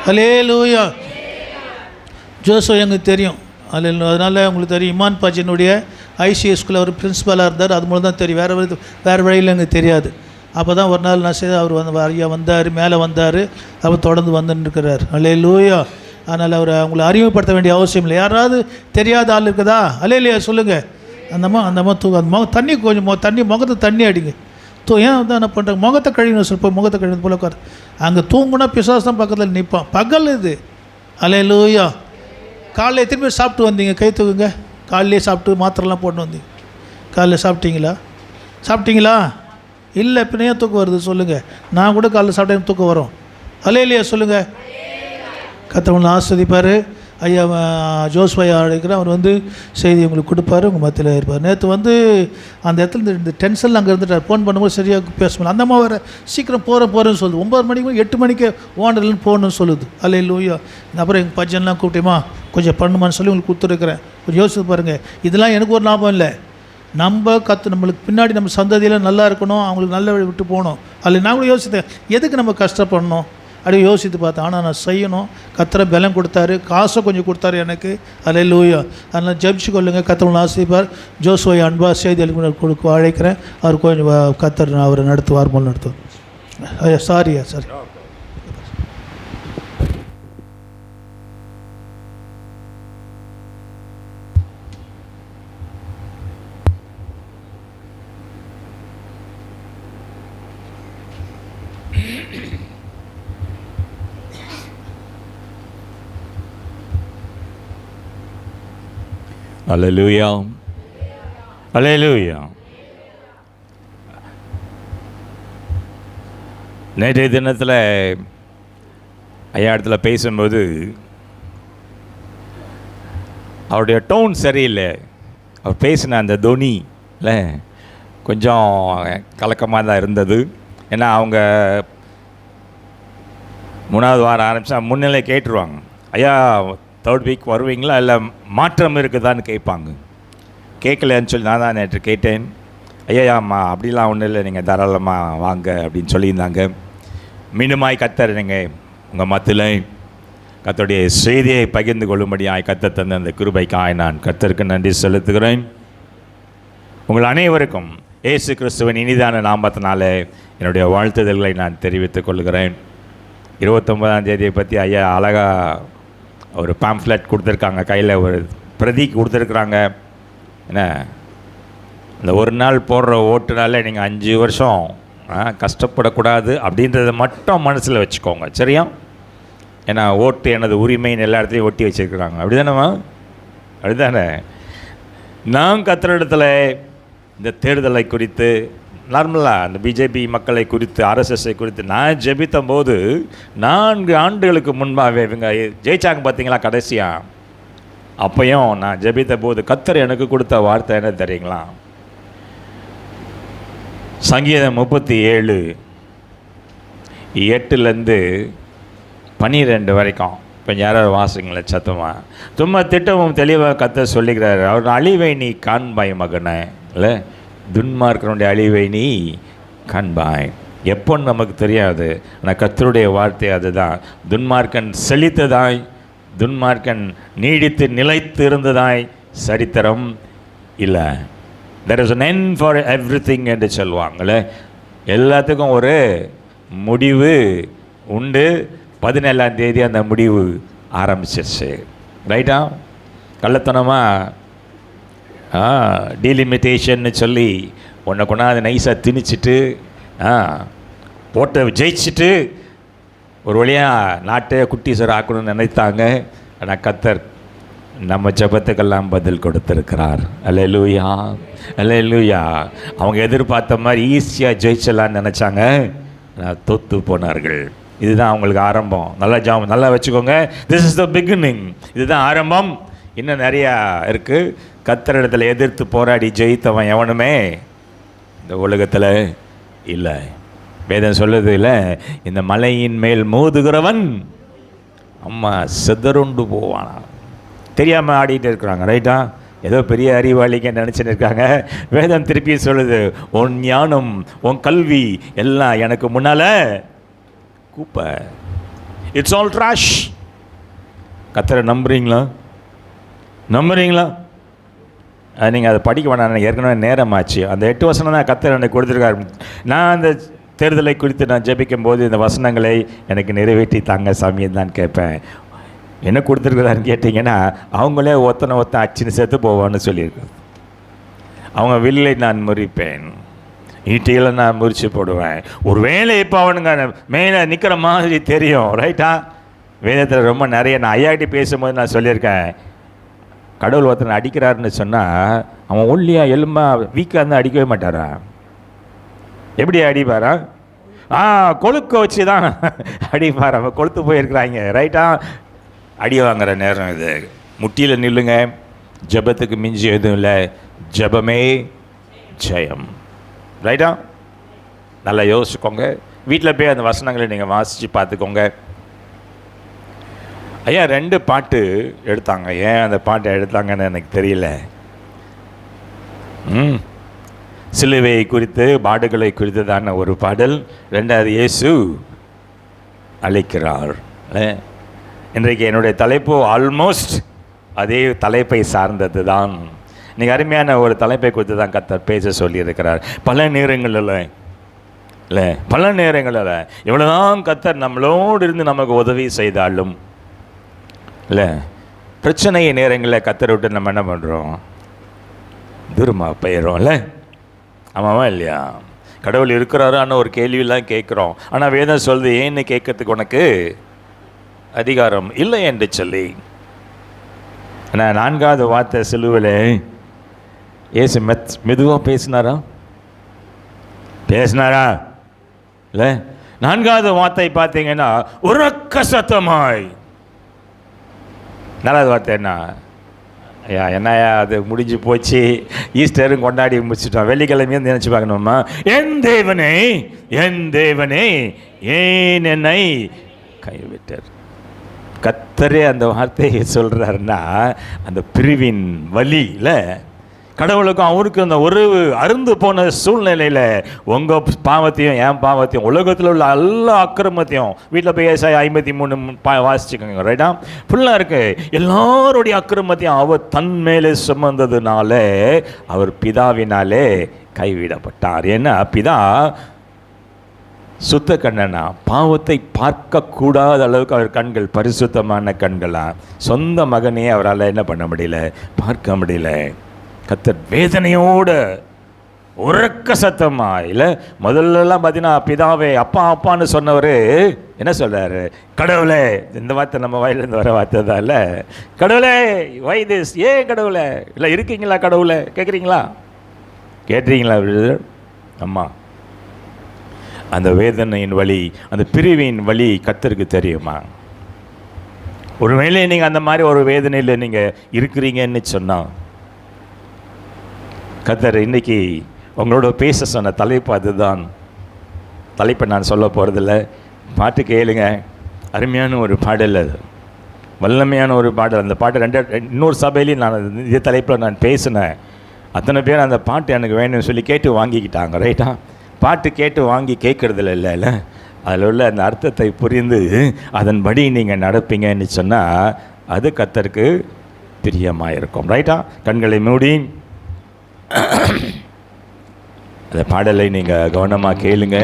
ஹல்லேலூயா. ஜோசோ எங்களுக்கு தெரியும். அதனால் உங்களுக்கு தெரியும். இமான் பாஜினுடைய ஐசிஎஸ்குள்ளே அவர் பிரின்ஸிபலாக இருந்தார். அது மூலம் தான் தெரியும். வேறு வழியில் எங்களுக்கு தெரியாது. அப்போ தான் ஒரு நாள் நான் செய்த அவர் ஐயா வந்தார், மேலே வந்தார். அவர் தொடர்ந்து வந்துன்னு இருக்கிறார். ஹல்லேலூயா. அதனால் அவர் அவங்களை அறிமுகப்படுத்த வேண்டிய அவசியம் இல்லை. யாராவது தெரியாத ஆள் இருக்குதா? ஹல்லேலூயா சொல்லுங்கள். அந்த தண்ணி கொஞ்சம் தண்ணி முகத்தை தண்ணி அடிங்க. ஏன் வந்து என்ன பண்ணுறாங்க? முகத்தை கழுவின சொல்ல போய் முகத்தை கழுவினது போல உட்கார். அங்கே தூங்குனா பிசாசு தான் பக்கத்தில் நிற்பான். பகல் இது. ஹல்லேலூயா. காலையில் எத்தனை பேர் சாப்பிட்டு வந்தீங்க? கை தூக்குங்க. காலையிலே சாப்பிட்டு மாத்திரைலாம் போட்டு வந்தீங்க. காலையில் சாப்பிட்டீங்களா? இல்லை, இப்போ ஏன் தூக்கம் வருது சொல்லுங்கள். நான் கூட காலையில் சாப்பிட்டேன் தூக்கம் வரும். ஹல்லேலூயா சொல்லுங்கள். கர்த்தர் ஆஸ்வதிப்பார். ஐயா ஜோஸ்வையா அழைக்கிறேன். அவர் வந்து செய்தி உங்களுக்கு கொடுப்பாரு, உங்கள் மத்தியில் இருப்பார். நேற்று வந்து அந்த இடத்துல இந்த டென்ஷனில் அங்கே இருந்துட்டார். ஃபோன் பண்ணும்போது சரியாக பேச முடியல. அந்த அம்மா வேறு சீக்கிரம் போகிறேன்னு சொல்லுது. 9 மணிக்கு 8 மணிக்கு ஓனர்லன்னு போகணுன்னு சொல்லுது. ஹல்லேலூயா. அப்புறம் எங்கள் பஜன்லாம் கூப்பிட்டேமா கொஞ்சம் பண்ணுமான்னு சொல்லி உங்களுக்கு கொடுத்துருக்குறேன். கொஞ்சம் யோசிச்சு பாருங்கள். இதெல்லாம் எனக்கு ஒரு லாபம் இல்லை. நம்மளுக்கு பின்னாடி நம்ம சந்ததியில் நல்லா இருக்கணும், அவங்களுக்கு நல்ல வழி விட்டு போகணும். அதில் நான் கூட யோசித்தேன், எதுக்கு நம்ம கஷ்டப்படணும் அப்படியே யோசித்து பார்த்தேன். ஆனால் நான் செய்யணும். கர்த்தர் பலம் கொடுத்தாரு, காசை கொஞ்சம் கொடுத்தாரு எனக்கு. ஹல்லேலூயா. அதனால் ஜெபிச்சு கொள்ளுங்கள். கர்த்தர் ஆசீர்வதிப்பார். ஜோசுவை அன்பா செய்தி கொடுக்க அழைக்கிறேன். அவர் கொஞ்சம் கர்த்தர் அவரை நடத்துவார், மூலம் நடத்துவார். சாரி. அல்லேலூயா. அல்லேலூயா. நேற்றைய தினத்தில் ஐயா இடத்துல பேசும்போது அவருடைய டோன் சரியில்லை. அவர் பேசின அந்த தொனி இல்லை கொஞ்சம் கலக்கமாக தான் இருந்தது. ஏன்னா அவங்க 3வது வாரம் ஆரம்பித்தா முன்னிலை கேட்டுருவாங்க. ஐயா 3rd வீக் வருவீங்களா, இல்லை மாற்றம் இருக்குதான்னு கேட்பாங்க. கேட்கலன்னு சொல்லி நான் தான் நேற்று கேட்டேன். ஐயாம்மா அப்படிலாம் ஒன்றும் இல்லை, நீங்கள் தாராளமாக வாங்க அப்படின்னு சொல்லியிருந்தாங்க. மீண்டுமாய் கர்த்தர் நீங்கள் உங்கள் மத்தியில் கர்த்தருடைய செய்தியை பகிர்ந்து கொள்ளும்படியாய் கர்த்தர் தந்த அந்த கிருபைக்காய் நான் கர்த்தருக்கு நன்றி செலுத்துகிறேன். உங்கள் அனைவருக்கும் இயேசு கிறிஸ்துவின் இனிதான நாமத்தினால என்னுடைய வாழ்த்துதல்களை நான் தெரிவித்துக் கொள்கிறேன். 29ஆம் தேதியை பற்றி ஐயா அழகாக ஒரு பாம்ஃப்ளெட் கொடுத்துருக்காங்க, கையில் ஒரு பிரதி கொடுத்துருக்குறாங்க. என்ன அந்த ஒரு நாள் போடுற ஓட்டுனால நீங்கள் 5 வருஷம் கஷ்டப்படக்கூடாது அப்படின்றத மட்டும் மனசில் வச்சுக்கோங்க, சரியா? ஏன்னா ஓட்டு எனது உரிமைன்னு எல்லா இடத்துலையும் ஒட்டி வச்சுருக்குறாங்க. அப்படி தானேம்மா? அப்படி தானே? நான் கர்த்தரிடத்தில் இந்த தேர்தலை குறித்து நார்மலாக அந்த பிஜேபி மக்களை குறித்து ஆர்எஸ்எஸ்ஐ குறித்து நான் ஜெபித்த போது 4 ஆண்டுகளுக்கு முன்பாகவே இவங்க ஜெயிச்சாங்க பார்த்தீங்களா கடைசியாக. அப்பையும் நான் ஜெபித்த போது கர்த்தர் எனக்கு கொடுத்த வார்த்தை என்ன தெரியுங்களா? சங்கீதம் 37:8-12 வரைக்கும் கொஞ்சம் யாராவது வாசிங்களேன் சத்தமாக. சும்மா திட்டமும் தெளிவாக கர்த்தர் சொல்லிக்கிறாரு. அவர் அழிவை நீ காண்பாய் மகனே, இல்லை துன்மார்க்கனுடைய அழிவை நீ காண்பாய். எப்போன்னு நமக்கு தெரியாது. ஆனால் கர்த்தருடைய வார்த்தை அதுதான். துன்மார்க்கன் செழித்ததாய், துன்மார்க்கன் நீடித்து நிலைத்து இருந்ததாய் சரித்திரம் இல்லை. There is an end for everything என்று சொல்லுவாங்களே. எல்லாத்துக்கும் ஒரு முடிவு உண்டு. 17ஆம் தேதி அந்த முடிவு ஆரம்பிச்சிருச்சு. ரைட்டா? கள்ளத்தனமாக டீலிமிட்டேஷன்னு சொல்லி ஒன்றை கொண்டாந்து நைஸாக திணிச்சிட்டு ஓட்டை ஜெயிச்சுட்டு ஒரு வழியாக நாட்டை குட்டீஸ்வரர் ஆக்கணும்னு நினைத்தாங்க. ஆனால் கர்த்தர் நம்ம ஜெபத்துக்கெல்லாம் பதில் கொடுத்துருக்கிறார். அல்லேலூயா. அல்லேலூயா. அவங்க எதிர்பார்த்த மாதிரி ஈஸியாக ஜெயிச்சலான்னு நினச்சாங்க, தோற்று போனார்கள். இதுதான் அவங்களுக்கு ஆரம்பம். நல்லா வச்சுக்கோங்க. This is the beginning. இதுதான் ஆரம்பம். இன்னும் நிறையா இருக்குது. கர்த்தரிடத்தில் எதிர்த்து போராடி ஜெயித்தவன் எவனுமே இந்த உலகத்தில் இல்லை. வேதம் சொல்லுது இல்லை, இந்த மலையின் மேல் மோதுகிறவன் அம்மா சிதறுண்டு போவானா. தெரியாமல் ஆடிட்டு இருக்கிறாங்க. ரைட்டா? ஏதோ பெரிய அறிவாளிங்க நினச்சின்னு இருக்காங்க. வேதம் திருப்பி சொல்லுது, உன் ஞானம் உன் கல்வி எல்லாம் எனக்கு முன்னால் கூப்ப. It's all trash. கர்த்தரை நம்புறீங்களா? நீங்கள் அதை படிக்க வேணாம், ஏற்கனவே நேரமாச்சு. அந்த 8 வசனம் தான் கர்த்தர் எனக்கு கொடுத்துருக்காரு. நான் அந்த தேர்தலை குறித்து நான் ஜெபிக்கும் போது இந்த வசனங்களை எனக்கு நிறைவேற்றி தாங்க சாமின்னு தான் கேட்பேன். என்ன கொடுத்துருக்குறாருன்னு கேட்டிங்கன்னா, அவங்களே ஒருத்தனை அச்சின்னு சேர்த்து போவான்னு சொல்லியிருக்கு. அவங்க வில்லை நான் முறிப்பேன், ஈட்டியில் நான் முறிச்சு போடுவேன். ஒரு வேளை இப்போ அவனுங்க மேலே நிற்கிற மாதிரி தெரியும். ரைட்டா? வேதத்தில் ரொம்ப நிறைய நான் ஐயாட்டி பேசும்போது நான் சொல்லியிருக்கேன், கடவுள் ஒருத்தனை அடிக்கிறாருன்னு சொன்னால் அவன் ஒல்லியா எலும்பா வீக்காக இருந்தால் அடிக்கவே மாட்டாரா? எப்படி அடிப்பாரா? கொழுக்க வச்சு தான் அடிப்பார். அவன் கொளுத்து போயிருக்கிறாங்க. ரைட்டா? அடி வாங்குற நேரம் இது. முட்டியில் நில்லுங்க. ஜெபத்துக்கு மிஞ்சி எதுவும் இல்லை. ஜெபமே ஜெயம். ரைட்டா? நல்லா யோசிச்சுக்கோங்க. வீட்டில் போய் அந்த வசனங்களை நீங்கள் வாசித்து பார்த்துக்கோங்க. ஐயா 2 பாட்டு எடுத்தாங்க. ஏன் அந்த பாட்டை எடுத்தாங்கன்னு எனக்கு தெரியல. சிலுவை குறித்து, பாடுகளை குறித்து தான ஒரு பாடல். 2வது இயேசு அழைக்கிறார். இன்றைக்கு என்னுடைய தலைப்பு ஆல்மோஸ்ட் அதே தலைப்பை சார்ந்தது தான். இன்றைக்கி அருமையான ஒரு தலைப்பை குறித்து தான் கர்த்தர் பேச சொல்லியிருக்கிறார். பல நேரங்களில் எவ்வளோதான் கர்த்தர் நம்மளோடு இருந்து நமக்கு உதவி செய்தாலும் இல்லை, பிரச்சனை நேரங்களில் கர்த்தரை விட்டு நம்ம என்ன பண்ணுறோம்? தூரமாக போயிடுறோம்ல. ஆமாவா இல்லையா? கடவுள் இருக்கிறாரான்னு ஒரு கேள்வியெல்லாம் கேட்குறோம். ஆனால் வேதம் சொல்லுது, ஏன்னு கேட்கறதுக்கு உனக்கு அதிகாரம் இல்லை என்று சொல்லி. ஆனால் 4வது வார்த்தை சிலுவையில் ஏசு மெதுவாக பேசினாரா இல்லை? 4வது வார்த்தை பார்த்தீங்கன்னா உரக்க சத்தமாய். 4வது வார்த்தை என்னையா அது முடிஞ்சு போச்சு, ஈஸ்டரும் கொண்டாடி முடிச்சுட்டோம், வெள்ளிக்கிழமையும் நினச்சி பார்க்கணுமா? என் தேவனே ஏன் என்னை கைவிட்டார். கர்த்தரே அந்த வார்த்தையை சொல்கிறாருன்னா அந்த பிரிவின் வலியில் கடவுளுக்கும் அவருக்கும் அந்த உறவு அருந்து போன சூழ்நிலையில் உங்கள் பாவத்தையும் என் பாவத்தையும் உலகத்தில் உள்ள எல்லா அக்கிரமத்தையும் வீட்டில் போய் ஏசாயா 53 வாசிச்சுக்கோங்க. ரைட்டா? ஃபுல்லாக இருக்குது. எல்லாருடைய அக்கிரமத்தையும் அவர் தன் மேலே சுமந்ததுனால அவர் பிதாவினாலே கைவிடப்பட்டார். ஏன்னா பிதா சுத்த கண்ணனா, பாவத்தை பார்க்கக்கூடாத அளவுக்கு அவர் கண்கள் பரிசுத்தமான கண்களா. சொந்த மகனே அவரால் என்ன பண்ண முடியல, பார்க்க முடியல. கர்த்தர் வேதனையோடு உரக்க சத்தமா இல்லை. முதல்லலாம் பார்த்தீங்கன்னா பிதாவே அப்பா அப்பான்னு சொன்னவர் என்ன சொல்கிறாரு? கடவுளே. இந்த வார்த்தை நம்ம வாயிலிருந்து வர வார்த்தை தான் இல்லை. கடவுளே வைத்திஸ், ஏன் கடவுளே இல்லை இருக்கீங்களா? கடவுளை கேட்குறீங்களா? அம்மா, அந்த வேதனையின் வலி, அந்த பிரிவின் வலி கர்த்தருக்கு தெரியுமா? ஒருவேளை நீங்கள் அந்த மாதிரி ஒரு வேதனையில் நீங்கள் இருக்கிறீங்கன்னு சொன்னால் கர்த்தர் இன்னைக்கு உங்களோட பேச சொன்ன தலைப்பு அதுதான். தலைப்பை நான் சொல்ல போகிறதில்ல. பாட்டு கேளுங்க. அருமையான ஒரு பாடல், அது வல்லமையான ஒரு பாடல். அந்த பாட்டு இன்னொரு சபையிலையும் நான் இதே தலைப்பில் நான் பேசினேன். அத்தனை பேர் அந்த பாட்டு எனக்கு வேணும்னு சொல்லி கேட்டு வாங்கிக்கிட்டாங்க. ரைட்டா? பாட்டு கேட்டு வாங்கி கேட்குறதில்ல இல்லை, அதில் உள்ள அந்த அர்த்தத்தை புரிந்து அதன்படி நீங்கள் நடப்பீங்கன்னு சொன்னால் அது கர்த்தருக்கு பிரியமாக இருக்கும். ரைட்டா? கண்களை மூடி அந்த பாடலை நீங்கள் கவனமாக கேளுங்க.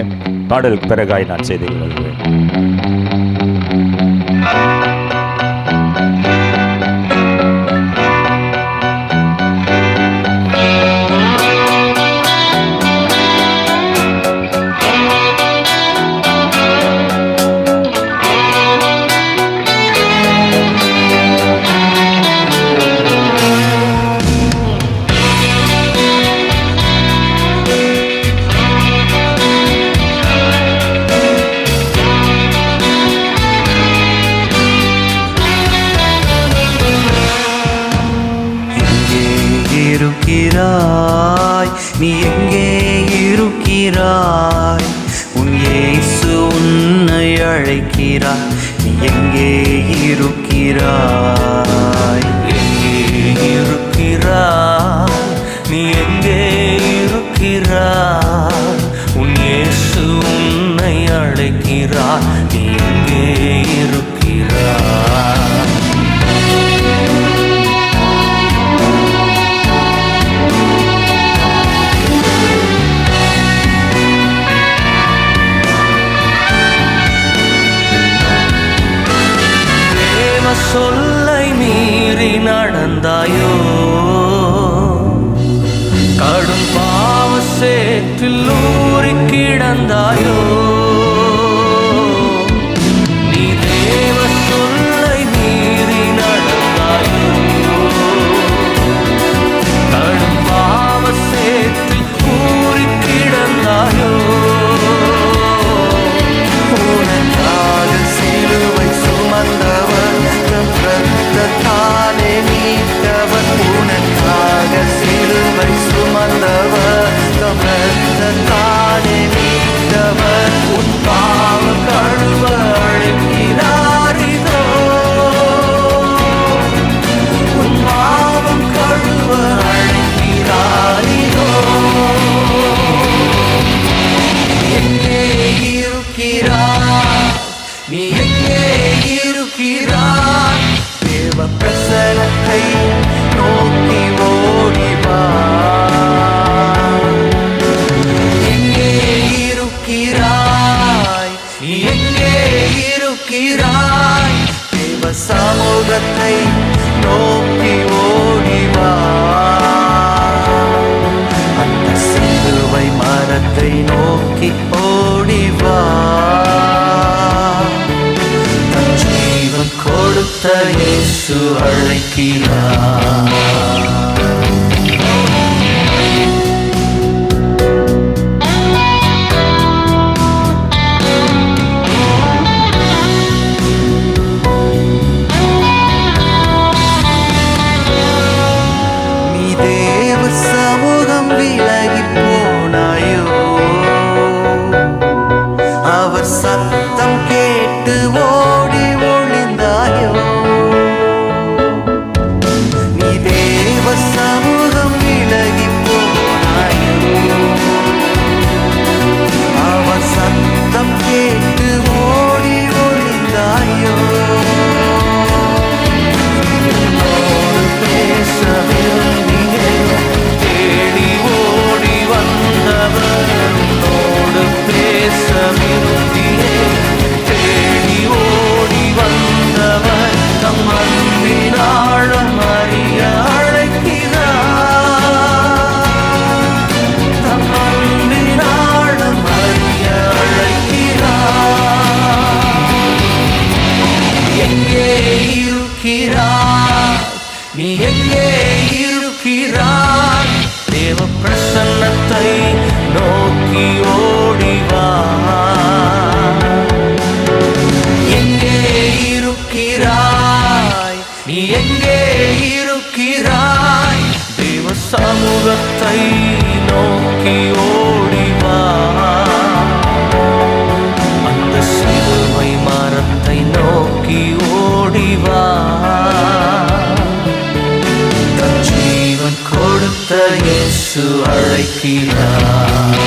பாடலுக்கு பிறகாய் நான் செய்து கொள்வேன். நீ எங்கே இருக்கிறாய்? உன் இயேசு உன்னை அழைக்கிறார். நீ எங்கே இருக்கிறாய்? எங்கே இருக்கிறாய்? நீ எங்கே இருக்கிறாய்? உன் இயேசு உன்னை அழைக்கிறார். நீ எங்கே இருக்கிறாய்? சொல்லை மீறி நடந்தாயோ, கடும் பாவ சேற்றில் ஊறி கிடந்தாயோ. நீ தேவ சொல்லை மீறி நடந்தாயோ, கடும் பாவ சேற்றில் ஊறி கிடந்தாயோ. உனக்காக சிலுவை சுமந்தவர் இரத்தத்தாலே மீட்டவர். உனக்காக சிலுவை சுமந்தவர் இரத்தத்தாலே மீட்டவர். உன் பாவ கழுவ அழைக்கிறாரிதோ, உன் பாவம் கழுவ அழைக்கிறாரிதோ. எங்கே இருக்கிறாய், நீ எங்கே இருக்கிறாய்? தேவ பிரசன்னத்தை நோக்கி ஓடிவா. எங்கே இருக்கிறாய், நீ எங்கே இருக்கிறாய்? தேவ சமூகத்தை நோக்கி ஓடிவா. அந்த சிலுவை மரத்தை நோக்கி ஓடிவா. தன் ஜீவன் கொடுத்த இயேசு அழைக்கிறார். நீ தேவ சமூகம் விலகி போனாயோ, அவர் சத்தம் கேட்டு ஓடி ஒளிந்தாயோ. நீ தேவ சமூகம் விலகி போனாயோ, அவர் சத்தம் கேட்டு ஓடி ஒளிந்தாயோ. உன்னோடு பேச விரும்பியே தேடி ஓடி வந்தவர். உன்னோடு பேச விரும்பியே தேடி ஓடி வந்தவர். தம் அன்பின் ஆழம் அறிய அழைக்கிறார். தம் அன்பின் ஆழம் அறிய அழைக்கிறார். எங்கே இருக்கிறாய், நீ எங்கே இருக்கிறாய்? தேவ பிரசன்னத்தை நோக்கி ஓடிவா. எங்கே இருக்கிறாய், நீ எங்கே இருக்கிறாய்? தேவ சமூகத்தை நோக்கி ஓடிவா. அந்த சிலுவை மரத்தை நோக்கி ஓடிவா. தன் ஜீவன் கொடுத்த இயேசு அழைக்கிறார்.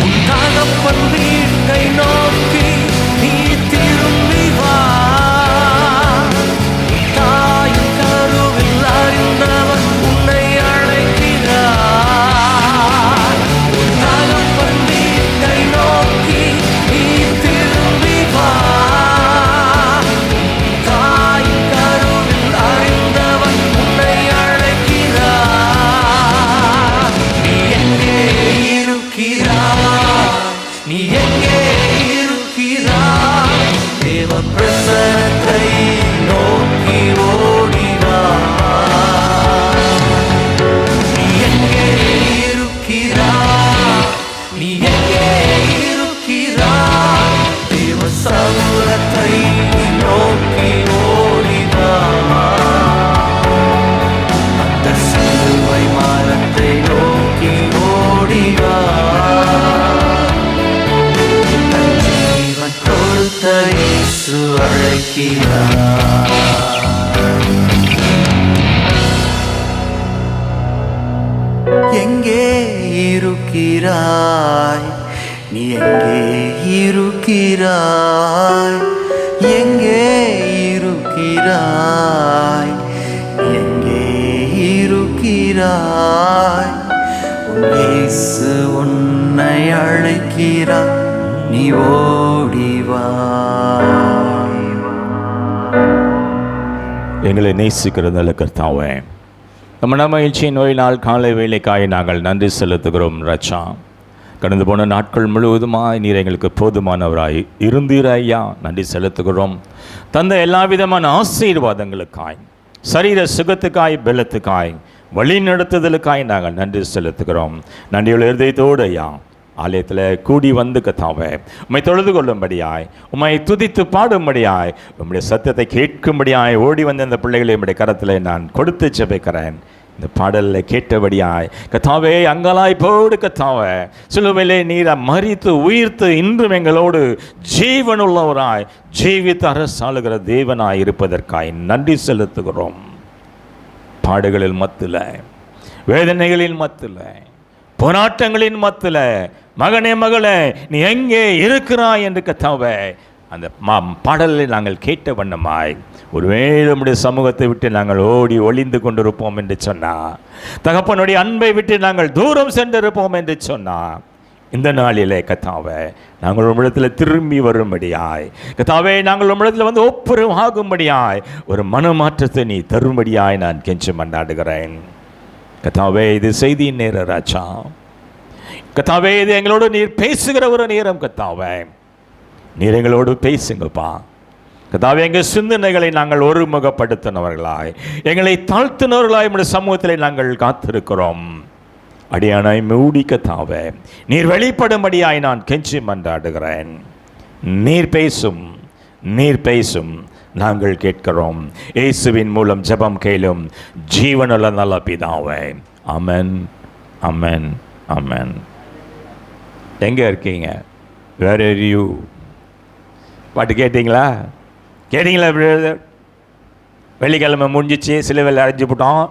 உன் தகப்பன் வீட்டை நோக்கி நீ திரும்பி வா. தாயின் கருவில் அறிந்தவர் உன்னை அழைக்கிறார். உன் தகப்பன் வீட்டை நோக்கி நீ திரும்பி வா. தாயின் கருவில் அறிந்தவர் உன்னை அழைக்கிறார். நீ எங்கே இருக்கிறாய், நீ எங்கே இருக்கிறாய்? தேவ பிரசன்னத்தை நோக்கி ஓடிவா. நீ எங்கே இருக்கிறாய், நீ எங்கே இருக்கிறாய்? தேவ சமூகத்தை நோக்கி ஓடிவா. அந்த சிலுவை மரத்தை நோக்கி ஓடிவா. தன் ஜீவன் கொடுத்த இயேசு அழைக்கிறார். எங்கே இருக்கிறாய், நீ எங்கே இருக்கிறாய்? எங்கே இருக்கிறாய், நீ எங்கே இருக்கிறாய்? உன் இயேசு உன்னை அழைக்கிறார், நீ ஓடிவா. எங்களை நேசிக்கிற நல்ல கர்த்தாவே, நம்ம மகிழ்ச்சியின் நோயினால் காலை வேலைக்காய் நாங்கள் நன்றி செலுத்துகிறோம். ரச்சா, கடந்து போன நாட்கள் முழுவதுமாய் நீர் எங்களுக்கு போதுமானவராய் இருந்தீர் ஐயா. நன்றி செலுத்துகிறோம். தந்த எல்லா விதமான ஆசீர்வாதங்களுக்காய், சரீர சுகத்துக்காய், பலத்துக்காய், வழி நடத்துதலுக்காய் நாங்கள் நன்றி செலுத்துகிறோம். நன்றியுள்ள இருதயத்தோடு ஐயா ஆலயத்தில் கூடி வந்து கத்தாவே உம்மை தொழுது கொள்ளும்படியாய், உம்மை துதித்து பாடும்படியாய், உம்முடைய சத்தத்தை கேட்கும்படியாய் ஓடி வந்த இந்த பிள்ளைகளை உம்முடைய கரத்தில் நான் கொடுத்து ஜெபிக்கிறேன். இந்த பாடலில் கேட்டபடியாய் கத்தாவே அங்கலாய்ப்போடு கத்தாவே சிலுவையிலே நீரை மரித்து உயிர்த்து இன்றும் எங்களோடு ஜீவனுள்ளவராய் ஜீவித்து அரசாளுகிற தேவனாய் இருப்பதற்காய் நன்றி செலுத்துகிறோம். பாடுகளில் மத்தியில், வேதனைகளின் மத்தியில், போராட்டங்களின் மத்தியில், மகனே மகளே நீ எங்கே இருக்கிறாய் என்று கத்தாவே அந்த பாடலில் நாங்கள் கேட்ட வண்ணமாய் ஒருவேளை நம்முடைய சமூகத்தை விட்டு நாங்கள் ஓடி ஒளிந்து கொண்டிருப்போம் என்று சொன்னார், தகப்பனுடைய அன்பை விட்டு நாங்கள் தூரம் சென்றிருப்போம் என்று சொன்னார், இந்த நாளிலே கத்தாவே நாங்கள் உம்மிடத்தில் திரும்பி வரும்படியாய், கத்தாவே நாங்கள் உம்மிடத்தில் வந்து ஒப்புரவாகும்படியாய் ஒரு மனமாற்றத்தை நீ தரும்படியாய் நான் கெஞ்சி மன்றாடுகிறேன். கத்தாவே இது செய்தியின் நேரம் ராஜா. கத்தாவே இது எங்களோடு நீர் பேசுகிற ஒரு நேரம். கத்தாவே நீர் எங்களோடு பேசுங்கப்பா. கத்தாவே எங்கள் சிந்தனைகளை நாங்கள் ஒருமுகப்படுத்தினவர்களாய், எங்களை தாழ்த்தினவர்களாய் உம்முடைய சமூகத்தில் நாங்கள் காத்திருக்கிறோம். அடியானாய் மூடி கத்தாவே நீர் வெளிப்படும்படியாய் நான் கெஞ்சி மன்றாடுகிறேன். நீர் பேசும், நீர் பேசும், நாங்கள் கேட்கிறோம். இயேசுவின் மூலம் ஜெபம் கேளும் ஜீவனுள்ள நல்ல பிதாவே. ஆமென், ஆமென், ஆமென். எங்கே இருக்கீங்க? Where are you? பாட்டு கேட்டிங்களா? கேட்டிங்களா? வெள்ளிக்கிழமை முடிஞ்சிச்சு, சிலுவையில் அரைஞ்சி போட்டோம்.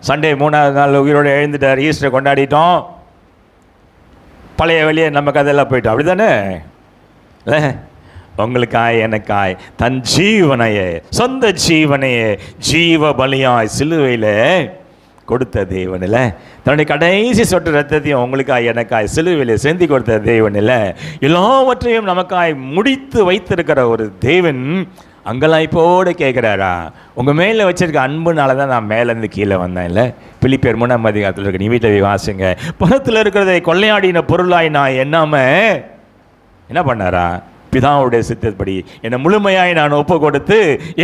சண்டே 3வது நாள் உயிரோடு எழுந்துட்டார், ஈஸ்டரை கொண்டாடிட்டோம். பழைய வெளியே நம்ம கதையெல்லாம் போயிட்டோம். அப்படி தானே? இல்லை, உங்களுக்காய் எனக்காய் தன் ஜீவனையே, சொந்த ஜீவனையே ஜீவ பலியாய் சிலுவையில் கொடுத்த தேவன் இல்லை, தன்னுடைய கடைசி சொட்டு ரத்தத்தையும் உங்களுக்காய் எனக்காய் சிலுவையில் செந்தி கொடுத்த தேவன் இல்லை, எல்லாவற்றையும் நமக்காய் முடித்து வைத்திருக்கிற ஒரு தேவன் அங்கலாய்ப்போடு கேட்குறாரா, உங்கள் மேலே வச்சிருக்க அன்புனால தான் நான் மேலேருந்து கீழே வந்தேன். இல்லை, பிலிப்பியர் 3ஆம் அதிகாரத்தில் இருக்க, நீ வீட்டில் போய் வாசிங்க. பணத்தில் இருக்கிறதை கொள்ளையாடின பொருளாய் நான் எண்ணாமல் என்ன பண்ணாரா, பிதாவுடைய சித்தப்படி என்னை முழுமையாய் நான் ஒப்பு கொடுத்து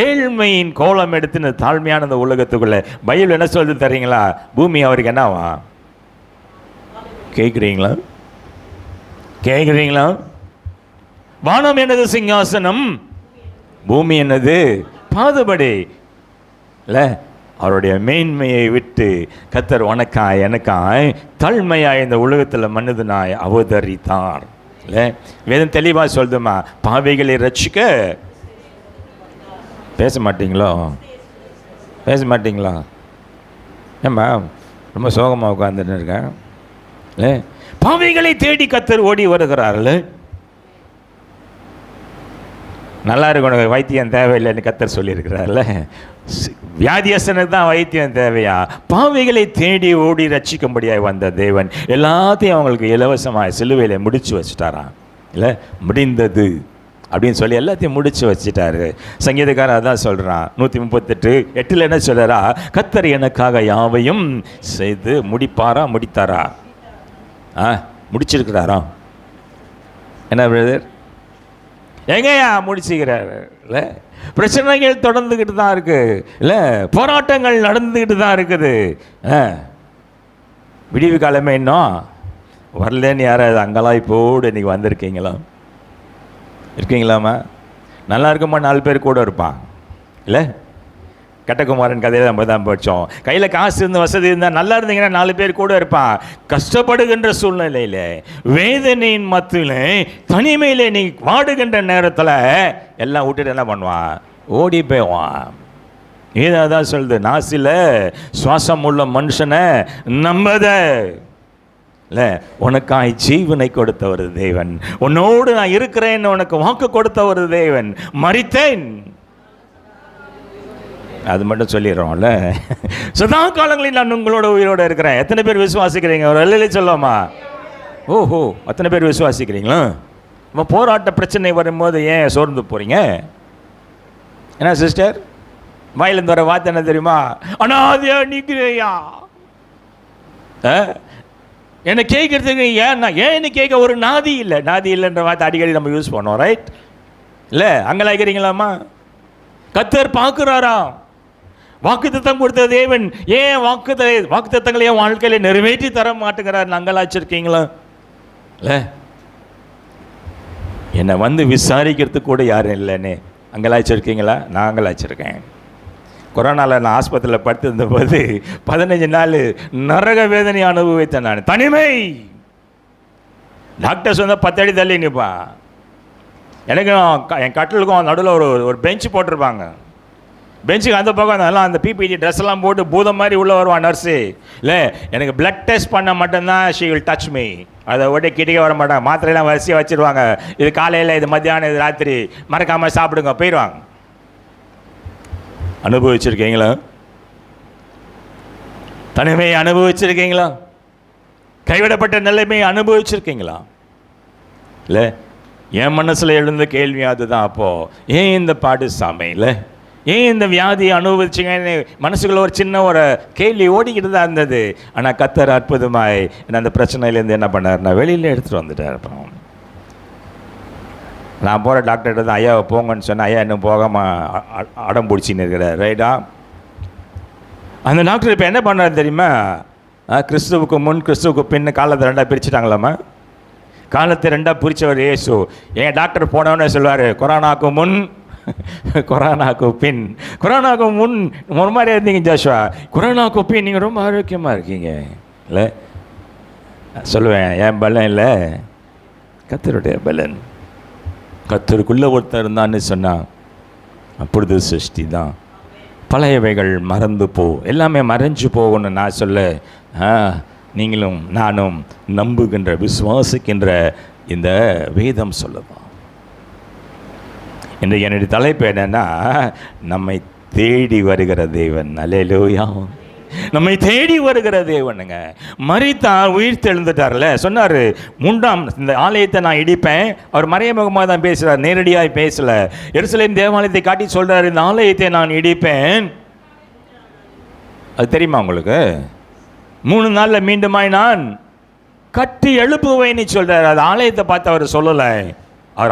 ஏழ்மையின் கோலம் எடுத்து தாழ்மையான அந்த உலகத்துக்குள்ள பைபிள் என்ன சொல்லுது தரீங்களா? பூமி அவருக்கு என்னவா? கேட்குறீங்களா? கேட்குறீங்களா? வானம் என்னது சிங்காசனம், பூமி என்னது பாதுபடி. இல்லை, அவருடைய மேன்மையை விட்டு கர்த்தர் உனக்காய் எனக்காய் தாழ்மையாய் இந்த உலகத்தில் மனிதனாய் அவதரித்தார். இல்லை, வேதம் தெளிவாக சொல்லுமா, பாவிகளை ரட்சிக்க. பேச மாட்டீங்களோ? பேச மாட்டீங்களா? ஏம்மா ரொம்ப சோகமாக உட்காந்துன்னு இருக்கேன். இல்லை, பாவிகளை தேடி கர்த்தர் ஓடி வருகிறார்கள். நல்லா இருக்கணும், வைத்தியம் தேவையில்லைன்னு கர்த்தர் சொல்லியிருக்கிறார்ல. வியாதியஸ்தனுக்கு தான் வைத்தியம் தேவையா? பாவிகளை தேடி ஓடி ரட்சிக்கும்படியாக வந்த தேவன் எல்லாத்தையும் அவங்களுக்கு இலவசமாக சிலுவையில் முடிச்சு வச்சுட்டாராம். இல்லை, முடிந்தது அப்படின்னு சொல்லி எல்லாத்தையும் முடிச்சு வச்சுட்டாரு. சங்கீதக்காரர் அதான் சொல்கிறான், 138:8 என்ன சொல்கிறா, கர்த்தர் எனக்காக யாவையும் செய்து முடிப்பாரா, முடித்தாரா? முடிச்சிருக்கிறாரா? என்ன பிரதர், எங்கேயா முடிச்சுக்கிறாரு? இல்லை, பிரச்சனைகள் தொடர்ந்துக்கிட்டு தான் இருக்குது. இல்லை, போராட்டங்கள் நடந்துக்கிட்டு தான் இருக்குது. விடிவு காலமே இன்னும் வரலன்னு யாராவது அங்கலாய்ப்போடு இன்றைக்கி வந்திருக்கீங்களா? இருக்கீங்களாம்மா? நல்லா இருக்குமா? 4 பேர் கூட இருப்பான். இல்லை, கட்டகுமாரன் கதையில் நம்ம தான் படித்தோம். கையில் காசு இருந்து வசதி இருந்தால் நல்லா இருந்தீங்கன்னா 4 பேர் கூட இருப்பான். கஷ்டப்படுகின்ற சூழ்நிலையில், வேதனையின் மத்தியில், தனிமையில் நீ வாடுகின்ற நேரத்தில் எல்லாம் விட்டுட்டு என்ன பண்ணுவான்? ஓடி போய்வான். ஏதாவது சொல்லுது, நாசில சுவாசம் உள்ள மனுஷனை நம்பத. இல்லை, உனக்காய் ஜீவனை கொடுத்த ஒரு தேவன், உன்னோடு நான் இருக்கிறேன்னு உனக்கு வாக்கு கொடுத்த ஒரு தேவன், மரித்தேன் அது மட்டும் சொல்லிடுறோம்ல. சதா காலங்களில் நான் உங்களோட உயிரோடு இருக்கிறேன். எத்தனை பேர் விசுவாசிக்கிறீங்க? ஒரு அல்லையிலே சொல்லாமா? ஓஹோ, அத்தனை பேர் விசுவாசிக்கிறீங்களா? நம்ம போராட்ட பிரச்சனை வரும்போது ஏன் சோர்ந்து போகிறீங்க? என்ன சிஸ்டர், வாயிலிருந்து வர வார்த்தை என்ன தெரியுமா? அனாதையா நிற்கிறையா. என்னை கேட்கறதுக்கு ஏன் என்ன கேட்க ஒரு நாதி இல்லை. நாதி இல்லைன்ற வார்த்தை அடிக்கடி நம்ம யூஸ் பண்ணோம், ரைட்? இல்லை அங்கே ஆகிறீங்களாம்மா? கர்த்தர் பார்க்குறாரா? வாக்குத்தத்தம் கொடுத்த தேவன் ஏன் வாக்குத்தத்தங்களை என் வாழ்க்கையில நிறைவேற்றி தர மாட்டேங்கிறார்? நங்களாச்சிருக்கீங்களா? இல்லை என்னை வந்து விசாரிக்கிறதுக்கு கூட யாரும் இல்லைன்னு அங்கலாச்சிருக்கீங்களா? நான் அங்கலாச்சிருக்கேன். கொரோனாவில் நான் ஆஸ்பத்திரியில் படுத்திருந்த போது 15 நாள் நரக வேதனை அனுபவித்தேன். நான் தனிமை. டாக்டர்ஸ் வந்து 10 அடி தள்ளி நிற்பான். எனக்கும் என் கட்டிலுக்கும் நடுவில் ஒரு பெஞ்சு போட்டிருப்பாங்க. பெஞ்சுக்கு அந்த பக்கம் அதெல்லாம் அந்த பிபிடி ட்ரெஸ் எல்லாம் போட்டு பூதம் மாதிரி உள்ளே வருவான் நர்ஸு. இல்லை எனக்கு பிளட் டெஸ்ட் பண்ண மட்டும்தான் ஷி வில் டச் மீ. அதை விட கிட்டே வர மாட்டாங்க. மாத்திரையெல்லாம் வரிசையாக வச்சுருவாங்க. இது காலையில், இது மத்தியானம், இது ராத்திரி, மறக்காமல் சாப்பிடுங்க, போயிடுவாங்க. அனுபவிச்சிருக்கீங்களா? தனிமையை அனுபவிச்சிருக்கீங்களா? கைவிடப்பட்ட நிலைமையை அனுபவிச்சிருக்கீங்களா? இல்லை என் மனசில் எழுந்த கேள்வி அதுதான். அப்போது ஏன் இந்த பாடு சாமி? இல்லை ஏன் இந்த வியாதியை அனுபவிச்சிங்கன்னு மனசுக்குள்ள ஒரு சின்ன ஒரு கேள்வி ஓடிக்கிட்டு தான் இருந்தது. ஆனால் கர்த்தர் அற்புதமாய் அந்த பிரச்சனையிலேருந்து என்ன பண்ணார்? நான் வெளியில் எடுத்துகிட்டு வந்துட்டார். அப்புறம் நான் போகிற டாக்டர்கிட்ட தான் ஐயா போங்கன்னு சொன்னேன். ஐயா இன்னும் போகாமல் அடம் பிடிச்சின்னு இருக்கிறார், ரைட்டா? அந்த டாக்டர் இப்போ என்ன பண்ணார் தெரியுமா? கிறிஸ்துவுக்கு முன் கிறிஸ்துவுக்கு பின்னு காலத்தை 2 பிரிச்சுட்டாங்களாம்மா. காலத்தை 2 பிரித்தவர் இயேசு. என் டாக்டர் போனவனே சொல்லுவார், கொரோனாவுக்கு முன், கொரோனாவுக்கு பின். கொரோனாவுக்கு முன் ஒரு மாதிரி இருந்தீங்க ஜாஷுவா, கொரோனாவுக்கு பின் நீங்கள் ரொம்ப ஆரோக்கியமாக இருக்கீங்க. இல்லை சொல்லுவேன், என் பலன் இல்லை, கர்த்தருடைய பலன். கர்த்தருக்குள்ளே ஒருத்தர் இருந்தான்னு சொன்னால் அப்பொழுது சிருஷ்டி தான். பழையவைகள் மறந்து எல்லாமே மறைஞ்சு போகணும்னு நான் சொல்ல, நீங்களும் நானும் நம்புகின்ற விசுவாசிக்கின்ற இந்த வேதம் சொல்லலாம். இன்றைக்கு என்னுடைய தலைப்பு என்னன்னா, நம்மை தேடி வருகிற தேவன். அல்லேலூயா. நம்மை தேடி வருகிற தேவனுங்க. மரித்தார், உயிர் தெழுந்துட்டார்ல, சொன்னார் 3ஆம் இந்த ஆலயத்தை நான் இடிப்பேன். அவர் மறைமுகமாக தான் பேசுகிறார், நேரடியாக பேசல. எருசலேம் தேவாலயத்தை காட்டி சொல்கிறார், இந்த ஆலயத்தை நான் இடிப்பேன். அது தெரியுமா உங்களுக்கு? 3 நாளில் மீண்டுமாய் நான் கட்டி எழுப்புவேன்னு சொல்கிறார். அது ஆலயத்தை பார்த்து அவர் சொல்லலை,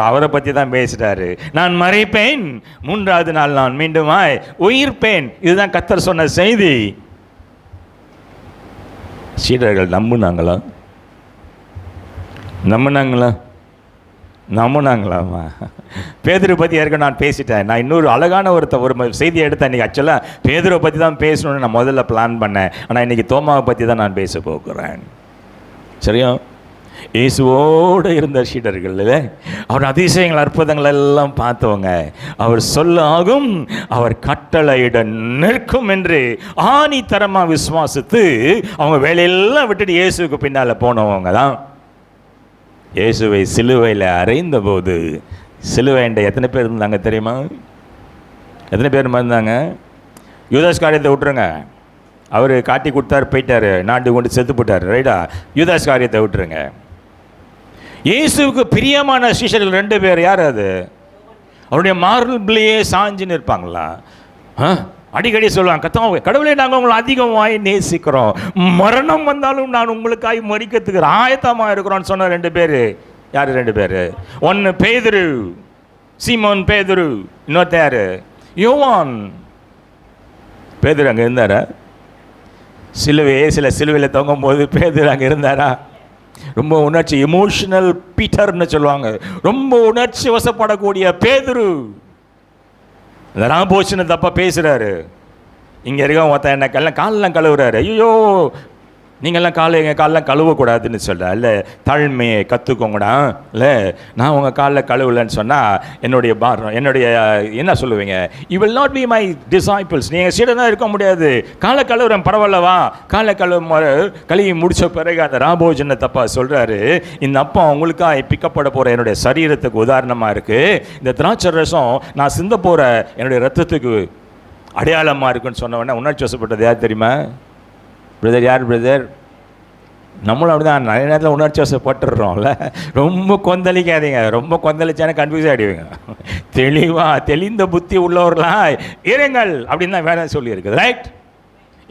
அவரை பற்றி தான் பேசுகிறாரு. நான் மறைப்பேன், 3ஆவது நாள் நான் மீண்டுமாய் உயிர்ப்பேன். இதுதான் கர்த்தர் சொன்ன செய்தி. சீடர்கள் நம்புனாங்களா? நம்புனாங்களாமா? பேதுரு பற்றி ஏற்கனவே நான் பேசிட்டேன். நான் இன்னொரு அழகான ஒரு செய்தியை எடுத்தேன் இன்றைக்கி. ஆக்சுவலாக பேதுரை பற்றி தான் பேசணுன்னு நான் முதல்ல பிளான் பண்ணேன். ஆனால் இன்றைக்கி தோமாவை பற்றி தான் நான் பேச போகிறேன். சரியா? இயேசுவோடு இருந்த சீடர்கள், அவர் அதிசயங்கள் அற்புதங்கள் எல்லாம் பார்த்தவங்க. அவர் சொல்லாகும், அவர் கட்டளையிட நிற்கும் என்று ஆணித்தரமாக விசுவாசித்து அவங்க வேலையெல்லாம் விட்டுட்டு இயேசுக்கு பின்னால் போனவங்க தான். இயேசுவை சிலுவையில் அறைந்த போது சிலுவைண்ட எத்தனை பேர் இருந்தாங்க தெரியுமா? எத்தனை பேர் இருந்தாங்க? யூதாஸ் காரியத்தை விட்டுருங்க, அவர் காட்டி கொடுத்தாரு, போயிட்டார், நாட்டு கொண்டு செத்து போட்டார், ரைட்டா? யூதாஸ் காரியத்தை விட்டுருங்க. இயேசுவுக்கு பிரியமான சீஷர்கள் 2 பேர். யார் அது? அவருடைய மார்பிலேயே சாஞ்சின்னு இருப்பாங்களா? அடிக்கடி சொல்லுவாங்க, கடவுளே நாங்கள் உங்களை அதிகமாய் நேசிக்கிறோம், மரணம் வந்தாலும் நான் உங்களுக்காய் மரிக்கிறதுக்கு ஆயத்தமாக இருக்கிறோன்னு சொன்ன 2 பேர். யார் 2 பேர்? ஒன்று பேதுரு, சீமோன் பேதுரு. இன்னொருத்த யார்? யோவான். பேதுரு அங்கே இருந்தாரா? சிலுவையில் தொங்கும் போது பேதுரு அங்கே இருந்தாரா? ரொம்ப உணர்ச்சி, எமோஷனல் பீட்டர்னு சொல்லுவாங்க. ரொம்ப உணர்ச்சி வசப்படக்கூடிய பேதுரு இந்த ராம்போஷனை தப்பாக பேசுகிறாரு. இங்கே இருக்க ஒருத்தன் என்ன காலெல்லாம் கழுவுறாரு. ஐயோ நீங்கள்லாம் காலெல்லாம் கழுவக்கூடாதுன்னு சொல்கிறேன். இல்லை தாழ்மையை கற்றுக்கோங்கடா. இல்லை நான் உங்கள் காலில் கழுவலன்னு சொன்னால் என்னுடைய என்ன சொல்லுவீங்க? You will not be my disciples. நீங்கள் சீடனாக இருக்க முடியாது. காலை கழுவுறேன், பரவாயில்லவா? காலை கழுவி முடித்த பிறகு அந்த ராபோஜனை தப்பாக சொல்கிறாரு. இந்த அப்பா உங்களுக்காக பிக்கப்பட போகிற என்னுடைய சரீரத்துக்கு உதாரணமாக இருக்குது. இந்த திராட்சை ரசம் நான் சிந்த போகிற என்னுடைய ரத்தத்துக்கு அடையாளமாக இருக்குன்னு சொன்ன உடனே உணர்ச்சி வசப்பட்டது யார் தெரியுமா? பிரதர், யார் பிரதர்? நம்மளும் அப்படி தான் நிறைய நேரத்தில் உணர்ச்சி வசப்பட்டுடுறோம்ல. ரொம்ப கொந்தளிக்காதீங்க. ரொம்ப கொந்தளிச்சானே கன்ஃபியூஸ் ஆகிடுவீங்க. தெளிந்த புத்தி உள்ளவர்களாக இருங்கள் அப்படின்னு தான் வேற சொல்லியிருக்குது. Right?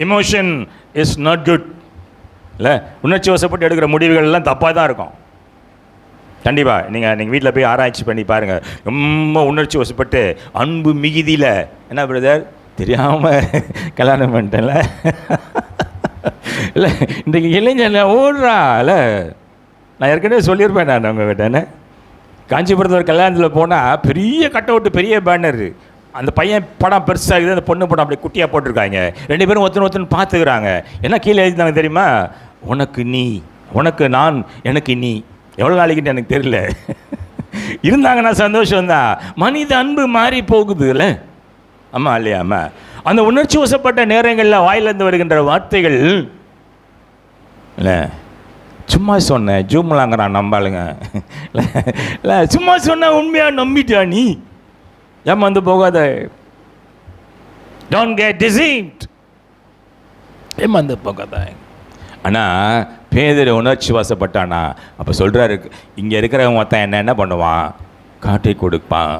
Emotion is not good இல்லை. உணர்ச்சி வசப்பட்டு எடுக்கிற முடிவுகள்லாம் தப்பாக தான் இருக்கும். கண்டிப்பாக நீங்கள் வீட்டில் போய் ஆராய்ச்சி பண்ணி பாருங்கள். ரொம்ப உணர்ச்சி வசப்பட்டு அன்பு மிகுதியில் என்ன பிரதர் தெரியாமல் கல்யாணம் பண்ணிட்டேன்ல இல்லை, இன்றைக்கு இளைஞர் ஓடுறா இல்லை. நான் ஏற்கனவே சொல்லியிருப்பேன் நான் உங்ககிட்ட. என்ன காஞ்சிபுரத்தில் ஒரு கல்யாணத்தில் போனால் பெரிய கட் அவுட்டு, பெரிய பேனரு, அந்த பையன் படம் பெருசாக இருக்குது, அந்த பொண்ணு படம் அப்படி குட்டியாக போட்டிருக்காங்க. 2 பேரும் ஒருத்தன் பார்த்துக்கிறாங்க. என்ன கீழே எழுதினாங்க தெரியுமா? உனக்கு நீ, உனக்கு நான், எனக்கு நீ. எவ்வளோ நாளைக்குன்னு எனக்கு தெரியல. இருந்தாங்கன்னா சந்தோஷம்தான். மனித அன்பு மாறி போகுது இல்லை? ஆமாம் இல்லையா? ஆமாம். அந்த உணர்ச்சி வசப்பட்ட நேரங்களில் வாயிலிருந்து வருகின்ற வார்த்தைகள் இல்லை, சும்மா சொன்னேன் ஜூம்லாங்கிறான் நம்பாளுங்க இல்லை, சும்மா சொன்ன உண்மையாக நம்பிட்டா நீ ஏமாந்து போகாத. டோன்ட் கெட் டிசீவ்ட், ஏமாந்து போகாத. ஆனால் பேதுரு உணர்ச்சி வசப்பட்டானா அப்போ சொல்கிறாரு, இங்கே இருக்கிறவங்க மொத்தம் என்ன பண்ணுவான்? காட்டி கொடுப்பான்.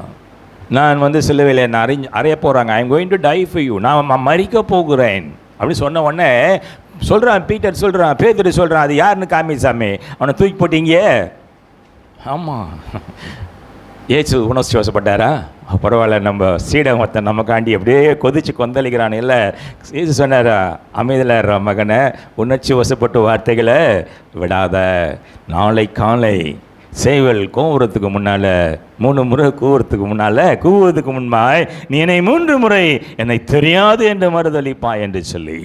நான் சிலுவையில் என்ன அறைய போகிறாங்க, I am going to tie for you, நான் மறிக்க போகிறேன் அப்படி சொன்ன உடனே சொல்கிறான் பீட்டர், சொல்கிறான் பேதுரு, சொல்கிறான் அது யாருன்னு காமிச்சாமே, அவனை தூக்கி போட்டீங்க. ஆமாம், ஏசு உணர்ச்சி வசப்பட்டாரா? பரவாயில்ல, நம்ம சீடம் ஒருத்தன் நமக்காண்டி அப்படியே கொதிச்சு கொந்தளிக்கிறான் இல்லை. ஏசு சொன்னாரா, அமைதியில் மகனை, உணர்ச்சி வசப்பட்ட வார்த்தைகளை விடாத. நாளை காலை சேவல் கூவுறதுக்கு முன்னால், 3 முறை கூவுறதுக்கு முன்னால், கூவுவதுக்கு முன்பாய் நீ என்னை 3 முறை என்னை தெரியாது என்று மறுதளிப்பாய் என்று சொல்லி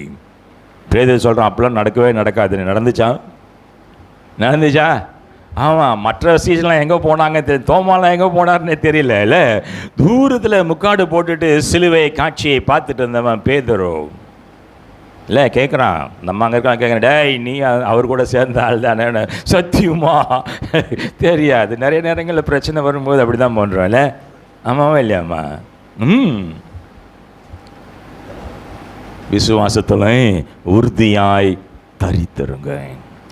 பேதுரு சொல்கிறான். அப்பெல்லாம் நடக்கவே நடக்காது. நடந்துச்சா? ஆமாம். மற்ற சீசன்லாம் எங்கே போனாங்க, தோமாலாம் எங்கே போனார்னே தெரியல இல்லை. தூரத்தில் முக்காடு போட்டுட்டு சிலுவை காட்சியை பார்த்துட்டு இருந்தவன் பேதுரு இல்லை. கேட்குறான், நம்ம அங்கே இருக்கான், கேட்குறேன், டேய் நீ அவர் கூட சேர்ந்த ஆள் தானே? சத்தியமா தெரியாது. நிறைய நேரங்களில் பிரச்சனை வரும்போது அப்படி தான் பண்ணுறோம் இல்லை? ஆமாவா இல்லையாம்மா? விசுவாசத்தில் உறுதியாய் தரித்திருங்க.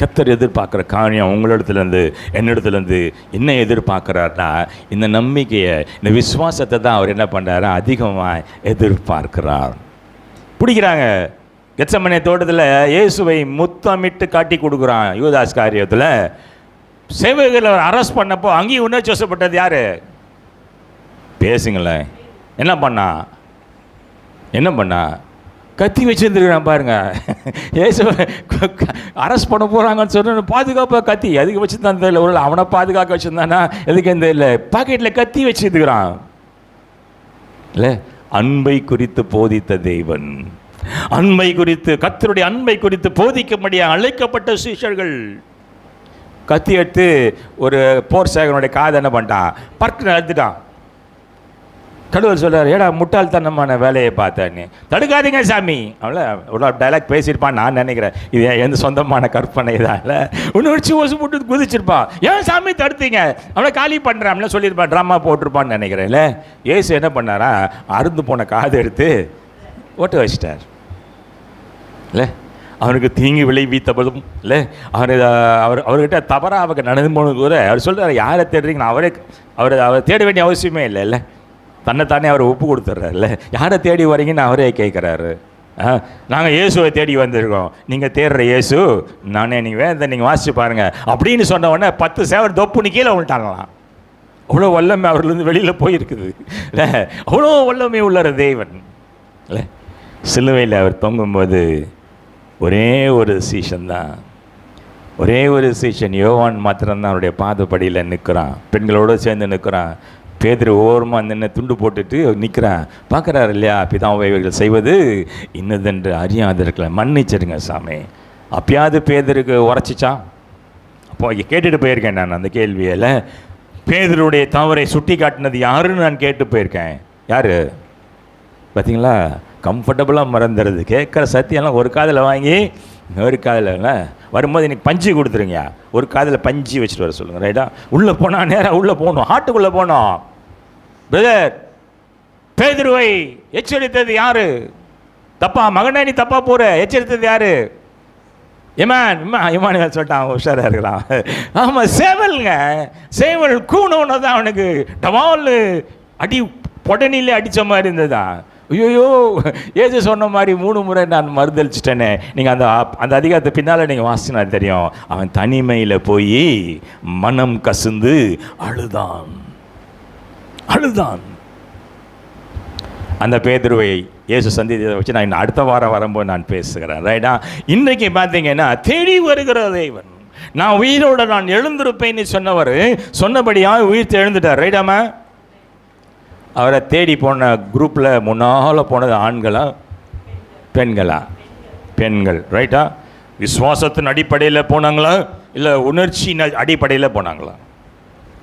கர்த்தர் எதிர்பார்க்குற காரியம் உங்களிடத்துலேருந்து என்னிடத்துலேருந்து என்ன எதிர்பார்க்குறாருனா, இந்த நம்பிக்கையை, இந்த விசுவாசத்தை தான் அவர் என்ன பண்ணுறாரு, அதிகமாக எதிர்பார்க்கிறார். பிடிக்கிறாங்க. கெத்செமனே தோட்டத்தில் இயேசுவை முத்தமிட்டு காட்டி கொடுக்குறான் யூதாஸ் காரியத்தில். சேவகர்கள் அவர் அரெஸ்ட் பண்ணப்போ அங்கேயும் உணர்ச்சி வசப்பட்டது யார்? பேசுங்களேன். என்ன பண்ணா? கத்தி வச்சுருந்துருக்கான் பாருங்க. ஏசுவை அரெஸ்ட் பண்ண போகிறாங்கன்னு சொன்ன பாதுகாப்பாக கத்தி அதுக்கு வச்சு தான் தெரியல. ஒரு அவனை பாதுகாக்க வச்சுருந்தானா எதுக்கு தெரியல. பாக்கெட்டில் கத்தி வச்சுருக்கிறான் இல்லை. அன்பை குறித்து போதித்த தேவன், அன்பை குறித்து, கர்த்தருடைய அன்பை குறித்து போதிக்கும்படியாக அழைக்கப்பட்ட சீஷர்கள் கத்தி எடுத்து ஒரு போர் சேகனுடைய காதை என்ன பண்ணிட்டான், பர்க்கு எடுத்துட்டான். கடவுள் சொல்கிறார், ஏடா முட்டாள்தனமான வேலையை பார்த்தேன்னு. தடுக்காதீங்க சாமி. அவளை இவ்வளோ டைலாக் பேசியிருப்பான் நான் நினைக்கிறேன். இது எந்த சொந்தமான கற்பனை தான் இல்லை. உணர்ச்சி ஓசு போட்டு குதிச்சிருப்பான். ஏன் சாமி தடுத்தீங்க, அவளை காலி பண்ணுறான்லாம் சொல்லியிருப்பான், ட்ராமா போட்டிருப்பான்னு நினைக்கிறேன் இல்லை. ஏசு என்ன பண்ணாரா, அறுந்து போன காதை எடுத்து ஓட்ட வச்சிட்டார் இல்லை. அவனுக்கு தீங்கு விளைவித்த போதும் இல்லை, அவர்கிட்ட தவறாக அவங்க நடந்து போனது கூட அவர் சொல்கிறார், யாரை தேடுறீங்கன்னு அவரை தேட வேண்டிய அவசியமே இல்லை இல்லை. தன்னைத்தானே அவர் ஒப்பு கொடுத்துட்றாருல்ல. யாரை தேடி வரீங்கன்னு அவரே கேட்குறாரு. நாங்கள் இயேசுவை தேடி வந்திருக்கோம், நீங்கள் தேடுற இயேசு நானே, நீங்கள் வேறு நீங்கள் வாசித்து பாருங்கள் அப்படின்னு சொன்ன உடனே 10 சேவர் தொப்புன்னு கீழே விட்டாங்களாம். அவ்வளோ வல்லமை அவர்லேருந்து வெளியில் போயிருக்குது இல்லை. அவ்வளோ வல்லமை உள்ளற தேவன் இல்லை. சிலுவையில் அவர் தொங்கும்போது ஒரே ஒரு சீஷன் தான், ஒரே ஒரு சீஷன் யோவான் மாத்திரம்தான் அவருடைய பாதப்படியில் நிற்கிறான், பெண்களோடு சேர்ந்து நிற்கிறான். பேதுரு ஓரமாக நின்று துண்டு போட்டுட்டு நிற்கிறான். பார்க்குறாரு இல்லையா, பிதாவை இவர்கள் செய்வது இன்னதென்று அறியாதிருக்கல, மன்னிச்சிருங்க சாமி. அப்பயாவது பேதுருக்கு உரைச்சிச்சான்? அப்போ கேட்டுட்டு போயிருக்கேன் நான் அந்த கேள்வியில். பேதுருடைய தவறை சுட்டி காட்டினது யாருன்னு நான் கேட்டு போயிருக்கேன். யார் பார்த்தீங்களா? கம்ஃபர்டபுளாக மறந்துடுது. கேட்குற சத்தியெல்லாம் ஒரு காதில் வாங்கி ஒரு காதில் வரும்போது எனக்கு பஞ்சு கொடுத்துருங்க, ஒரு காதில் பஞ்சு வச்சுட்டு வர சொல்லுங்கள். ரைட்டா? உள்ளே போனால் நேராக உள்ளே போகணும், ஹார்ட்டுக்குள்ளே போகணும். பிரதர், பேதுருவை எச்சரித்தது யாரு? தப்பா மகனே, நீ தப்பா போகிற, எச்சரித்தது யாரு? இமானுவேல் சொல்லிட்டான், உஷாராக இருக்கிறான். ஆமாம், சேவலுங்க. சேவல் கூணோன்னு தான் அவனுக்கு டவால் அடி பொடனிலே அடித்த மாதிரி இருந்ததுதான். ஐயோயோ, ஏஜு சொன்ன மாதிரி 3 முறை நான் மறுதளிச்சிட்டேனே. நீங்கள் அந்த அதிகாரத்தை பின்னால் நீங்கள் வாசினா தெரியும். அவன் தனிமையில் போய் மனம் கசிந்து அழுதான். அந்த பேதுருவை இயேசு சந்தித்ததை வச்சு நான் அடுத்த வாரம் வரும்போது நான் பேசுகிறேன். ரைட்டா? இன்றைக்கு பார்த்தீங்கன்னா தேடி வருகிற தேவன். நான் உயிரோட நான் எழுந்திருப்பேன்னு சொன்னவர் சொன்னபடியாக உயிர்த்து எழுந்துட்டார். ரைட்டாமா? அவரை தேடி போன குரூப்பில் முன்னால் போனது ஆண்களா பெண்களா? பெண்கள். ரைட்டா? விசுவாசத்தின் அடிப்படையில் போனாங்களா இல்லை உணர்ச்சியின் அடிப்படையில் போனாங்களா?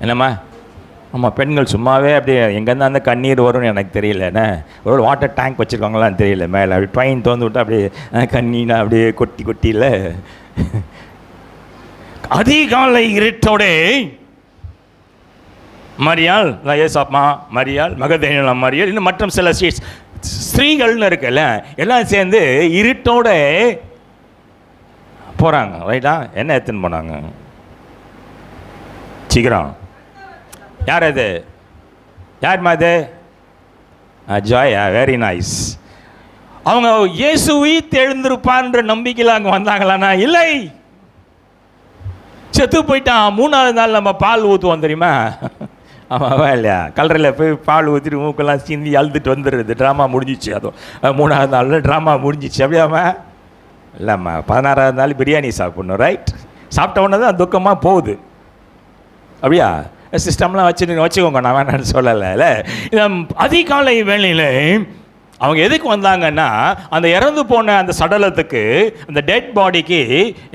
என்னம்மா? ஆமாம், பெண்கள் சும்மாவே அப்படியே எங்கேருந்து அந்த கண்ணீர் வரும்னு எனக்கு தெரியலண்ணே. ஒரு வாட்டர் டேங்க் வச்சுருக்காங்களான்னு தெரியல. மேலே அப்படி ட்ரெயின் திறந்து விட்டு அப்படியே கண்ணீனா அப்படியே கொட்டி இல்லை. அதிகாலை இருட்டோடே மரியாள், ஏசாப்மா மரியாள், மகதலேனா மரியாள், இன்னும் மற்றும் சில ஸ்திரீகள்னு இருக்குல்ல, எல்லாம் சேர்ந்து இருட்டோட போகிறாங்க. ரைட்டா? என்ன எடுத்துன்னு போனாங்க? சீக்கிரம். யார் அது? யார் அது? ஜாயா. Very nice. அவங்க இயேசு உயிர்த்து எழுந்திருப்பான்ற நம்பிக்கையில் அங்கே வந்தாங்களான்னா இல்லை, செத்து போயிட்டான். 3வது நாள் நம்ம பால் ஊற்றுவோம் தெரியுமா? ஆமாவா இல்லையா? கல்லறையில் போய் பால் ஊற்றிட்டு மூக்கெல்லாம் சிந்தி அழுதுட்டு வந்துடுறது. ட்ராமா முடிஞ்சிச்சு. அதுவும் 3வது நாளில் ட்ராமா முடிஞ்சிச்சு. அப்படியாம்மா? இல்லைம்மா, 16வது நாள் பிரியாணி சாப்பிட்ணும். ரைட்? சாப்பிட்ட உடனே தான் துக்கமாக போகுது. அப்படியா? சிஸ்டம்லாம் வச்சுக்கோங்க, நான் வேணான்னு சொல்லலை. இல்லை, அதிகாலை வேளையில் அவங்க எதுக்கு வந்தாங்கன்னா அந்த இறந்து போன அந்த சடலத்துக்கு, அந்த டெட் பாடிக்கு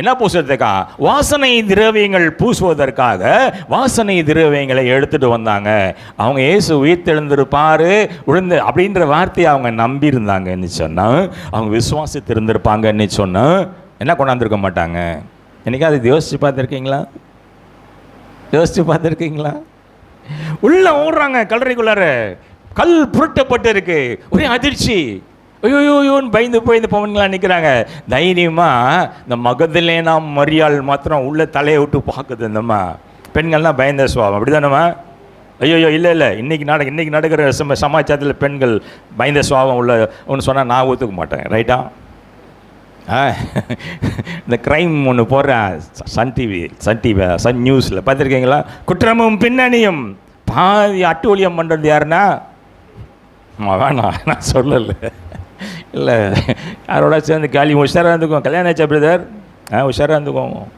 என்ன பூசுறதுக்கா? வாசனை திரவியங்கள் பூசுவதற்காக வாசனை திரவியங்களை எடுத்துகிட்டு வந்தாங்க. அவங்க இயேசு உயிர்த்தெழுந்திருப்பார் விழுந்து அப்படின்ற வார்த்தையை அவங்க நம்பியிருந்தாங்கன்னு சொன்னால், அவங்க விசுவாசித்திருந்திருப்பாங்கன்னு சொன்னால் என்ன கொண்டாந்துருக்க மாட்டாங்க. என்னைக்காவது யோசிச்சு பார்த்துருக்கீங்களா? உள்ள ஓடுறாங்க கல்லறைக்குள்ளார, கல் புரட்டப்பட்டு இருக்கு. ஒரே அதிர்ச்சி. ஐயோயோன்னு பயந்து போய் இந்த பவன்களாம் நிற்கிறாங்க. தைரியமாக இந்த மகதலேனா மரியாள் மாத்திரம் உள்ள தலையை விட்டு பார்க்குது. இந்தம்மா பெண்கள்லாம் பயந்த சுவாபம். அப்படி தானம்மா? ஐயோ இல்லை, இன்னைக்கு நடக்கிற சமாச்சாரத்தில் பெண்கள் பயந்த சுவாபம் உள்ள ஒன்று சொன்னால் நான் ஒத்துக்க மாட்டேன். ரைட்டா? இந்த க்ரைம் ஒன்று போடுறேன் சன் டிவி சன் நியூஸில் பார்த்துருக்கீங்களா? குற்றமும் பின்னணியும் பாதி அட்டூழியம் பண்ணுறது யாருன்னா? வேணாம், நான் சொல்லலை. இல்லை, யாரோட சேர்ந்து காலி உஷாராக இருந்துக்குவோம். கல்யாணம் ஆச்சா பிரதர்? உஷாராக இருந்துக்குவோம்.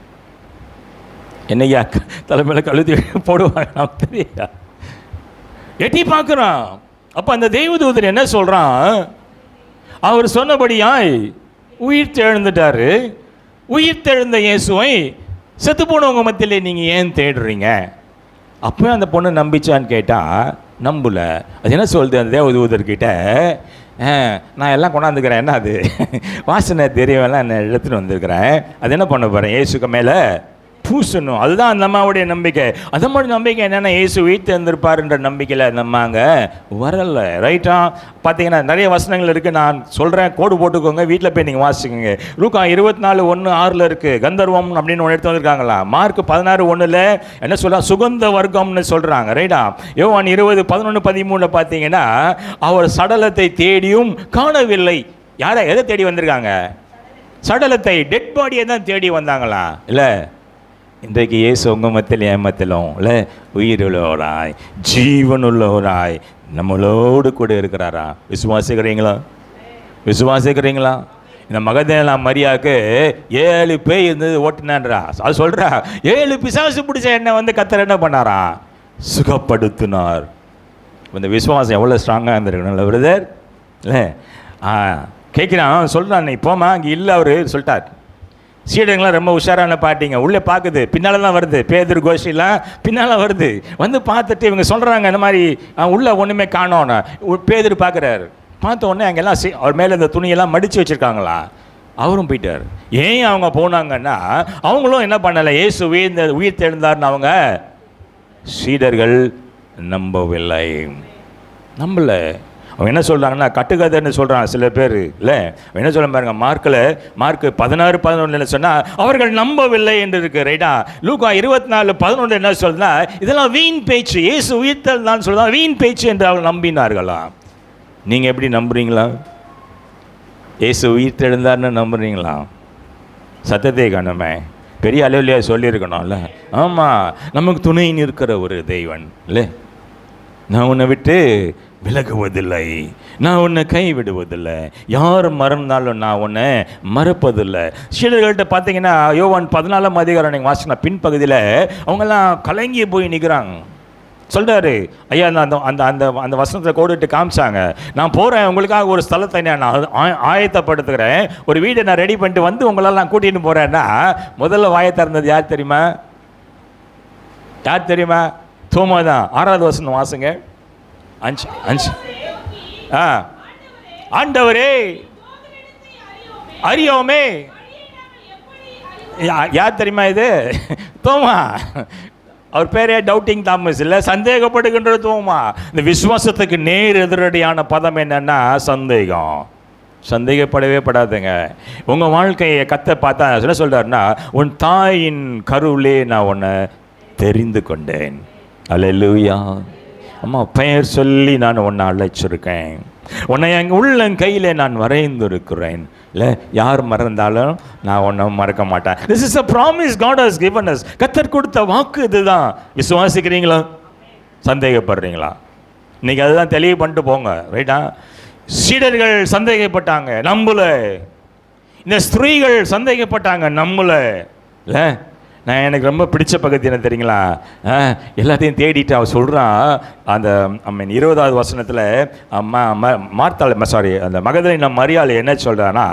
என்னையா தலைமையில் கழுதி போடுவாங்க, நான் தெரியா எட்டி பார்க்குறான். அப்போ அந்த தெய்வதூதர் என்ன சொல்கிறான்? அவர் சொன்னபடியாய் உயிர்த்தெழுந்துட்டாரு. உயிர்த்தெழுந்த இயேசுவை செத்து போனவங்க மத்தியிலே நீங்கள் ஏன் தேடுறீங்க? அப்போ அந்த பொண்ணு நம்பிச்சான்னு கேட்டால் நம்பல. அது என்ன சொல்லுது அந்த தேவதூதர்கிட்ட? நான் எல்லாம் கொண்டாந்துக்கிறேன். என்ன அது வாசனை தெரியவெல்லாம் என்ன எடுத்துகிட்டு வந்திருக்கிறேன். அது என்ன பண்ண போகிறேன்? இயேசுக்கு மேலே பூசணும். அதுதான் அந்த அம்மாவுடைய நம்பிக்கை. அது மாதிரி நம்பிக்கை என்னென்னா இயேசு உயிர்த்து இருந்திருப்பாருன்ற நம்பிக்கையில் அந்த அம்மாங்க வரலை. ரைட்டா? பார்த்தீங்கன்னா நிறைய வசனங்கள் இருக்குது, நான் சொல்கிறேன், கோடு போட்டுக்கோங்க, வீட்டில் போய் நீங்கள் வாசிக்கோங்க. லூக்கா 24:1-6 இருக்குது. கந்தர்வம் அப்படின்னு ஒன்று எடுத்து வந்திருக்காங்களா? மார்க் 16:1 என்ன சொல்கிறாங்க? சுகந்த வர்க்கம்னு சொல்கிறாங்க. ரைட்டா? யோவான் 20:11-13 பார்த்தீங்கன்னா அவர் சடலத்தை தேடியும் காணவில்லை. யாரை எதை தேடி வந்திருக்காங்க? சடலத்தை, டெட் பாடியை தான் தேடி வந்தாங்களா? இல்லை, இன்றைக்கு இயேசு உங்கள் மத்தியில் என் மத்தியிலும் இல்லை உயிருள்ளவராய் ஜீவனுள்ளவராய் நம்மளோடு கூட இருக்கிறாரா? விசுவாசிக்கிறீங்களா? இந்த மகதலேனா மரியாவுக்கு 7 பேய் இருந்தது ஓட்டுனான்றா. அது சொல்கிறா, 7 பிசாசு பிடிச்ச என்ன வந்து கர்த்தர் என்ன பண்ணாரா? சுகப்படுத்தினார். இந்த விசுவாசம் எவ்வளோ ஸ்ட்ராங்காக இருந்திருக்கணும்ல பிரதர்? இல்லை, கேட்குறான், சொல்கிறான், நீ போமா அங்கே இல்லை. அவர் சொல்லிட்டார். சீடங்களாம் ரொம்ப உஷாரான பாட்டிங்க, உள்ளே பார்க்குது, பின்னால் தான் வருது. பேதுரு கோஷ்டிலாம் பின்னால் வருது. வந்து பார்த்துட்டு இவங்க சொல்கிறாங்க இந்த மாதிரி உள்ளே ஒன்றுமே காணோன்னு. பேதுரு பார்க்குறாரு. பார்த்த உடனே அங்கெல்லாம் அவர் மேலே இந்த துணியெல்லாம் மடித்து வச்சுருக்காங்களா? அவரும் போயிட்டார். ஏன் அவங்க போனாங்கன்னா அவங்களும் என்ன பண்ணலை, இயேசு உயிர்த்தெழுந்தார்னு அவங்க சீடர்கள் நம்பவில்லை. நம்பலை. அவங்க என்ன சொல்கிறாங்கன்னா கட்டுக்கதைன்னு சொல்கிறாங்க சில பேர் இல்லை. என்ன சொல்ல பாருங்க, மார்க்கு 16:11 சொன்னால் அவர்கள் நம்பவில்லை என்று இருக்கு, ரைட்டா? லூக்கா 24:11 என்ன சொல்றா, இதெல்லாம் வீண் பேச்சு, இயேசு உயிர்த்தல் தான் சொல்றா, வீண் பேச்சு என்று அவர்கள் நம்பினார்களா? நீங்கள் எப்படி நம்புறீங்களா? இயேசு உயிர்த்தெழுந்தார்னு நம்புறீங்களா? சத்தத்தை காணுமே, பெரிய அளவிலேயே சொல்லியிருக்கணும்ல. ஆமாம், நமக்கு துணை நிற்கிற ஒரு தெய்வன் இல்லை. நான் உன்னை விட்டு விலகுவதில்லை, நான் உன்னை கைவிடுவதில்லை, யார் மறந்தாலும் நான் உன்னை மறப்பதில்லை. சீடர்கள்ட்ட பார்த்தீங்கன்னா யோவான் 14 நீங்கள் வாசிக்கணும், பின்பகுதியில் அவங்கெல்லாம் கலங்கி போய் நிற்கிறாங்க. சொல்கிறாரு, ஐயா அந்த அந்த அந்த அந்த வசனத்தை கோடிட்டு காமிச்சாங்க, நான் போகிறேன் உங்களுக்காக ஒரு ஸ்தலத்தை நான் ஆயத்தப்படுத்துகிறேன், ஒரு வீடை நான் ரெடி பண்ணிட்டு வந்து உங்களெல்லாம் கூட்டிகிட்டு போகிறேன்னா முதல்ல வாயை திறந்தது யார் தெரியுமா? யார் தெரியுமா? தோமா தான். 6வது வசனம் வாசுங்க. 5 ஆண்டவரே அறியோமே. யார் தெரியுமா இது? தோமா. அவர் பேரே டவுட்டிங் தாமஸ் இல்லை, சந்தேகப்படுகின்ற தோமா. இந்த விசுவாசத்துக்கு நேர் எதிரடியான பதம் என்னன்னா சந்தேகம். சந்தேகப்படவே படாதுங்க. உங்கள் வாழ்க்கையை கத்த பார்த்தா என்ன சொல்கிறாருன்னா, உன் தாயின் கருவிலே நான் உன்னை தெரிந்து கொண்டேன். அல்லேலூயா. அம்மா பெயர் சொல்லி நான் உன்னை அழைச்சிருக்கேன், உன்னை எங்கள் உள்ளங்கையில் நான் வரைந்திருக்கிறேன். இல்லை, யார் மறந்தாலும் நான் ஒன்றும் மறக்க மாட்டேன். This is a promise God has given us. கர்த்தர் கொடுத்த வாக்கு இதுதான். விசுவாசிக்கிறீங்களா? சந்தேகப்படுறீங்களா? இன்னைக்கு அதுதான் தெளிவு பண்ணிட்டு போங்க, ரைட்டா? சீடர்கள் சந்தேகப்பட்டாங்க, நம்பல. இந்த ஸ்திரீகள் சந்தேகப்பட்டாங்க, நம்பல. இல்லை, நான் எனக்கு ரொம்ப பிடிச்ச பகுதி என்ன தெரியுங்களா? எல்லாத்தையும் தேடிட்டு அவன் சொல்கிறான். அந்த 20வது வசனத்தில் மார்த்தாள் அந்த மகதலேனா மரியாள் என்ன சொல்கிறான்னா,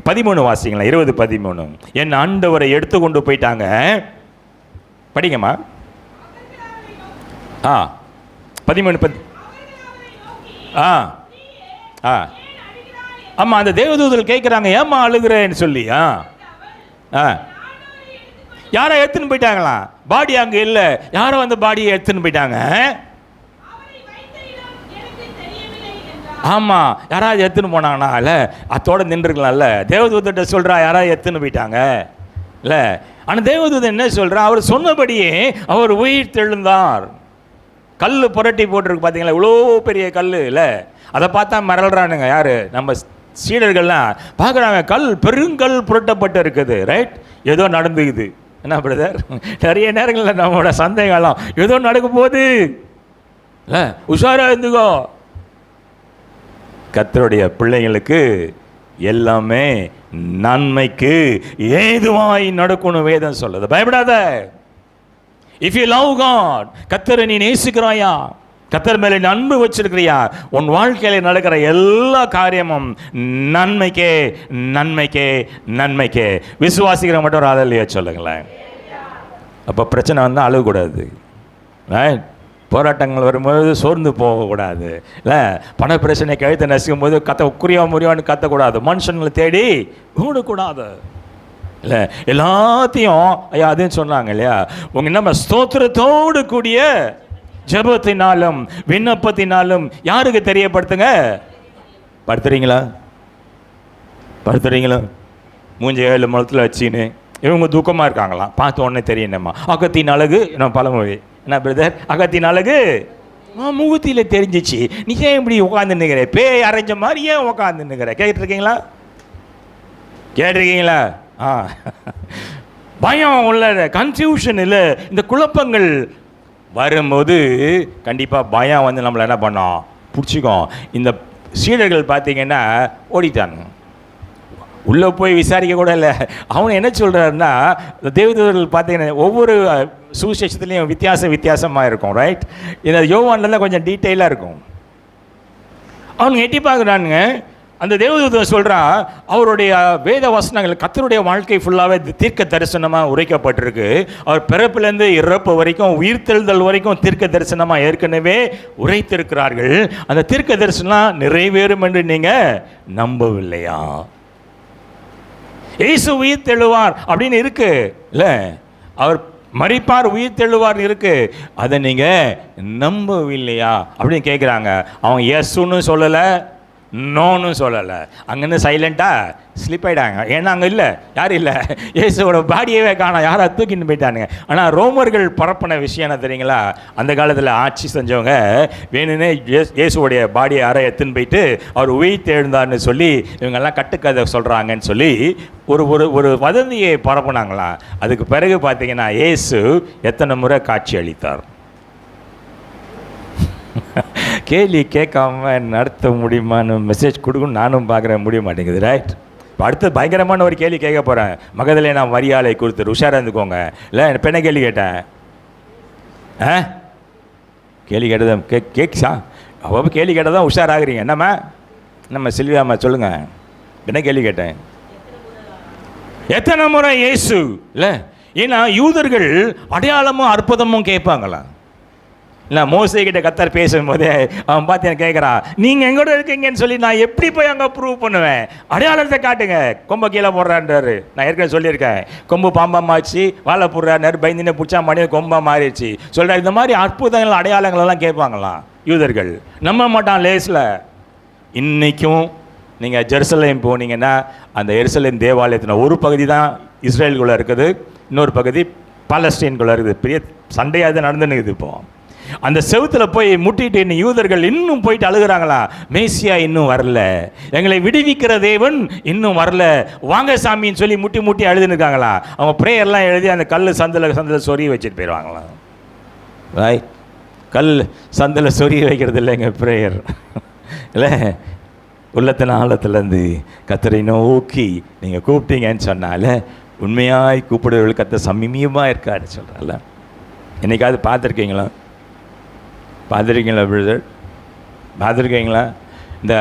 13 வாசிங்களா, 20:13. என் ஆண்டவரை எடுத்து கொண்டு போயிட்டாங்க. படிங்கம்மா. 13 ஆமாம், அந்த தேவதூதர்கள் கேட்குறாங்க, ஏம்மா அழுகிறேன்னு சொல்லி. யாரோ எடுத்துன்னு போயிட்டாங்களா? பாடி அங்கே இல்லை, யாரோ அந்த பாடியை எடுத்துன்னு போயிட்டாங்க. ஆமாம், யாராவது எடுத்துன்னு போனாங்கன்னா இல்லை, அத்தோடு நின்றுக்கலாம்ல. தேவதூதர்கிட்ட சொல்கிறா, யாராவது எடுத்துன்னு போயிட்டாங்க இல்லை. ஆனால் தேவதூதன் என்ன சொல்கிறா, அவர் சொன்னபடியே அவர் உயிர் தெழுந்தார். கல் புரட்டி போட்டிருக்கு பார்த்தீங்களா, இவ்வளோ பெரிய கல் இல்லை. அதை பார்த்தா மறல்றானுங்க யார்? நம்ம சீடர்கள்லாம் பார்க்குறாங்க, கல் பெருங்கல் புரட்டப்பட்டு இருக்குது, ரைட்? ஏதோ நடந்துக்குது. என்ன பிரதர், நிறைய நேரங்களில் நம்மளோட சந்தேகம்லாம் ஏதோ நடக்கும் போது இல்லை, உஷாராக இருந்துக்கோ. கர்த்தருடைய பிள்ளைங்களுக்கு எல்லாமே நன்மைக்கு ஏதுவாய் நடக்கணும் வேதம் சொல்லுது. பயப்படாத. இஃப் யூ லவ் காட், கர்த்தரை நீ நேசிக்கிறாயா, கர்த்தர் மேலே அன்பு வச்சிருக்கிறியா, உன் வாழ்க்கையில் நடக்கிற எல்லா காரியமும் நன்மைக்கே நன்மைக்கே நன்மைக்கே. விசுவாசிக்கிற மட்டும் ஒரு இல்லையா சொல்லுங்களேன். அப்போ பிரச்சனை வந்தால் அழுகக்கூடாது, ரைட்? போராட்டங்கள் வரும்போது சோர்ந்து போகக்கூடாது, இல்லை? பண பிரச்சனை கழுத்தை நசிக்கும் போது குறியா முறியான்னு கத்தக்கூடாது, மனுஷங்களை தேடி ஓடக்கூடாது, இல்லை? எல்லாத்தையும் ஐயா அதையும் சொன்னாங்க இல்லையா, உங்கள் நம்ம ஸ்தோத்திரத்தோடு கூடிய ஜெபத்தினாலும் விண்ணப்பத்தினாலும் யாருக்கு தெரியப்படுத்துங்க? படுத்துறீங்களா? மூஞ்சி 7 முழத்தில் வச்சுன்னு இவங்க துக்கமாக இருக்காங்களாம், பார்த்த உடனே தெரியணுமா? அகத்தின் அழகு நம்ம பழமொழி என்ன பிரதர்? அகத்தின் அழகு முகத்தியில் தெரிஞ்சிச்சு. நீ ஏன் இப்படி உட்காந்துன்னுக்கிற? பேய் அரைஞ்ச மாதிரி ஏன் உட்காந்துன்னுக்கிற? கேட்டிருக்கீங்களா? பயம் உள்ள கன்ஃபியூஷன் இல்லை, இந்த குழப்பங்கள் வரும்போது கண்டிப்பாக பயம் வந்து நம்மளை என்ன பண்ணோம்? பிடிச்சிக்கும். இந்த சீடர்கள் பார்த்தீங்கன்னா ஓடிட்டாங்க, உள்ளே போய் விசாரிக்க கூட இல்லை. அவன் என்ன சொல்கிறாருன்னா, தேவதூதர்கள் பார்த்தீங்கன்னா ஒவ்வொரு சுவிசேஷத்துலேயும் வித்தியாசமாக இருக்கும், ரைட்? இந்த யோவான்லாம் கொஞ்சம் டீட்டெயிலாக இருக்கும். அவனுங்க எட்டி பார்க்குறானுங்க. அந்த தேவதூதன் சொல்கிறான், அவருடைய வேத வசனங்கள் கர்த்தருடைய வாழ்க்கை ஃபுல்லாகவே தீர்க்க தரிசனமாக உரைக்கப்பட்டிருக்கு. அவர் பிறப்பிலேருந்து இறப்பு வரைக்கும், உயிர்த்தெழுதல் வரைக்கும் தீர்க்க தரிசனமாக ஏற்கனவே உரைத்திருக்கிறார்கள். அந்த தீர்க்க தரிசனம் நிறைவேறும் என்று நீங்கள் நம்பவில்லையா? இயேசு உயிர்த்தெழுவார் அப்படின்னு இருக்கு இல்லை? அவர் மரிப்பார் உயிர் தெழுவார் இருக்கு, அதை நீங்கள் நம்பவில்லையா அப்படின்னு கேட்குறாங்க. அவங்க எஸ்ன்னு சொல்லலை, நோன்னு சொல்லலை. அங்கேருந்து சைலண்ட்டாக ஸ்லிப் ஆகிட்டாங்க. ஏன்னா அங்கே இல்லை, யாரும் இல்லை, இயேசுவோட பாடியவே காணோம், யாரை தூக்கின்னு போயிட்டானுங்க. ஆனால் ரோமர்கள் பரப்பின விஷயம் என்ன தெரியுங்களா? அந்த காலத்தில் ஆட்சி செஞ்சவங்க வேணும்னே இயேசுவோடைய பாடியை யாரை எடுத்துன்னு போயிட்டு அவர் உயிர் தெழுந்தார்னு சொல்லி இவங்கெல்லாம் கட்டுக்கதை சொல்கிறாங்கன்னு சொல்லி ஒரு ஒரு ஒரு வதந்தியை பரப்புனாங்களா. அதுக்கு பிறகு பார்த்தீங்கன்னா இயேசு எத்தனை முறை காட்சி அளித்தார். கேள்வி கேட்காம நடத்த முடியுமான்னு மெசேஜ் கொடுக்கணும் நானும் பார்க்குறேன், முடிய மாட்டேங்குது. ரைட், இப்போ அடுத்து பயங்கரமான ஒரு கேள்வி கேட்க போகிறேன். மகதிலே நான் மரியாதை கொடுத்துரு, உஷாராக இருந்துக்கோங்க. இல்லை இப்போ என்ன கேள்வி கேட்டேன்? கேள்வி கேட்டது கேக்ஸா? அவ்வளோ கேள்வி கேட்டால் தான் உஷாராகிறீங்க. என்னம்மா நம்ம செல்வியாம்மா சொல்லுங்கள், என்ன கேள்வி கேட்டேன்? எத்தனை முறை இயேசு? இல்லை, ஏன்னா யூதர்கள் அடையாளமும் அற்புதமும் கேட்பாங்களா. இல்லை, மோசே கிட்ட கத்தர் பேசும்போதே அவன் பார்த்து எனக்கு கேட்குறான், நீங்கள் எங்கூட இருக்கீங்கன்னு சொல்லி நான் எப்படி போய் அங்கே ப்ரூவ் பண்ணுவேன்? அடையாளத்தை காட்டுங்க. கொம்பை கீழே போடுறான்றாரு. நான் ஏற்கனவே சொல்லியிருக்கேன், கொம்பு பாம்பா மாறிச்சு, வாழை போடுறாரு, பயந்துன்னு பிடிச்சா மணி கொம்பா மாறிடுச்சு சொல்கிறார். இந்த மாதிரி அற்புதங்கள் அடையாளங்களெல்லாம் கேட்பாங்களாம் யூதர்கள். நம்ப மாட்டான் லேஸில். இன்றைக்கும் நீங்கள் ஜெருசலேம் போனீங்கன்னா அந்த எருசலேம் தேவாலயத்தின் ஒரு பகுதி தான் இஸ்ரேலுக்குள்ளே இருக்குது, இன்னொரு பகுதி பாலஸ்தீனுக்குள்ளே இருக்குது. பெரிய சண்டையாக தான் நடந்துன்னு இப்போ. அந்த செவுத்தில் போய் முட்டிட்டு இன்னும் யூதர்கள் இன்னும் போயிட்டு அழுகிறாங்களா, மேசியா இன்னும் வரல, எங்களை விடுவிக்கிற தேவன் இன்னும் வரல, வாங்க சாமின்னு சொல்லி முட்டி முட்டி அழுதுன்னு இருக்காங்களா. அவங்க ப்ரேயர்லாம் எழுதி அந்த கல் சந்தில் சொறி வச்சுட்டு போயிடுவாங்களா. ரைட், கல் சந்தில் சொறி வைக்கிறது இல்லை எங்கள் ப்ரேயர். இல்லை, உள்ளத்தின் ஆழத்துலேருந்து கத்தரை நோக்கி நீங்கள் கூப்பிட்டீங்கன்னு சொன்னால உண்மையாய் கூப்பிடுவர்கள் கத்த சமீபமாக இருக்காரு சொல்கிறால. என்னைக்காவது பார்த்துருக்கீங்களா? பிரதர் பார்த்துருக்கீங்களா? இந்த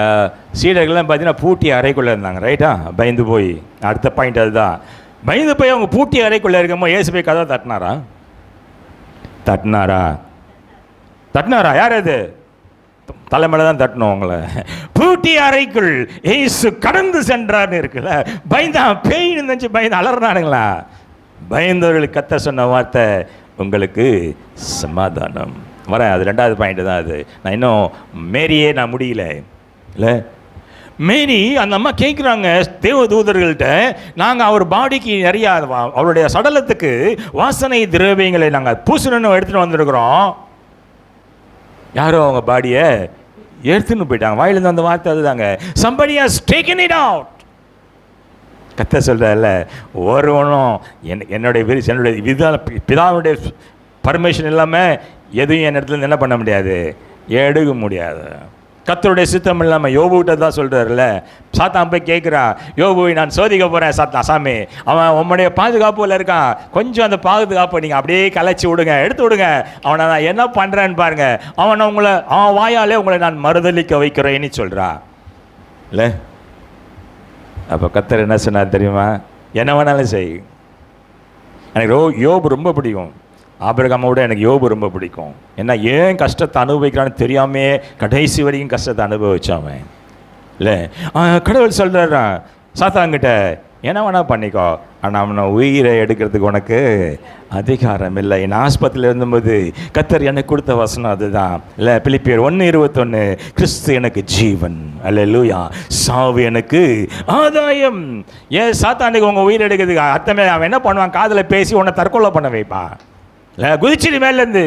சீடர்கள்லாம் பார்த்தீங்கன்னா பூட்டி அறைக்குள்ளே இருந்தாங்க. ரைட்டா, பயந்து போய். அடுத்த பாயிண்ட் அதுதான், பயந்து போய் அவங்க பூட்டி அறைக்குள்ளே இருக்கும்போது இயேசு போய் கதவை தட்டினாரா? யார் அது? தலைமையில தான் தட்டணும் அவங்கள. பூட்டி அறைக்குள் இயேசு கடந்து சென்றார்னு இருக்குல்ல. பயந்தான், பேய் நினைச்சு பயந்து அலறானுங்களா. பயந்தவர்களுக்கு கத்த சொன்ன வார்த்தை, உங்களுக்கு சமாதானம். வரேன், அது ரெண்டாவது பாயிண்ட் தான் அது. நான் இன்னும் மேரியே நான் முடியல. இல்லை, மேரி அந்த அம்மா கேட்குறாங்க தேவ தூதர்கள்ட்ட, நாங்கள் அவர் பாடிக்கு நிறைய அவருடைய சடலத்துக்கு வாசனை திரவியங்களை நாங்கள் பூசணுன்னு எடுத்துகிட்டு வந்திருக்கிறோம். யாரோ அவங்க பாடியை எடுத்துன்னு போயிட்டாங்க. வாயிலிருந்து அந்த வார்த்தை அதுதாங்க, somebody has taken it out. கத்த சொல்கிறல்ல, ஒருவனும் என்னுடைய பிதாவுடைய பர்மிஷன் இல்லாமல் எதுவும் என் இடத்துல என்ன பண்ண முடியாது, எடுக்க முடியாது. கத்தருடைய சித்தம் இல்லாமல் யோபுகிட்ட தான் சொல்கிறார்ல. சாத்தான் போய் கேட்குறான், யோபுவை நான் சோதிக்க போகிறேன் சாமி, அவன் உம்முடைய பாதுகாப்பில் இருக்கான், கொஞ்சம் அந்த பாதுகாப்பை நீங்கள் அப்படியே கலைச்சி விடுங்க, எடுத்து விடுங்க, அவனை நான் என்ன பண்ணுறேன்னு பாருங்க, அவன் வாயாலே உங்களை நான் மறுதலிக்க வைக்கிறேன்னு சொல்கிறான். இல்லை, அப்போ கத்தர் என்ன சொன்னார் தெரியுமா? என்ன வேணாலும் செய். எனக்கு யோபு ரொம்ப பிடிக்கும். ஆபிரகாமை விட எனக்கு யோபு ரொம்ப பிடிக்கும். ஏன்னா ஏன் கஷ்டத்தை அனுபவிக்கிறான்னு தெரியாமே கடைசி வரைக்கும் கஷ்டத்தை அனுபவிச்சாவன். இல்லை, கடவுள் சொல்கிறான் சாத்தாங்கிட்ட, என்ன வேணா பண்ணிக்கோ, ஆனால் அவனை உயிரை எடுக்கிறதுக்கு உனக்கு அதிகாரம் இல்லை. என் ஆஸ்பத்திரியில் இருந்தபோது கத்தர் எனக்கு கொடுத்த வசனம் அதுதான். இல்லை, பிலிப்பியர் 1:21, கிறிஸ்து எனக்கு ஜீவன், அல்லேலூயா, சாவு எனக்கு ஆதாயம். ஏன் சாத்தானுக்கு உங்கள் உயிர் எடுக்கிறதுக்கு அர்த்தமே, அவன் என்ன பண்ணுவான், காதில் பேசி உன்னை தற்கொலை பண்ண வைப்பான். இல்லை, குதிச்சிடு மேலேருந்து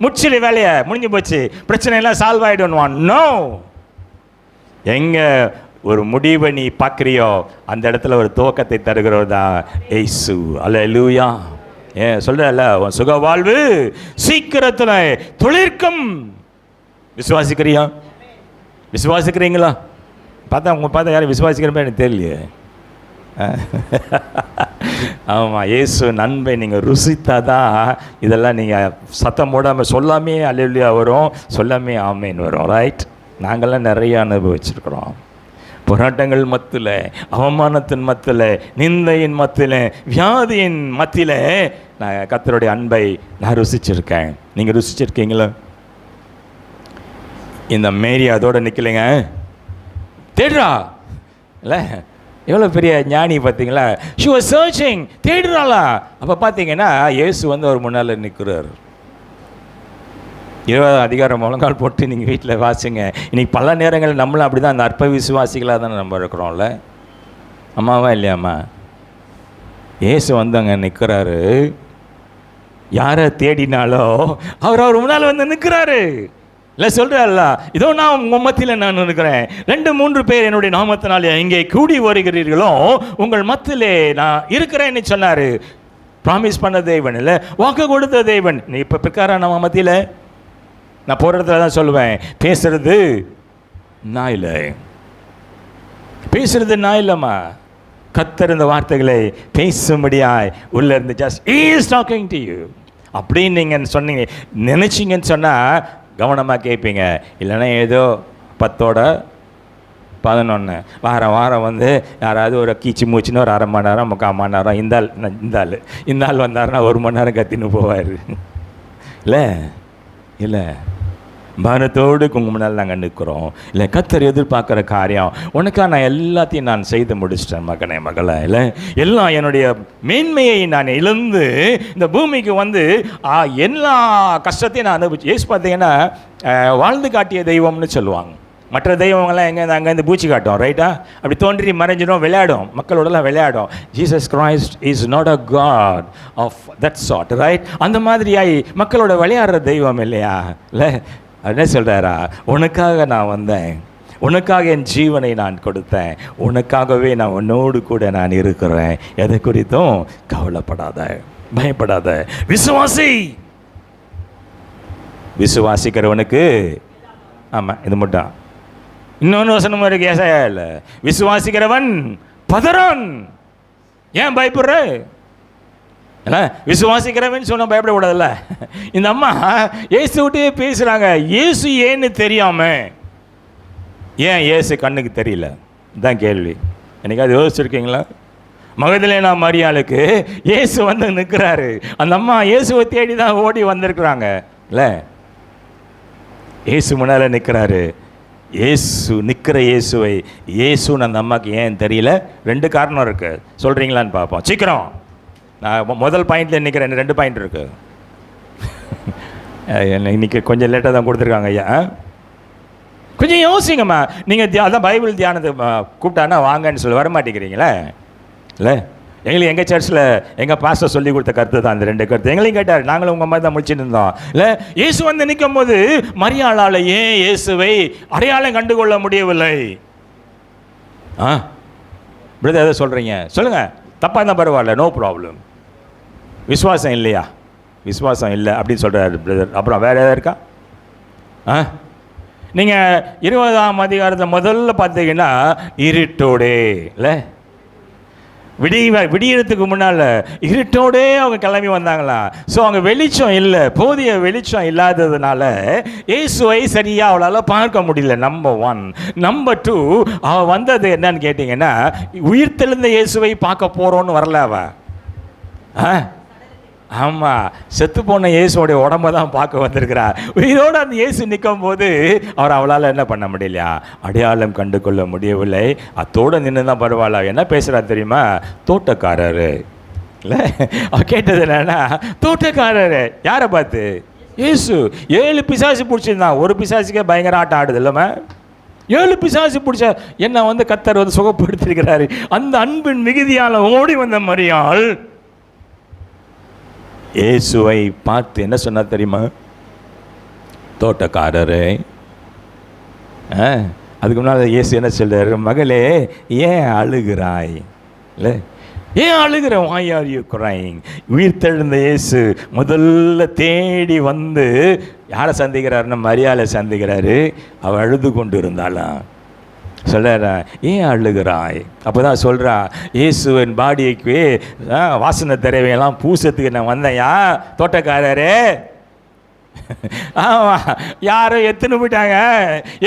முடிச்சிடு, வேலையை முடிஞ்சு போச்சு, பிரச்சனையெல்லாம் சால்வ் ஆகிடுவான். நோ, எங்கே ஒரு முடிவை நீ பார்க்குறியோ அந்த இடத்துல ஒரு துவக்கத்தை தருகிறவர் தான் ஏசு. அல்லேலூயா. ஏன் சொல்கிறல்ல, உன் சுக வாழ்வு சீக்கிரத்தில் துளிர்க்கும். விசுவாசிக்கிறீங்களா? பார்த்தா யாரும் விசுவாசிக்கிற மாதிரி எனக்கு தெரியலையே. ஆமாம், இயேசு நன்மை நீங்கள் ருசித்தா தான் இதெல்லாம் நீங்கள் சத்தம் போடாமல் சொல்லாமே அல்லேலூயா வரும், சொல்லாமே ஆமேன்னு வரும். ரைட், நாங்கள்லாம் நிறைய அனுபவிச்சிருக்கிறோம். போராட்டங்கள் மத்தியில், அவமானத்தின் மத்தியில், நிந்தையின் மத்தியில், வியாதியின் மத்தியில் நான் கர்த்தருடைய அன்பை நான் ருசிச்சிருக்கேன். நீங்கள் ருசிச்சிருக்கீங்களா? இந்த மேரி அதோடு நிற்கலைங்க, தேடுறா. இல்லை, எவ்வளோ பெரிய ஞானி பார்த்தீங்களா? ஷி வாஸ் சர்ச்சிங், தேடுறாளா. அப்போ பார்த்தீங்கன்னா இயேசு வந்து அவர் முன்னால் நிற்கிறார். 20 அதிகாரம் முழங்கால் போட்டு நீங்கள் வீட்டில் வாசிங்க. இன்றைக்கி பல நேரங்களில் நம்மளும் அப்படி தான் அந்த அற்ப விசுவாசிகளாக தானே நம்ம இருக்கிறோம்ல. அம்மாவா இல்லையாம்மா? இயேசு வந்து அங்கே நிற்கிறாரு. யாரை தேடினாலோ அவர் முன்னால் வந்து நிற்கிறாரு. இல்லை சொல்கிறாருல்ல, இதோ நான் உங்கள் மத்தியில் நான் இருக்கிறேன், 2-3 பேர் என்னுடைய நாமத்தினாலே இங்கே கூடி வருகிறீர்களோ உங்கள் மத்தியிலே நான் இருக்கிறேன்னு சொன்னார். ப்ராமிஸ் பண்ண தேவன் இல்லை, வாக்கு கொடுத்த தேவன். நீ இப்போ பிற்காரா நம்ம மத்தியில்? நான் போகிற இடத்துல தான் சொல்லுவேன், பேசுறது நான் இல்லை, பேசுறது நான் இல்லைம்மா. கர்த்தர் இந்த வார்த்தைகளை பேசும்படியாய் உள்ள இருந்து just is talking to you அப்படின்னு நீங்கள் சொன்னீங்க, நினச்சிங்கன்னு சொன்னால் கவனமாக கேட்பீங்க. இல்லைன்னா ஏதோ 10-11 வாரம் வந்து யாராவது ஒரு கீச்சு மூச்சுன்னு ஒரு 1/2 மணி நேரம் 3/4 மணி நேரம் இந்த ஆள் வந்தாருன்னா 1 மணி நேரம் கத்தின்னு போவார். இல்லை பாரத்தோடு உங்கள் முன்னால் நாங்கள் நிற்கிறோம். இல்லை கர்த்தர் எதிர்பார்க்குற காரியம் உனக்காக நான் எல்லாத்தையும் நான் செய்து முடிச்சிட்டேன் மகனே மகளை. இல்லை எல்லாம் என்னுடைய மேன்மையை நான் இழந்து இந்த பூமிக்கு வந்து எல்லா கஷ்டத்தையும் நான் அனுபவிச்சு. ஏசு பார்த்தீங்கன்னா வாழ்ந்து காட்டிய தெய்வம்னு சொல்லுவாங்க. மற்ற தெய்வங்கள்லாம் அங்கேருந்து பூச்சி காட்டும், ரைட்டா? அப்படி தோன்றி மறைஞ்சிடும், விளையாடும், மக்களோடலாம் விளையாடும். Jesus Christ is not a god of that sort, right? அந்த மாதிரியாய் மக்களோட விளையாடுற தெய்வம் இல்லையா? இல்லை என்ன சொல்கிறாரா? உனக்காக நான் வந்தேன், உனக்காக என் ஜீவனை நான் கொடுத்தேன், உனக்காகவே நான் உன்னோடு கூட நான் இருக்கிறேன், எதை குறித்தும் கவலைப்படாத, பயப்படாத. விசுவாசிக்கிறவனுக்கு, ஆமாம் இது மட்டும். இன்னொன்று வசனமும் இருக்கு ஏசாயா இல்லை, விசுவாசிக்கிறவன் பதறான். ஏன் பயப்படுற? இல்லை விசுவாசிக்கிறவன் சொன்ன பயப்படக்கூடாதுல்ல. இந்த அம்மா இயேசு விட்டே பேசுகிறாங்க. இயேசு ஏன்னு தெரியாம, ஏன் இயேசு கண்ணுக்கு தெரியல தான் கேள்வி. என்னைக்காவது யோசிச்சிருக்கீங்களா? மகதலேனா மரியாளுக்கு இயேசு வந்து நிற்கிறாரு, அந்த அம்மா இயேசுவை தேடி தான் ஓடி வந்திருக்கிறாங்க. இல்லை இயேசு முன்னால் நிற்கிறாரு. இயேசு நிற்கிற இயேசுவை இயேசுன்னு அந்த அம்மாவுக்கு ஏன் தெரியல? 2 காரணம் இருக்குது. சொல்கிறீங்களான்னு பார்ப்போம் சீக்கிரம். நான் முதல் பாயிண்டில் நிற்கிறேன், 2 பாயிண்ட் இருக்குது. இன்னைக்கு கொஞ்சம் லேட்டாக தான் கொடுத்துருக்காங்க ஐயா. கொஞ்சம் யோசிங்கம்மா. நீங்கள் அதான் பைபிள் தியானத்தை கூப்பிட்டானா வாங்கன்னு சொல்லி வரமாட்டேங்கிறீங்களே. இல்லை எங்களுக்கு எங்கள் சர்ச்சில் எங்கள் பாஸ்டர் சொல்லி கொடுத்த கருத்து தான் அந்த 2 கருத்து. எங்களையும் கேட்டார், நாங்களும் உங்கள் மாதிரி தான் முடிச்சுட்டு இருந்தோம். இல்லை இயேசு வந்து நிற்கும் போது மரியாளால் ஏன் இயேசுவை அடையாளம் கண்டுகொள்ள முடியவில்லை? பிரதர் எதை சொல்கிறீங்க சொல்லுங்கள், தப்பாக இருந்தால் பரவாயில்ல, நோ ப்ராப்ளம். விசுவாசம் இல்லையா? விசுவாசம் இல்லை அப்படின்னு சொல்கிறாரு பிரதர். அப்புறம் வேறு எதாவது இருக்கா? நீங்கள் 20ஆம் அதிகாரத்தில் முதல்ல பார்த்தீங்கன்னா இருட்டோடே, இல்லை விடியறதுக்கு முன்னால் இருட்டோடே அவங்க கிளம்பி வந்தாங்களா. ஸோ அவங்க வெளிச்சம் இல்லை, போதிய வெளிச்சம் இல்லாததுனால இயேசுவை சரியாக அவளால் பார்க்க முடியல. நம்பர் 1. நம்பர் 2, அவள் வந்தது என்னன்னு கேட்டிங்கன்னா, உயிர்த்தெழுந்த இயேசுவை பார்க்க போகிறோன்னு வரல அவ. ஆமாம், செத்து போன இயேசுவோடைய உடம்பை தான் பார்க்க வந்திருக்கிறா. உயிரோடு அந்த இயேசு நிற்கும் போது அவளால் என்ன பண்ண முடியலையா? அடையாளம் கண்டு கொள்ள முடியவில்லை. அத்தோடு நின்று தான் பரவாயில்ல. என்ன பேசுகிறா தெரியுமா? தோட்டக்காரர். இல்லை அவள் கேட்டது என்னன்னா தோட்டக்காரர். யாரை பார்த்து? இயேசு. 7 பிசாசு பிடிச்சிருந்தான். ஒரு பிசாசுக்கே பயங்கர ஆட்டம் ஆடுது இல்லைம்மா. 7 பிசாசு பிடிச்ச என்னை வந்து கர்த்தர் வந்து சுகப்படுத்திருக்கிறாரு. அந்த அன்பின் மிகுதியால் ஓடி வந்த மரியாள் இயேசுவை பார்த்து என்ன சொன்னா தெரியுமா? தோட்டக்காரரே. அதுக்கு முன்னால் இயேசு என்ன சொல்றாரு? மகளே ஏன் அழுகிறாய்? இல்லை ஏன் அழுகிற? why are you crying? உயிர்த்தெழுந்த இயேசு முதல்ல தேடி வந்து யாரை சந்திக்கிறாருன்னா மரியாதை சந்திக்கிறாரு. அவள் அழுது கொண்டு இருந்தாலாம். சொல்கிறா ஏன் அழுகிறாய்? அப்போ தான் சொல்கிறா, இயேசுவின் பாடிக்கு வாசனை திரவியெல்லாம் பூசத்துக்கு நான் வந்தேன்யா தோட்டக்காரரே. ஆமாம், யாரும் எத்துன்னு போயிட்டாங்க.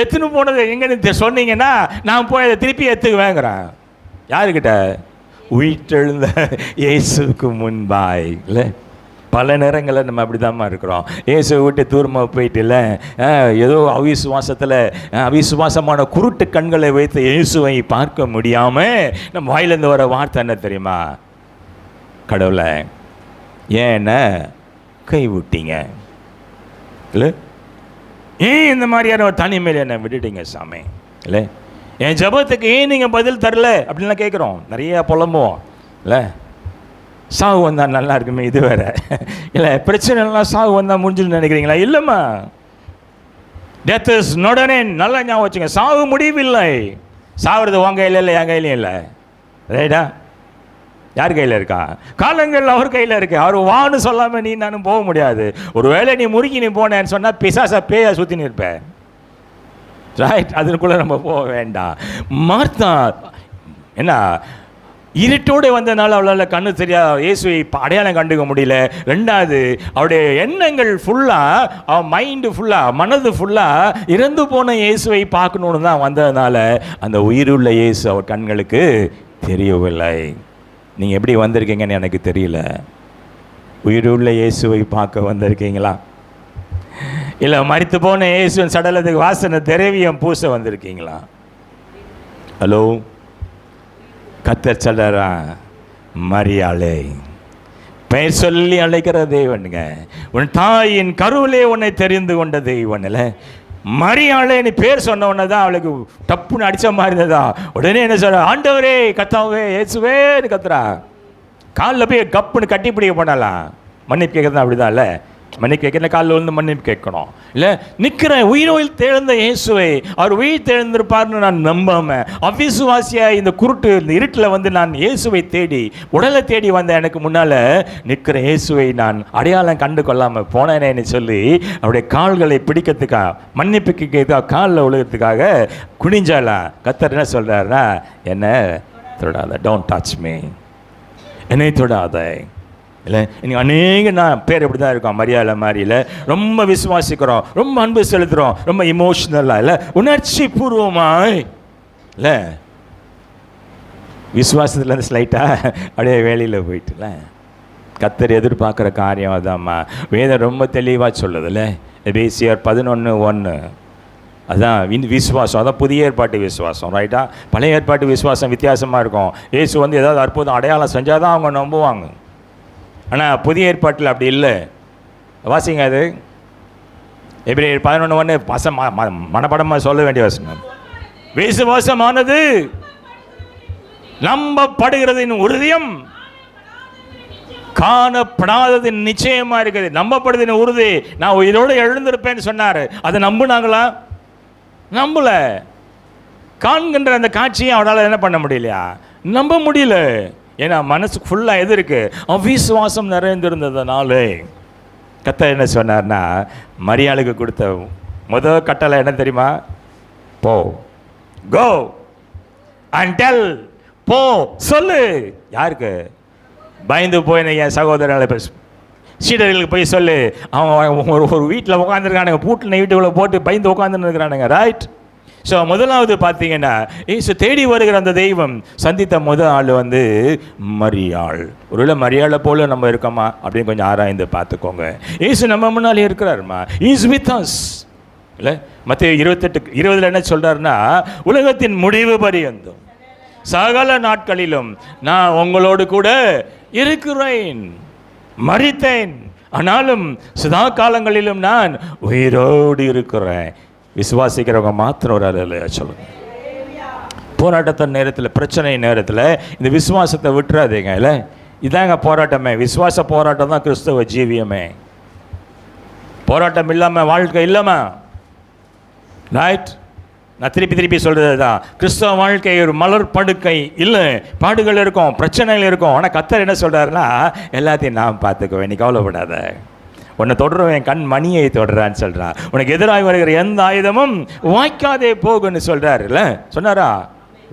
எத்துன்னு போனது எங்கன்னு சொன்னீங்கன்னா நான் போய் அதை திருப்பி எத்துக்குவேங்கிறேன். யாருக்கிட்ட? உயிர்த்தெழுந்த இயேசுக்கு முன்பாய். இல்லை பல நேரங்களில் நம்ம அப்படி தாம்மா இருக்கிறோம். இயேசுவை விட்டு தூரமாக போயிட்டு இல்லை, ஏதோ அவிசுவாசமான குருட்டு கண்களை வைத்து இயேசுவை பார்க்க முடியாமல் நம்ம வாயிலேருந்து வர வார்த்தை என்ன தெரியுமா? கடவுளை ஏன் என்ன கை விட்டீங்க, இல்லை ஏன் இந்த மாதிரியான ஒரு தனிமையில் என்னை விட்டுட்டீங்க சாமி, இல்லை என் ஜபத்துக்கு ஏன் நீங்கள் பதில் தரல அப்படின்லாம் கேட்குறோம். நிறைய புலம்புவோம் இல்லை. சாவு வந்தால் நல்லா இருக்குமே, இது வேற இல்லை. பிரச்சனைலாம் சாவு வந்தால் முடிஞ்சுன்னு நினைக்கிறீங்களா? இல்லைம்மா, death is not an end. நல்லா ஞாபகம் வச்சுங்க, சாவு முடிவில்லை. சாவுறது உன் கையில் இல்லை, என் கையிலையும் இல்லை. ரைட்டா? யார் கையில் இருக்கா? காலங்கள் அவர் கையில் இருக்கு. அவர் வான்னு சொல்லாமல் நீ நானும் போக முடியாது. ஒரு வேளை நீ முறுக்கி நீ போனேன்னு சொன்னால் பிசாசா பேயா சுற்றின்னு இருப்பேன். ரைட்? அதுக்குள்ளே நம்ம போக வேண்டாம். மார்த்தா என்ன இருட்டோடு வந்ததுனால அவளால் கண்ணு தெரியாது, இயேசுவை அடையாளம் கண்டுக்க முடியல. ரெண்டாவது, அவருடைய எண்ணங்கள் ஃபுல்லாக, அவன் மைண்டு ஃபுல்லாக, மனது ஃபுல்லாக இறந்து போன இயேசுவை பார்க்கணுன்னு தான் வந்ததுனால அந்த உயிருள்ள இயேசு அவர் கண்களுக்கு தெரியவில்லை. நீங்கள் எப்படி வந்திருக்கீங்கன்னு எனக்கு தெரியல. உயிருள்ள இயேசுவை பார்க்க வந்திருக்கீங்களா, இல்லை மரித்து போன இயேசுவின் சடலத்துக்கு வாசனை திரவியம் பூச வந்திருக்கீங்களா? ஹலோ, கர்த்தர் சொல்றாரா, மரியாளே, பெயர் சொல்லி அழைக்கிற தேவனுங்க, உன் தாயின் கருவிலே உன்னை தெரிந்து கொண்ட தெய்வன். இல்லை மரியாளே நீ பேர் சொன்ன உடனே தான் அவளுக்கு டப்புன்னு அடித்த மாதிரி இருந்ததா. உடனே என்ன சொல்ற, ஆண்டவரே கத்தாவே இயேசுவேன்னு கத்துறா. காலில் போய் கப்புன்னு கட்டி பிடிக்க போனாலாம். மன்னிப்பு கேட்கறது அப்படிதான் இல்லை, மன்னிப்பு கேட்கல, காலில் வந்து மன்னிப்பு கேட்கணும். இல்லை நிற்கிறேன், உயிரோயில் தேழ்ந்த இயேசுவை அவர் உயிர் தேழ்ந்திருப்பார்னு நான் நம்பாமல் அவிசுவாசியாக இந்த குருட்டு இந்த இருட்டில் வந்து நான் இயேசுவை தேடி உடலை தேடி வந்த எனக்கு முன்னால் நிற்கிற இயேசுவை நான் அடையாளம் கண்டு கொள்ளாமல் போனேனேன்னு சொல்லி அவருடைய கால்களை பிடிக்கிறதுக்காக, மன்னிப்பு கேட்கறதுக்காக, காலில் விழுகிறதுக்காக குனிஞ்சாலாம். கர்த்தர் என்ன சொல்கிறாருன்னா, என்ன தொடாத, டோன்ட் டச் மீ, என்னை தொடாத. இல்லை இன்னைக்கு அநேக நான் பேர் எப்படி தான் இருக்கோம், மரியாதை மாதிரி இல்லை, ரொம்ப விசுவாசிக்கிறோம், ரொம்ப அன்பு செலுத்துகிறோம், ரொம்ப இமோஷ்னலாக இல்லை, உணர்ச்சி பூர்வமாய் இல்லை, விசுவாசத்துலேருந்து ஸ்லைட்டாக அப்படியே வேலையில் போயிட்டுல. கர்த்தர் எதிர்பார்க்குற காரியம் அதாம்மா. வேதம் ரொம்ப தெளிவாக சொல்லுதுல்ல, எபேசியர் 11:1. அதான் விசுவாசம், அதான் புதிய ஏற்பாட்டு விசுவாசம். ரைட்டா? பழைய ஏற்பாட்டு விசுவாசம் வித்தியாசமாக இருக்கும். இயேசு வந்து ஏதாவது அற்புதம் அடையாளம் செஞ்சால் தான் அவங்க நம்புவாங்க. ஆனால் புதிய ஏற்பாட்டில் அப்படி இல்லை. வாசிங்க, அது எபிரேயர் 11:1 மனப்படமாக சொல்ல வேண்டிய வசனம். விசுவாசமானது நம்பப்படுகிறதின் உறுதியும் காணப்படாததின் நிச்சயமா இருக்குது. நம்பப்படுறதின் உறுதி, நான் உயிரோடு எழுந்திருப்பேன்னு சொன்னார், அதை நம்புனாங்களா? நம்பல. காண்கின்ற அந்த காட்சியை அவனால் என்ன பண்ண முடியலையா? நம்ப முடியல. ஏன்னா மனசு ஃபுல்லாக எது இருக்கு? அவிசுவாசம் நிறைந்திருந்ததுனாலே. கர்த்தர் என்ன சொன்னார்னா, மரியாளுக்கு கொடுத்த முதல் கட்டளை என்ன தெரியுமா? போ, கோ அண்ட் டெல், போ சொல்லு. யாருக்கு? பயந்து போய் என் சகோதரர்களை சீடர்களுக்கு போய் சொல்லு. அவங்க ஒரு வீட்டில் உட்காந்துருக்கானுங்க, பூட்டில் வீட்டுக்குள்ளே போட்டு பயந்து உட்காந்துன்னு இருக்கிறானுங்க. ரைட்? ஸோ முதலாவது பார்த்தீங்கன்னா, இயேசு தேடி வருகிற அந்த தெய்வம் சந்தித்த முதல் ஆள் வந்து மரியாள். ஒருவேளை மரியாளை போல நம்ம இருக்கோமா அப்படின்னு கொஞ்சம் ஆராய்ந்து பார்த்துக்கோங்க. இயேசு நம்ம முன்னாலே இருக்கிறாருமா, இஸ் வித் அஸ். இல்லை மத்தேயு 28:20 என்ன சொல்கிறாருன்னா, உலகத்தின் முடிவு பரியந்தம் சகல நாட்களிலும் நான் உங்களோடு கூட இருக்கிறேன், மரித்தேன், ஆனாலும் சதா காலங்களிலும் நான் உயிரோடு இருக்கிறேன். விசுவாசிக்கிறவங்க மாத்திரம் ஒரு அல்லேலூயா சொல்லுங்க. போராட்டத்தின் நேரத்தில், பிரச்சனை நேரத்தில் இந்த விசுவாசத்தை விட்டுறாதீங்க. இல்லை இதாங்க போராட்டமே. விசுவாச போராட்டம் தான் கிறிஸ்தவ ஜீவியமே. போராட்டம் இல்லாமல் வாழ்க்கை இல்லாம. ரைட்? நான் திருப்பி சொல்கிறது தான், கிறிஸ்தவ வாழ்க்கை ஒரு மலர் படுக்கை இல்லை. பாடுகள் இருக்கும், பிரச்சனைகள் இருக்கும். ஆனால் கர்த்தர் என்ன சொல்கிறாருன்னா, எல்லாத்தையும் நான் பார்த்துக்குவேன், நீ கவலைப்படாத. உன்னை தொடரும், என் கண் மணியை தொடரான்னு சொல்கிறான். உனக்கு எதிராக வருகிற எந்த ஆயுதமும் வாய்க்காதே போகுன்னு சொல்கிறாரு. இல்லை சொன்னாரா?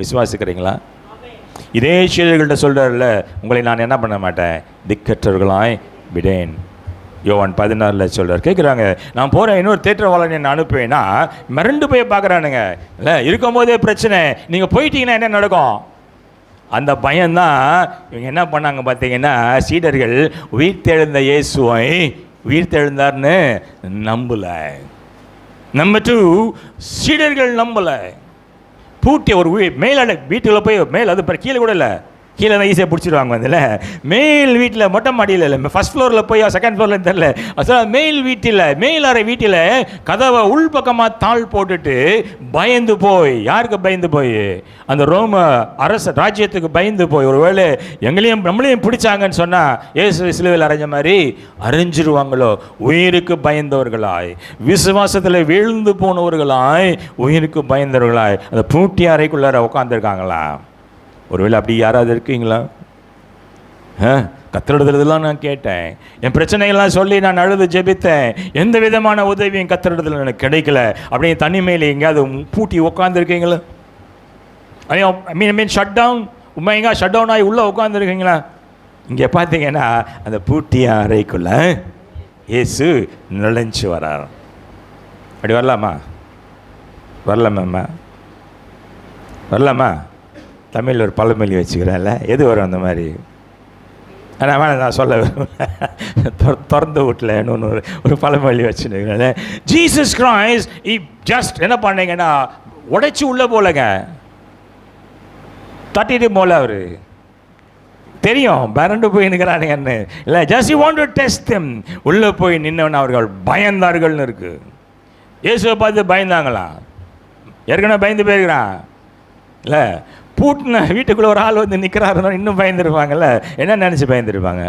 விசுவாசிக்கிறீங்களா? இதே சீடர்கள்ட்ட சொல்கிறாருல்ல, உங்களை நான் என்ன பண்ண மாட்டேன், திக்கற்றவர்களாய் விடேன். யோவான் 16 சொல்கிறார். கேட்குறாங்க, நான் போகிறேன், இன்னொரு தேற்றவாளன் என்ன அனுப்புவேன்னா மிரண்டு போய் பார்க்குறானுங்க. இல்லை இருக்கும்போதே பிரச்சனை, நீங்கள் போயிட்டீங்கன்னா என்ன நடக்கும்? அந்த பயம்தான் இவங்க என்ன பண்ணாங்க பார்த்தீங்கன்னா, சீடர்கள் உயிர்த்தெழுந்த இயேசுவை உயிர்த்தெழுந்தார்னு நம்பலை. நம்பர் 2, சீடர்கள் நம்பலை. பூட்டி ஒரு மேலே வீட்டுக்குள்ளே போய் மேலே அது கீழே கூட இல்லை, கீழே தான் ஈஸியாக பிடிச்சிடுவாங்க அதில். மேல் வீட்டில் மொட்டை மாடியில் இல்லை, ஃபஸ்ட் ஃப்ளோரில் போய் செகண்ட் ஃப்ளோரில் தெரில, மேல் வீட்டில் மேல் அறை வீட்டில் கதவை உள்பக்கமாக தாழ் போட்டுட்டு பயந்து போய், யாருக்கு பயந்து போய்? அந்த ரோம அரச ராஜ்யத்துக்கு பயந்து போய், ஒருவேளை நம்மளையும் பிடிச்சாங்கன்னு சொன்னால் இயேசு சிலுவையில் அரைஞ்ச மாதிரி அரைஞ்சிருவாங்களோ, உயிருக்கு பயந்தவர்களாய், விசுவாசத்தில் வீழ்ந்து போனவர்களாய், உயிருக்கு பயந்தவர்களாய் அந்த பூட்டி அறைக்குள்ளார உட்காந்துருக்காங்களா? ஒருவேளை அப்படி யாராவது இருக்கீங்களா? கத்தரிடத்துலலாம் நான் கேட்டேன், என் பிரச்சனைகள்லாம் சொல்லி நான் அழுது ஜெபித்தேன், எந்த விதமான உதவியும் கத்தரிடத்துல எனக்கு கிடைக்கல. அப்படியே தனிமையில் எங்கேயாவது பூட்டி உட்காந்துருக்கீங்களா? மீன் ஷட் டவுன், உண்மைங்க ஷட் டவுன் ஆகி உள்ளே உட்காந்துருக்கீங்களா? இங்கே பார்த்தீங்கன்னா அந்த பூட்டிய அறைக்குள்ள இயேசு நுழைஞ்சு வரார். அப்படி வரலாமா? வரலாமா? வரலாமா? தமிழில் ஒரு பழமொழி வச்சுக்கிறேன்ல, எது வரும் அந்த மாதிரி? ஆனால் வேணாம், நான் சொல்ல திறந்து வீட்டில் இன்னொன்று ஒரு பழமொழி வச்சுருக்கிறேன். ஜீசஸ் கிரைஸ்ட் ஜஸ்ட் என்ன பண்ணீங்கன்னா உடைச்சி உள்ளே போலங்க, தட்டிட்டு போல. அவர் தெரியும் பரண்டு போய் நிற்கிறானுங்கன்னு இல்லை, just you want to test them. உள்ளே போய் நின்னவன் அவர்கள் பயந்தார்கள்னு இருக்கு. இயேசுவை பார்த்து பயந்தாங்களா? ஏற்கனவே பயந்து போயிருக்கிறான் இல்லை, பூட்டின வீட்டுக்குள்ளே ஒரு ஆள் வந்து நிற்கிறாருன்னா இன்னும் பயந்துருப்பாங்கல்ல. என்ன நினச்சி பயந்துருப்பாங்க?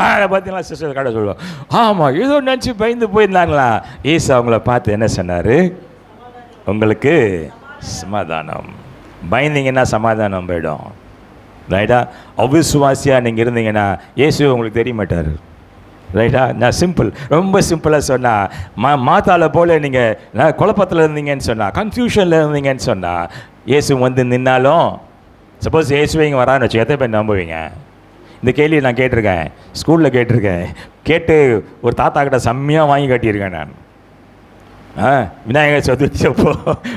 அதை பார்த்தீங்களா சிஸ்டர் கடை சொல்லுவோம், ஆமாம் ஏதோ நினச்சி பயந்து போயிருந்தாங்களா? ஏசு அவங்கள பார்த்து என்ன சொன்னார்? உங்களுக்கு சமாதானம். பயந்தீங்கன்னா சமாதானம் போயிடும். ரைட்டா? அவிசுவாசியாக நீங்கள் இருந்தீங்கன்னா இயேசு உங்களுக்கு தெரிய மாட்டார். ரைட்டா? நான் சிம்பிள், ரொம்ப சிம்பிளாக சொன்னால், மாத்தால போல் நீங்கள் குழப்பத்தில் இருந்தீங்கன்னு சொன்னால், கன்ஃபியூஷனில் இருந்தீங்கன்னு சொன்னால், இயேசு வந்து நின்னாலும், சப்போஸ் இயேசுவை இங்கே வரான்னு வச்சு எத்தனை பேர் நம்புவீங்க? இந்த கேள்வி நான் கேட்டிருக்கேன், ஸ்கூலில் கேட்டிருக்கேன். கேட்டு ஒரு தாத்தா கிட்ட செம்மையாக வாங்கி கட்டியிருக்கேன் நான். விநாயகர் சதுர்த்தி அப்போ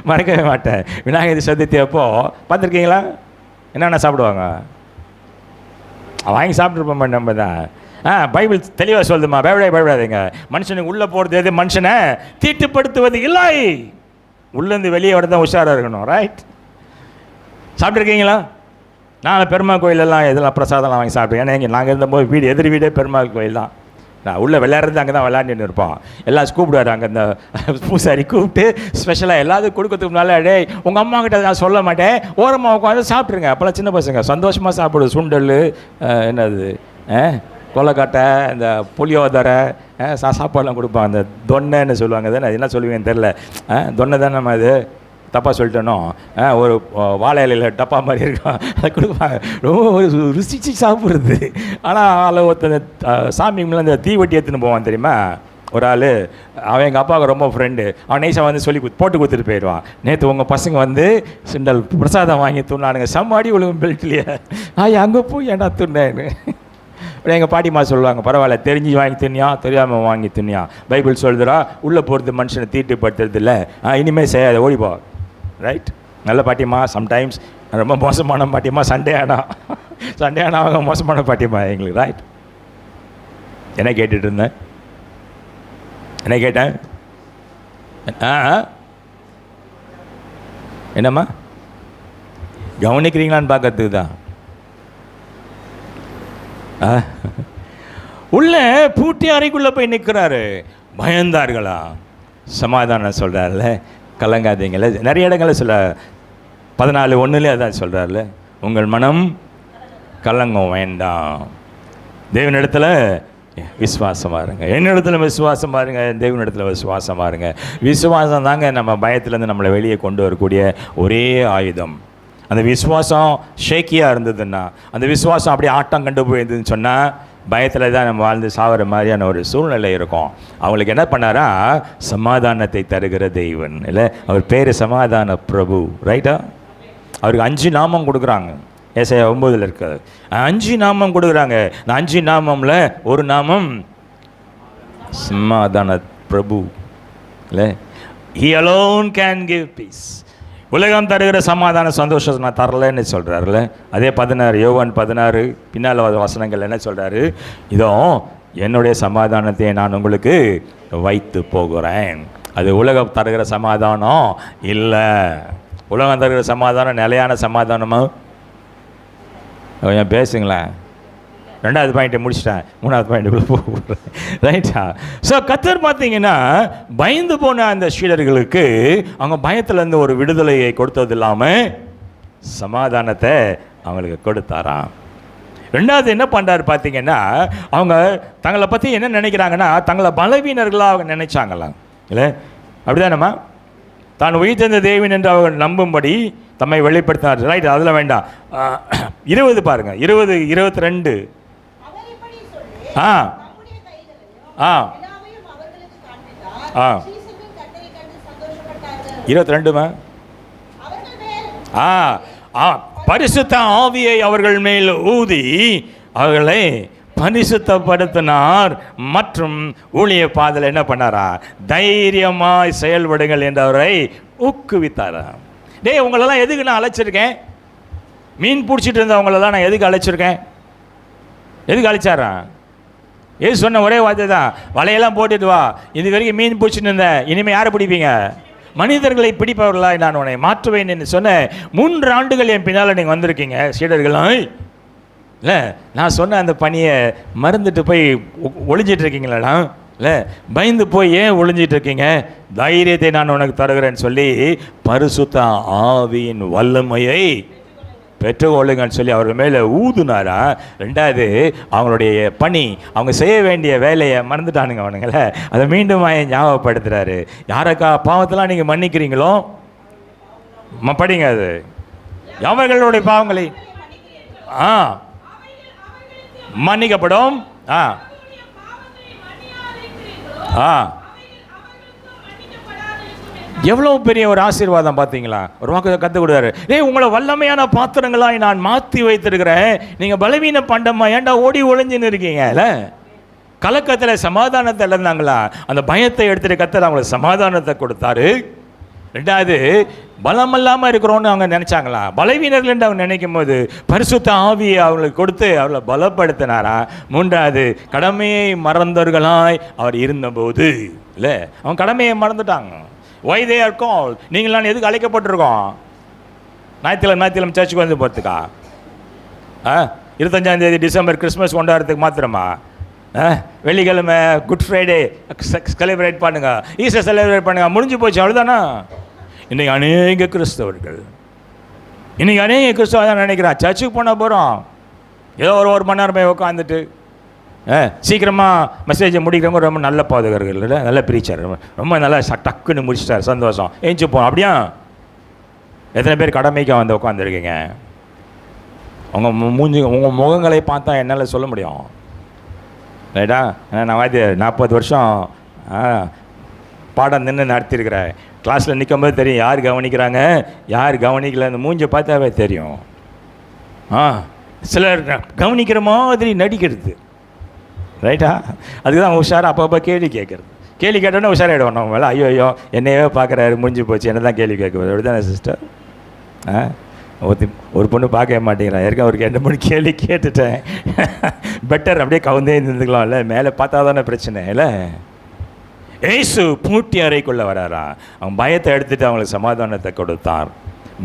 மறக்கவே மாட்டேன். விநாயகர் சதுர்த்தி அப்போ பார்த்துருக்கீங்களா? என்னென்ன சாப்பிடுவாங்க? வாங்கி சாப்பிட்ருப்போம் நம்ம தான். பைபிள் தெளிவாக சொல்லுமா, பயப்படாதீங்க. மனுஷனுக்கு உள்ளே போகிறது எது? மனுஷனை தீட்டுப்படுத்துவது இல்லை, உள்ளேருந்து வெளியே வர தான் உஷாராக இருக்கணும். ரைட்? சாப்பிட்ருக்கீங்களா? நான் பெருமாள் கோயிலெல்லாம் இதெல்லாம் பிரசாதம்லாம் வாங்கி சாப்பிட்ருக்கேன். ஏன்னா நாங்கள் இருந்தபோது வீடு எதிர் வீடே பெருமாள் கோயில் தான். நான் உள்ளே விளையாடுறது அங்கே தான் விளையாண்டுன்னு இருப்போம். எல்லாம் கூப்பிடுவார், அங்கே இந்த பூசாரி கூப்பிட்டு ஸ்பெஷலாக எல்லாத்துக்கும் கொடுக்கறதுக்கு முன்னாலே, டே உங்கள் அம்மா கிட்ட நான் சொல்ல மாட்டேன், ஓரமாக உட்காந்து சாப்பிட்ருங்க. அப்போல்லாம் சின்ன பசங்க சந்தோஷமாக சாப்பிடுது. சுண்டல், என்னது கொலைக்காட்டை, இந்த புளியோதரை, சாப்பாடுலாம் கொடுப்பாங்க. அந்த தொன்னைன்னு சொல்லுவாங்க தானே, அது என்ன சொல்லுவீங்கன்னு தெரில. தொன்னை தானே நம்ம அது தப்பாக சொல்லிட்டேனோ. ஒரு வாழை இலையில் டப்பா மாதிரி இருக்கும், அதை கொடுப்பாங்க. ரொம்ப ருசிச்சு சாப்பிட்றது. ஆனால் அதில் ஒருத்தர் சாமி அந்த தீவட்டி எடுத்துன்னு போவான் தெரியுமா ஒரு ஆள். அவன் எங்கள் அப்பாவுக்கு ரொம்ப ஃப்ரெண்டு. அவன் நைஸாக வந்து சொல்லி போட்டு கொடுத்துட்டு போயிடுவான். நேற்று உங்கள் பசங்க வந்து சுண்டல் பிரசாதம் வாங்கி துண்ணானுங்க, செம்மாடி ஒழுங்கு பெல்ட்லையே. அங்கே போய் ஏன்டா துண்ணேன்னு எங்கள் பாட்டிமா சொல்லுவாங்க. பரவாயில்ல, தெரிஞ்சு வாங்கி தின்னியா, தெரியாமல் வாங்கி தின்னியா, பைபிள் சொல்லுறா உள்ளே போகிறது மனுஷனை தீட்டுப்படுத்துறது இல்லை, இனிமேல் செய்யாத, ஓடிப்போ. ரைட்? நல்ல பாட்டிமா. சம்டைம்ஸ் ரொம்ப மோசமான பாட்டிமா. சண்டே ஆனால் அவங்க மோசமான பாட்டிமா எங்களுக்கு. ரைட்? என்ன கேட்டுட்டு இருந்தேன்? என்ன கேட்டேன்? என்னம்மா கவனிக்கிறீங்களான்னு பார்க்கறதுக்கு தான். உள்ள பூட்டி அறைக்குள்ளே போய் நிற்கிறாரு. பயந்தார்களா? சமாதானம் சொல்கிறார்ல, கலங்காதீங்கள. நிறைய இடங்களில் சொல்ல 14:1 அதான் சொல்கிறார்ல, உங்கள் மனம் கலங்கம் வேண்டாம், தேவனிடத்தில் விசுவாசமாக இருங்க, என்னிடத்தில் விசுவாசமாக இருங்க, தேவனிடத்தில் விசுவாசமாக இருங்க. விசுவாசம் தாங்க நம்ம பயத்துலேருந்து நம்மளை வெளியே கொண்டு வரக்கூடிய ஒரே ஆயுதம். அந்த விசுவாசம் ஷேக்கியாக இருந்ததுன்னா, அந்த விசுவாசம் அப்படியே ஆட்டம் கண்டு போயிருந்ததுன்னு சொன்னால், பயத்தில் தான் நம்ம வாழ்ந்து சாகிற மாதிரியான ஒரு சூழ்நிலை இருக்கும். அவங்களுக்கு என்ன பண்ணாரா? சமாதானத்தை தருகிற தெய்வன் இல்லை, அவர் பேர் சமாதான பிரபு. ரைட்டா? அவருக்கு 5 நாமம் கொடுக்குறாங்க. ஏசாயா 9 இருக்காது, 5 நாமம் கொடுக்குறாங்க. இந்த 5 நாமம்ல ஒரு நாமம் சமாதான பிரபு இல்லை. He alone can give peace. உலகம் தருகிற சமாதான சந்தோஷத்தை நான் தரலன்னு சொல்கிறாருல. அதே 16 யோவான் 16 பின்னால் வசனங்கள் என்ன சொல்கிறாரு? இதோ என்னுடைய சமாதானத்தை நான் உங்களுக்கு வைத்து போகிறேன். அது உலகம் தருகிற சமாதானம் இல்லை. உலகம் தருகிற சமாதானம் நிலையான சமாதானமா? கொஞ்சம் பேசுங்களேன். 2வது பாயிண்ட்டை முடிச்சிட்டேன், 3வது பாயிண்ட்டுக்குள்ளே போகிறேன். ரைட்டா? ஸோ கர்த்தர் பார்த்தீங்கன்னா பயந்து போன அந்த சீடர்களுக்கு அவங்க பயத்துலேருந்து ஒரு விடுதலையை கொடுத்தது இல்லாமல் சமாதானத்தை அவங்களுக்கு கொடுத்தாராம். 2வது என்ன பண்ணுறாரு பார்த்தீங்கன்னா, அவங்க தங்களை பற்றி என்ன நினைக்கிறாங்கன்னா, தங்களை பலவீனர்களாக அவங்க நினைச்சாங்களாம். இல்லை அப்படிதானம்மா? தான் உயிர்த்தெழுந்த தேவன் என்று அவர்கள் நம்பும்படி தம்மை வெளிப்படுத்தினார். ரைட், அதில் வேண்டாம். 20 பாருங்கள், 20, 22. ஆ ஆ ஆ 22மா? பரிசுத்த ஆவியை அவர்கள் மேல் ஊதி அவர்களை பரிசுத்தப்படுத்தினார் மற்றும் ஊழிய பாதையில் என்ன பண்ணாரா? தைரியமாய் செயல்படுங்கள் என்று அவரை ஊக்குவித்தாரா. டேய், உங்களெல்லாம் எதுக்கு நான் அழைச்சிருக்கேன்? மீன் பிடிச்சிட்டு இருந்தவங்களெல்லாம் நான் எதுக்கு அழைச்சிருக்கேன்? எதுக்கு அழைச்சாரா? எது சொன்ன ஒரே வார்த்தை தான், வலையெல்லாம் போட்டுட்டு வா. இது வரைக்கும் மீன் பிடிச்சிட்டு இருந்தேன், இனிமேல் யாரை பிடிப்பீங்க? மனிதர்களை பிடிப்பவர்களாய் நான் உன்னை மாற்றுவேன் என்று சொன்ன 3 ஆண்டுகள் என் பின்னால் நீங்கள் வந்திருக்கீங்க சீடர்களாய். இல்லை, நான் சொன்ன அந்த பணியை மறந்துட்டு போய் ஒளிஞ்சிட்டு இருக்கீங்களா? இல்லை, பயந்து போய் ஏன் ஒளிஞ்சிட்டு இருக்கீங்க? தைரியத்தை நான் உனக்கு தருகிறேன்னு சொல்லி பரிசுத்த ஆவியின் வல்லமையை பெற்றுக்கொள்ளுங்கன்னு சொல்லி அவர் மேலே ஊதுனாரா. 2வது அவங்களுடைய பணி, அவங்க செய்ய வேண்டிய வேலையை மறந்துட்டானுங்க அவனுங்களே. அதை மீண்டும் ஞாபகப்படுத்துகிறாரு. யாருக்கா பாவத்தெல்லாம் நீங்கள் மன்னிக்கிறீங்களோ படிங்க, அது அவர்களுடைய பாவங்களை மன்னிக்கப்படும். எவ்வளோ பெரிய ஒரு ஆசீர்வாதம் பார்த்தீங்களா? ஒரு வாக்கு கற்றுக் கொடுத்தாரு. உங்களை வல்லமையான பாத்திரங்களாய் நான் மாற்றி வைத்திருக்கிறேன், நீங்கள் பலவீன பண்டமா ஏன்டா ஓடி ஒளிஞ்சுன்னு இருக்கீங்கல்ல? கலக்கத்தில் சமாதானத்தை இழந்தாங்களா? அந்த பயத்தை எடுத்துகிட்டு கர்த்தர் அவங்களுக்கு சமாதானத்தை கொடுத்தாரு. 2வது பலமில்லாமல் இருக்கிறோன்னு அவங்க நினச்சாங்களா? பலவீனர்கள் என்று அவங்க நினைக்கும் போது பரிசுத்த ஆவியை அவங்களுக்கு கொடுத்து அவர்களை பலப்படுத்தினாரா. 3வது கடமையை மறந்தவர்களாய் அவர் இருந்தபோது, இல்லை அவங்க கடமையை மறந்துட்டாங்க. Why they are called? நீங்களாம் எதுக்கு அழைக்கப்பட்டிருக்கோம்? ஞாயிற்றுக்கிழமை சர்ச்சுக்கு வந்து போகிறதுக்கா? 25ஆம் தேதி டிசம்பர் கிறிஸ்மஸ் கொண்டாடுறதுக்கு மாத்திரமா? வெள்ளிக்கிழமை குட் ஃப்ரைடே செலிப்ரேட் பண்ணுங்க, ஈஸ்டர் செலிப்ரேட் பண்ணுங்க, முடிஞ்சு போச்சு, அவ்வளோதானா? இன்றைக்கி அநேக கிறிஸ்தவர்கள் தான் நினைக்கிறான், சர்ச்சுக்கு போனால் போகிறோம், ஏதோ ஒரு மணி நேரம் போய் உட்காந்துட்டு சீக்கிரமாக மெசேஜை முடிக்கிறவங்க ரொம்ப நல்ல பாதகர்கள், இல்லை நல்ல பிரீச்சர், ரொம்ப நல்லா டக்குன்னு முடிச்சிட்டார், சந்தோஷம், ஏஞ்சிப்போம். அப்படியா? எத்தனை பேர் கடமைக்கு வந்து உட்காந்துருக்கீங்க? உங்கள் முகங்களை பார்த்தா என்னால் சொல்ல முடியும், ரைட்டா? நான் 40 வருஷம் பாடம் நின்று நடத்திருக்கிறேன். கிளாஸில் நிற்கும்போது தெரியும் யார் கவனிக்கிறாங்க யார் கவனிக்கல, அந்த மூஞ்சை பார்த்தாவே தெரியும். சிலர் கவனிக்கிற மாதிரி நடிக்கிறது, ரைட்டா? அதுக்கு தான் உஷாராக அப்பப்போ கேள்வி கேட்குறது. கேள்வி கேட்டோன்னே உஷாராகிடுவோம் நம்ம மேலே. ஐயோ என்னையோ பார்க்குறாரு, முடிஞ்சு போச்சு, என்ன தான் கேள்வி கேட்குறது, அப்படி தானே சிஸ்டர்? ஒரு பொண்ணு பார்க்கவே மாட்டேங்கிறான், ஏற்கனவே ஒரு 2 3 கேள்வி கேட்டுட்டேன், பெட்டர் அப்படியே கவுந்தே இருந்துக்கலாம், இல்லை மேலே பார்த்தா தானே பிரச்சனை, இல்லை? ஏசு பூட்டி அறைக்குள்ளே வராரா, அவன் பயத்தை எடுத்துகிட்டு அவங்களுக்கு சமாதானத்தை கொடுத்தார்.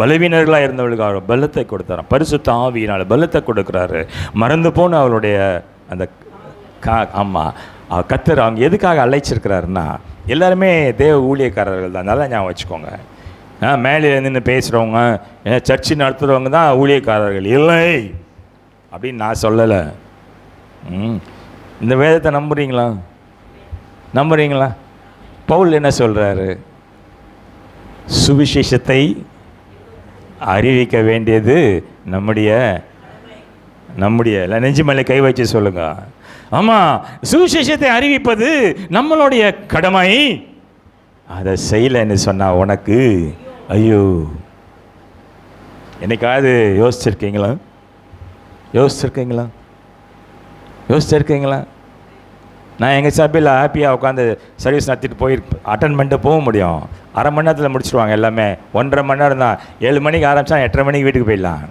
பலவீனர்களாக இருந்தவர்களுக்கு அவர் பலத்தை கொடுத்தாராம், பரிசுத்த ஆவியினால் பலத்தை கொடுக்குறாரு. மறந்து போன அவளுடைய அந்த ஆமாம் கர்த்தர் அவங்க எதுக்காக அழைச்சிருக்கிறாருன்னா, எல்லாருமே தேவ ஊழியக்காரர்கள் தான், நல்லா ஞாபகம் வச்சுக்கோங்க. மேலே நின்று பேசுகிறவங்க சர்ச்சு நடத்துகிறவங்க தான் ஊழியக்காரர்கள் இல்லை அப்படின்னு நான் சொல்லலை. இந்த வேதத்தை நம்புறீங்களா? பவுல் என்ன சொல்கிறாரு? சுவிசேஷத்தை அறிவிக்க வேண்டியது நம்முடைய நெஞ்சு மேலே கை வச்சு சொல்லுங்க. ஆமாம், சுவிசேஷத்தை அறிவிப்பது நம்மளுடைய கடமை. அதை செய்யலைன்னு சொன்னால் உனக்கு ஐயோ. என்னைக்காவது யோசிச்சிருக்கீங்களா? நான் எங்கள் சபையில் ஹாப்பியாக உட்காந்து சர்வீஸ் நடத்திட்டு போய் அட்டன் பண்ணிட்டு போக முடியும். அரை மணி நேரத்தில் முடிச்சுடுவாங்க எல்லாமே. 1.5 மணி நேரம் தான். 7 மணிக்கு ஆரம்பித்தா 8:30 மணிக்கு வீட்டுக்கு போயிடலாம்.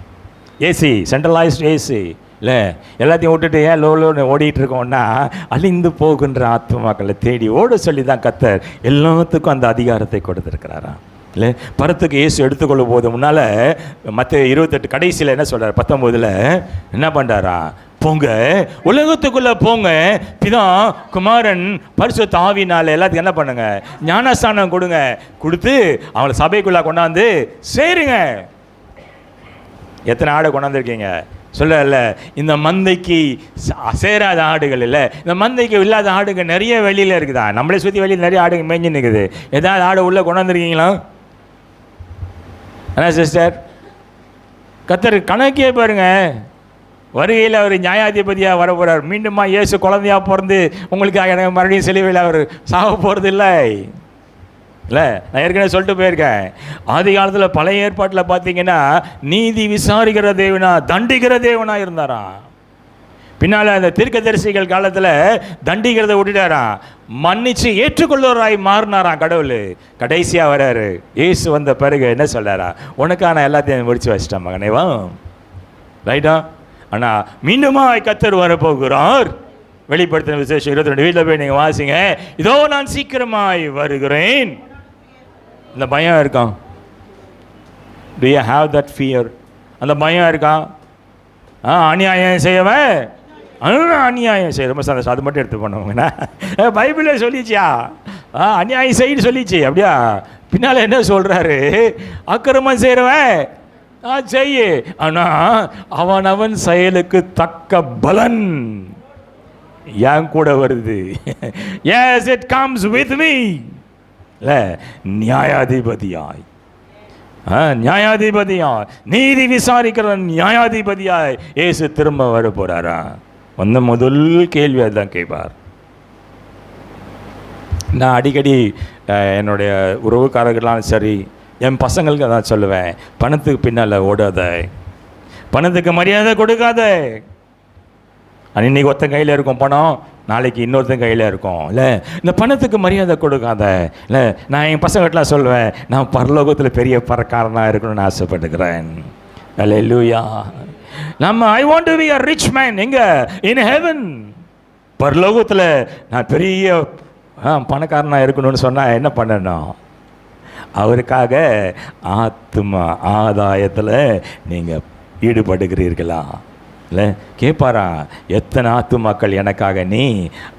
ஏசி, சென்ட்ரலைஸ்டு ஏசி இல்லை. எல்லாத்தையும் விட்டுட்டு ஏன் லோன்னு ஓடிட்டு இருக்கோம்னா அழிந்து போகின்ற ஆத்மாக்களை தேடி ஓட சொல்லி தான் கர்த்தர் எல்லாத்துக்கும் அந்த அதிகாரத்தை கொடுத்துருக்கிறாராம். இல்லை, பரத்துக்கு இயேசு எடுத்துக்கொள்ளும் போது முன்னால் மற்ற 28 கடைசியில் என்ன சொல்கிறார், 19 என்ன பண்ணுறாரா, போங்க உலகத்துக்குள்ளே போங்க, பிதா குமாரன் பரிசுத்த ஆவியினால எல்லாத்துக்கும் என்ன பண்ணுங்க, ஞானஸ்தானம் கொடுங்க, கொடுத்து அவங்கள சபைக்குள்ளே கொண்டாந்து சேருங்க. எத்தனை ஆடை கொண்டாந்துருக்கீங்க சொல்லல. இந்த மந்தைக்கு சேராத ஆடுகள் இல்லை, இந்த மந்தைக்கு இல்லாத ஆடுகள் நிறைய வெளியில் இருக்குதா. நம்மளே சுற்றி வெளியில் நிறைய ஆடுகள் மேய்ஞ்சி நிற்குது. ஏதாவது ஆடு உள்ளே கொண்டாந்துருக்கீங்களா என்ன சிஸ்டர்? கர்த்தர் கணக்கே பாருங்க. வருகையில் அவர் நியாயாதிபதியாக வர போகிறார். மீண்டுமா இயேசு குழந்தையாக பிறந்து உங்களுக்காக எனக்கு மறுபடியும் சிலுவையில் அவர் சாக போகிறது இல்லை. நான் ஏற்கனவே சொல்லிட்டு போயிருக்கேன். ஆதி காலத்தில் பழைய ஏற்பாட்டில் பார்த்தீங்கன்னா நீதி விசாரிக்கிற தேவனா, தண்டிக்கிற தேவனா இருந்தாராம். பின்னால் அந்த தீர்க்கதரிசிகள் காலத்தில் தண்டிக்கிறத விட்டுட்டாராம், மன்னிச்சு ஏற்றுக்கொள்ளுவராய் மாறினாராம் கடவுள். கடைசியாக வர்றாரு இயேசு வந்த பிறகு என்ன சொல்கிறாரா, உனக்கான எல்லாத்தையும் முடிச்சு வச்சிட்டேன் மகனேவா, ரைட்டா. ஆனால் மீண்டுமா கர்த்தர் வரப்போகிறார். வெளிப்படுத்தின விசேஷம் 22 வீட்டில் போய் நீங்கள் வாசிங்க. இதோ நான் சீக்கிரமாய் வருகிறேன். இந்த பயம் இருக்கான். Do you have that fear? அந்த பயம் இருக்கான். அநியாயம் செய்யவன் அநியாயம் செய்ய ரொம்ப சந்தோஷம். அது மட்டும் எடுத்து பண்ணுவோங்கண்ணா. பைபிளே சொல்லிச்சியா, அநியாயம் செய்யு சொல்லிச்சு. அப்படியா? பின்னால் என்ன சொல்கிறாரு, அக்கிரமம் செய்கிறவன் செய்ய, ஆனால் அவன் செயலுக்கு தக்க பலன் என் கூட வருது. Yes, it comes with me. நியாயாதிபதியாய், நியாயாதிபதியாய், நீதி விசாரிக்கிற நியாயாதிபதியாய் இயேசு திரும்ப வர போறாரா? வந்த முதல் கேள்வி அதுதான் கேட்பார். நான் அடிக்கடி என்னுடைய உறவுக்காரர்களாலும் சரி, என் பசங்களுக்கு அதான் சொல்லுவேன், பணத்துக்கு பின்னால் ஓடாத, பணத்துக்கு மரியாதை கொடுக்காத. இன்னைக்கு ஒருத்தன் கையில் இருக்கும் பணம், நாளைக்கு இன்னொருத்தன் கையில் இருக்கும். இல்லை, இந்த பணத்துக்கு மரியாதை கொடுக்காத. இல்லை, நான் என் பசங்கள்லாம் சொல்லுவேன், நான் பரலோகத்தில் பெரிய பணக்காரனாக இருக்கணும்னு ஆசைப்பட்டுக்கிறேன். அல்லேலூயா. நம்ம I want to be a rich man. எங்க? in heaven. பரலோகத்தில் நான் பெரிய பணக்காரனாக இருக்கணும்னு சொன்னால் என்ன பண்ணணும்? அவருக்காக ஆத்மா ஆதாயத்தில் நீங்கள் ஈடுபடுகிறீர்களா? இல்லை, கேட்பாரா, எத்தனை ஆத்துமாக்கள் எனக்காக நீ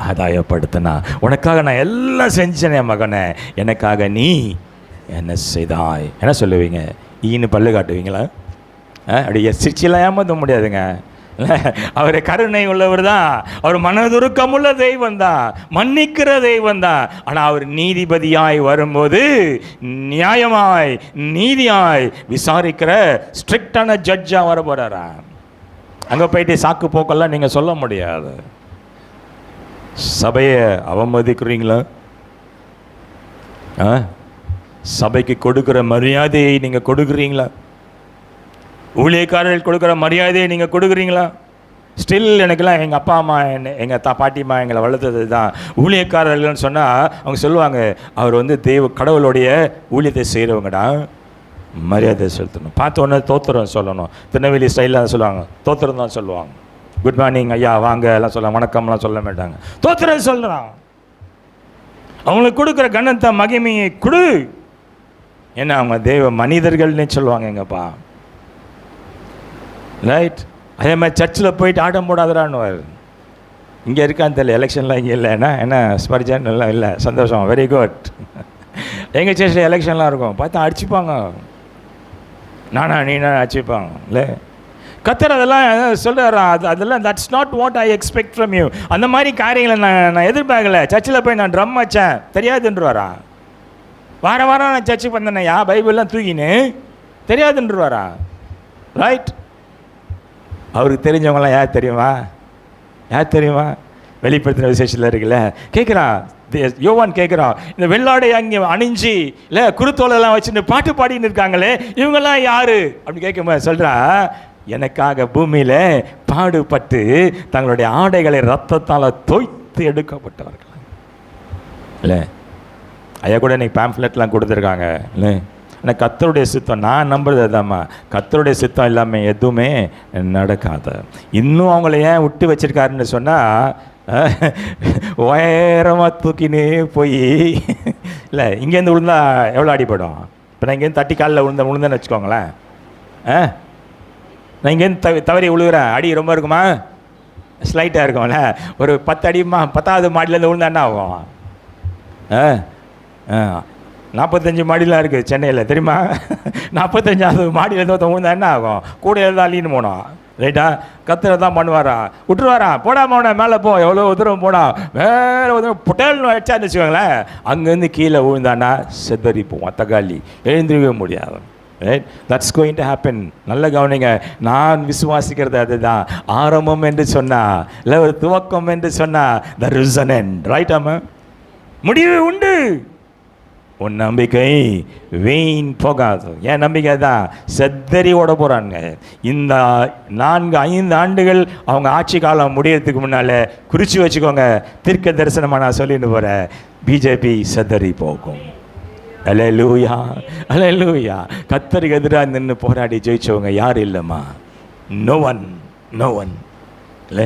ஆதாயப்படுத்தினா? உனக்காக நான் எல்லாம் செஞ்சேனே மகனே, எனக்காக நீ என்ன செய்தாய்? என்ன சொல்லுவீங்க? ஈன்னு பல்லு காட்டுவீங்களா? அப்படியே சிரிச்செல்லாம் ஏமாற்ற முடியாதுங்க. அவர் கருணை உள்ளவர் தான், அவர் மனதுருக்கமுள்ள தெய்வம் தான், மன்னிக்கிற தெய்வம் தான். ஆனால் அவர் நீதிபதியாய் வரும்போது நியாயமாய் நீதியாய் விசாரிக்கிற ஸ்ட்ரிக்டான ஜட்ஜாக வர போகிறாரா? அங்கே போயிட்டு சாக்கு போக்கெல்லாம் நீங்கள் சொல்ல முடியாது. சபையை அவமதிக்கிறீங்களா? சபைக்கு கொடுக்குற மரியாதையை நீங்கள் கொடுக்குறீங்களா? ஊழியக்காரர்கள் கொடுக்குற மரியாதையை நீங்கள் கொடுக்குறீங்களா? ஸ்டில் எனக்கெல்லாம் எங்கள் அப்பா அம்மா எங்கள் பாட்டிம்மா எங்களை வளர்த்தது தான். ஊழியக்காரர்கள்னு சொன்னால் அவங்க சொல்லுவாங்க, அவர் வந்து கடவுளுடைய ஊழியத்தை செய்கிறவங்கடா, மரியாதை செலுத்தணும். பார்த்த உடனே தோத்திரம் சொல்லணும். திருநெல்வேலி ஸ்டைலில் சொல்லுவாங்க, தோத்திரம் தான் சொல்லுவாங்க. குட் மார்னிங் ஐயா வாங்க எல்லாம் சொல்லுவாங்க, வணக்கம்லாம் சொல்ல மாட்டாங்க, தோத்திரம் சொல்கிறான். அவங்களுக்கு கொடுக்குற கணத்தை மகிமையை கொடு. ஏன்னா அவங்க தெய்வ மனிதர்கள்னு சொல்லுவாங்க எங்கப்பா. ரைட். அதே மாதிரி சர்ச்சில் போயிட்டு ஆட்டம் போடாதரான்னு இங்கே இருக்கான்னு தெரியல. எலெக்ஷன்லாம் இங்கே இல்லைன்னா என்ன ஸ்பர்ஜன் எல்லாம் இல்லை. சந்தோஷம், வெரி குட். எங்கள் சர்ச்சில் எலெக்ஷன்லாம் இருக்கும், பார்த்தா அடிச்சுப்பாங்க, நானா நீனா அடிச்சுப்பாங்க. இல்லை, கர்த்தர் அதெல்லாம் சொல்கிறாரா? அதெல்லாம் that's not what I expect from you. அந்த மாதிரி காரியங்களை நான் எதிர்பார்க்கல. சர்ச்சில் போய் நான் ட்ரம் வச்சேன் தெரியாதுன்றவாரா? வாரம் நான் சர்ச்சுக்கு வந்தேனையா பைபிள்லாம் தூக்கின்னு தெரியாதுன்றவாரா? ரைட். அவருக்கு தெரிஞ்சவங்களாம் யார் தெரியுமா? யார் தெரியுமா? வெளிப்படுத்தின விசேஷத்தில் இருக்குல்ல, கேட்குறான் யோவான், கேட்குறான், இந்த வெள்ளாடை அங்கே அணிஞ்சு இல்லை குருத்தோலெல்லாம் வச்சுட்டு பாட்டு பாடின்னு இருக்காங்களே, இவங்கெல்லாம் யாரு அப்படி கேட்கும்போது சொல்கிறா, எனக்காக பூமியில் பாடுபட்டு தங்களுடைய ஆடைகளை ரத்தத்தால் அறுத்து எடுக்கப்பட்டவர்கள். இல்லை ஐயா கூட இன்னைக்கு பேம்ஃப்லெட்லாம் கொடுத்துருக்காங்க. இல்லை ஆனால் கர்த்தருடைய சித்தம் நான் நம்புறது அதாம்மா, கர்த்தருடைய சித்தம் இல்லாமல் எதுவுமே நடக்காது. இன்னும் அவங்கள ஏன் விட்டு வச்சிருக்காருன்னு சொன்னால், உயரமாக தூக்கினே போய் இல்லை இங்கேருந்து விழுந்தா எவ்வளோ அடிப்படும். இப்போ நான் இங்கேருந்து தட்டி காலில் விழுந்தேன்னு வச்சுக்கோங்களேன், நான் இங்கேருந்து தவறி விழுகிறேன், அடி ரொம்ப இருக்குமா, ஸ்லைட்டாக இருக்கும்ல. ஒரு 10 அடிமா 10வது மாடிலேருந்து விழுந்தா என்ன ஆகும்? 45 மாடிலாம் இருக்குது சென்னையில் தெரியுமா? 45வது மாடியில் விழுந்தா என்ன ஆகும்? கூட எழுதான் அள்ளின்னு போனோம். ரைட்டா? கர்த்தர் தான் பண்ணுவாரா, விட்டுருவாரா, போடாம அவனை மேலே போ, எவ்வளோ உதரம் போனா வேறு உதரம் புட்டல்னு வச்சான்னு வச்சுக்கோங்களேன், அங்கேருந்து கீழே விழுந்தானா செதறி போவான், தக்காளி எழுந்திருக்கவே முடியாது. Right, that's going to happen. நல்ல கவனிங்க, நான் விசுவாசிக்கிறது அதுதான். ஆரம்பம் என்று சொன்னா, இல்லை ஒரு துவக்கம் என்று சொன்னா, there is an end. Right? ஆமாம், முடிவு உண்டு. உன் நம்பிக்கை வீண் போகாது. என் நம்பிக்கை தான். செத்தறி ஓட போகிறாங்க. இந்த 4-5 ஆண்டுகள் அவங்க ஆட்சி காலம் முடியறதுக்கு முன்னால் குறித்து வச்சுக்கோங்க, தீர்க்க தரிசனமாக நான் சொல்லிட்டு போகிறேன், பிஜேபி செத்தறி போகும். அல்லேலூயா, அல்லேலூயா. கர்த்தருக்கு எதிராக நின்று போராடி ஜெயிச்சவங்க யாரும் இல்லைம்மா. No one. இல்லை,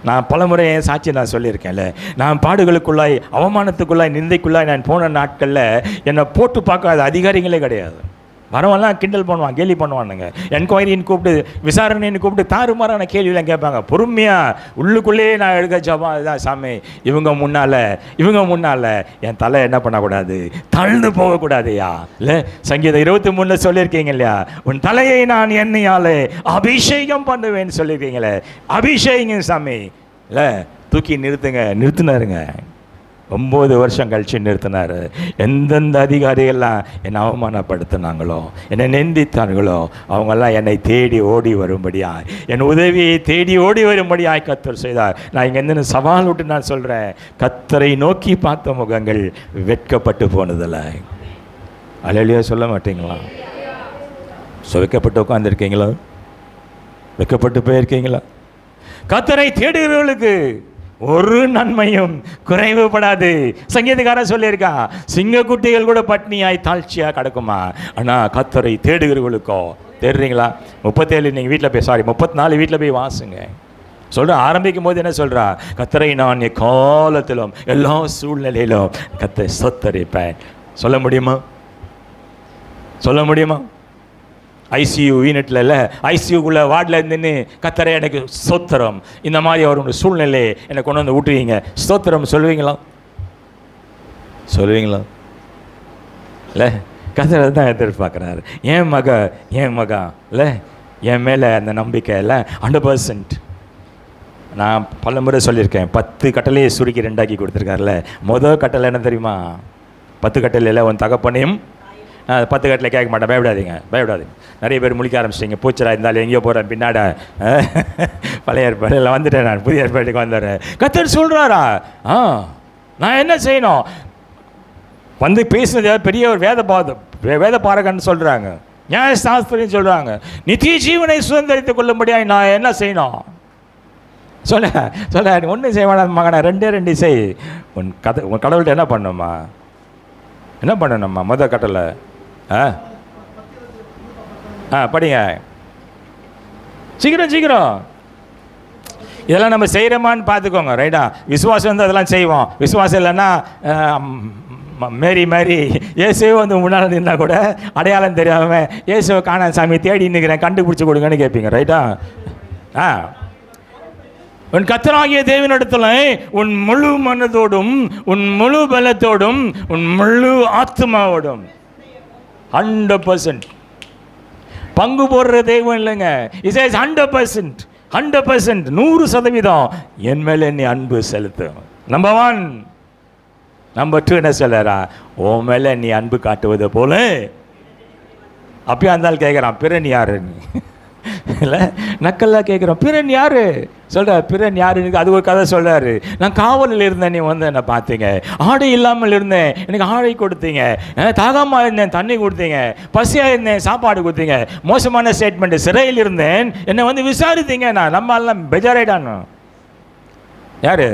நான் பலமுறை என் சாட்சி நான் சொல்லியிருக்கேன்ல, நான் பாடுகளுக்குள்ளாய், அவமானத்துக்குள்ளாய், நிந்தைக்குள்ளாய் நான் போன நாட்களில் என்னை போட்டு பார்க்காத அதிகாரிகளே கிடையாது. வரவெல்லாம் கிண்டல் பண்ணுவான், கேலி பண்ணுவானுங்க. என்கொயரின்னு கூப்பிட்டு, விசாரணைன்னு கூப்பிட்டு தாறுமாறான கேள்வியெல்லாம் கேட்பாங்க. பொறுமையாக உள்ளுக்குள்ளேயே நான் எடுக்க ஜபம், அதுதான் சாமி, இவங்க முன்னால் என் தலை என்ன பண்ணக்கூடாது, தழுந்து போகக்கூடாதுயா. இல்லை, சங்கீதம் 23 சொல்லியிருக்கீங்க இல்லையா, உன் தலையை நான் எண்ணெயாலே அபிஷேகம் பண்ணுவேன்னு சொல்லியிருக்கீங்களே, அபிஷேகம் சாமி. இல்லை, தூக்கி நிறுத்தினாருங்க. 9 வருஷம் கழிச்சு நிறுத்தினார். எந்தெந்த அதிகாரிகள்லாம் என்னை அவமானப்படுத்தினாங்களோ, என்னை நிந்தித்தார்களோ, அவங்கெல்லாம் என்னை தேடி ஓடி வரும்படியாய், என் உதவியை தேடி ஓடி வரும்படியாய் கர்த்தர் செய்தார். நான் இங்கேருந்து சவால் விட்டு நான் சொல்கிறேன், கர்த்தரை நோக்கி பார்த்த முகங்கள் வெட்கப்பட்டு போனதில்லை. அல்லேலூயா சொல்ல மாட்டீங்களா? வெட்கப்பட்டு உட்காந்துருக்கீங்களா? வெட்கப்பட்டு போயிருக்கீங்களா? கர்த்தரை தேடுகிறவர்களுக்கு ஒரு நன்மையும் குறைவுபடாது. சங்கீதக்காரன் சொல்லியிருக்கான், சிங்கக்குட்டிகள் கூட பட்னியாய் தாழ்ச்சியாக கிடக்குமா, ஆனால் கர்த்தரை தேடுகிறவர்களுக்கோ. தேடுறீங்களா? 37 நீங்கள் வீட்டில் போய் 34 வீட்டில் போய் வாசுங்க. ஆரம்பிக்கும் போது என்ன சொல்கிறா? கர்த்தரை நான் எக்காலத்திலும் எல்லா சூழ்நிலையிலும் கர்த்தரை ஸ்தோத்தரிப்பேன். சொல்ல முடியுமா? ஐசியூ யூனிட்டில் இல்லை, ஐசியூக்குள்ளே வார்டில் இருந்துன்னு கர்த்தரே எனக்கு ஸ்தோத்திரம், இந்த மாதிரி அவருடைய சூழ்நிலை என்னை கொண்டு வந்து விட்டுவீங்க, ஸ்தோத்திரம் சொல்லுவீங்களா? இல்லை, கர்த்தரை தான் எதிர்பார்க்குறாரு. என் மகா இல்லை, என் மேலே அந்த நம்பிக்கை இல்லை 100%. நான் பல முறை சொல்லியிருக்கேன், 10 கட்டளையை சுருக்கி 2ஆக்கி கொடுத்துருக்காருல. முதல் கட்டளை என்ன தெரியுமா? 10 கட்டளையில் உன் தகப்பனையும் 10 கட்டளை கேட்க மாட்டேன். பயப்படாதீங்க. நிறைய பேர் முழிக்க ஆரம்பிச்சிட்டிங்க, பூச்சரா இருந்தாலும் எங்கேயோ போகிறேன் பின்னாட. பழைய ஏற்பாடில் வந்துட்டேன், நான் புதிய ஏற்பாட்டுக்கு வந்துடுறேன். கர்த்தர் சொல்கிறாரா? நான் என்ன செய்யணும்? வந்து பேசுனது பெரிய ஒரு வேத பாரகன்னு சொல்கிறாங்க, நியாய சாஸ்திரின்னு சொல்கிறாங்க. நித்திய ஜீவனை சுதந்திரித்துக் கொள்ளும்படியாக நான் என்ன செய்யணும்? சொல்ல ஒன்றும் செய்ய வேணாம் மகனை, 2 செய். உன் கடவுள்கிட்ட என்ன பண்ணணும்மா? முதல் கட்டளை படிங்க, சீக்கிரம். இதெல்லாம் நம்ம செய்கிறோமான்னு பார்த்துக்கோங்க. ரைட்டா? விசுவாசம் வந்து அதெல்லாம் செய்வோம். விசுவாசம் இல்லைன்னா மேரி இயேசுவே வந்து முன்னால் நின்னா கூட அடையாளம் தெரியாமல் இயேசுவை காண சாமி தேடி நிற்கிறேன், கண்டுபிடிச்சி கொடுங்கன்னு கேட்பீங்க. ரைட்டா? உன் கர்த்தராகிய தேவனிடத்தில் உன் முழு மனதோடும், உன் முழு பலத்தோடும், உன் முழு ஆத்மாவோடும் 100% பங்கு போடுற தெய்வம் இல்லைங்க. It says 100%, 100% என் மேலே நீ அன்பு செலுத்தும். நம்பர் 1. நம்பர் 2 என்ன சொல்லறா? உன் மேலே நீ அன்பு காட்டுவது போல. அப்பயும் அந்த ஆள் கேட்குறான், பிறன் யாரு? இல்லை, நக்கல்லாம் கேட்குறோம், பிறன் யாரு சொல்கிறார். பிறன் யாருன்னு அது ஒரு கதை சொல்கிறாரு. நான் காவலில் இருந்தேன், நீ வந்து என்னை பார்த்தீங்க. ஆடை இல்லாமல் இருந்தேன், எனக்கு ஆடை கொடுத்தீங்க. தாகமாக இருந்தேன், தண்ணி கொடுத்தீங்க. பசியாக இருந்தேன், சாப்பாடு கொடுத்தீங்க. மோசமான ஸ்டேட்மெண்ட்டு, சிறையில் இருந்தேன், என்னை வந்து விசாரித்தீங்க. நான் நம்ம எல்லாம் பெஜாரைடானோ யார்?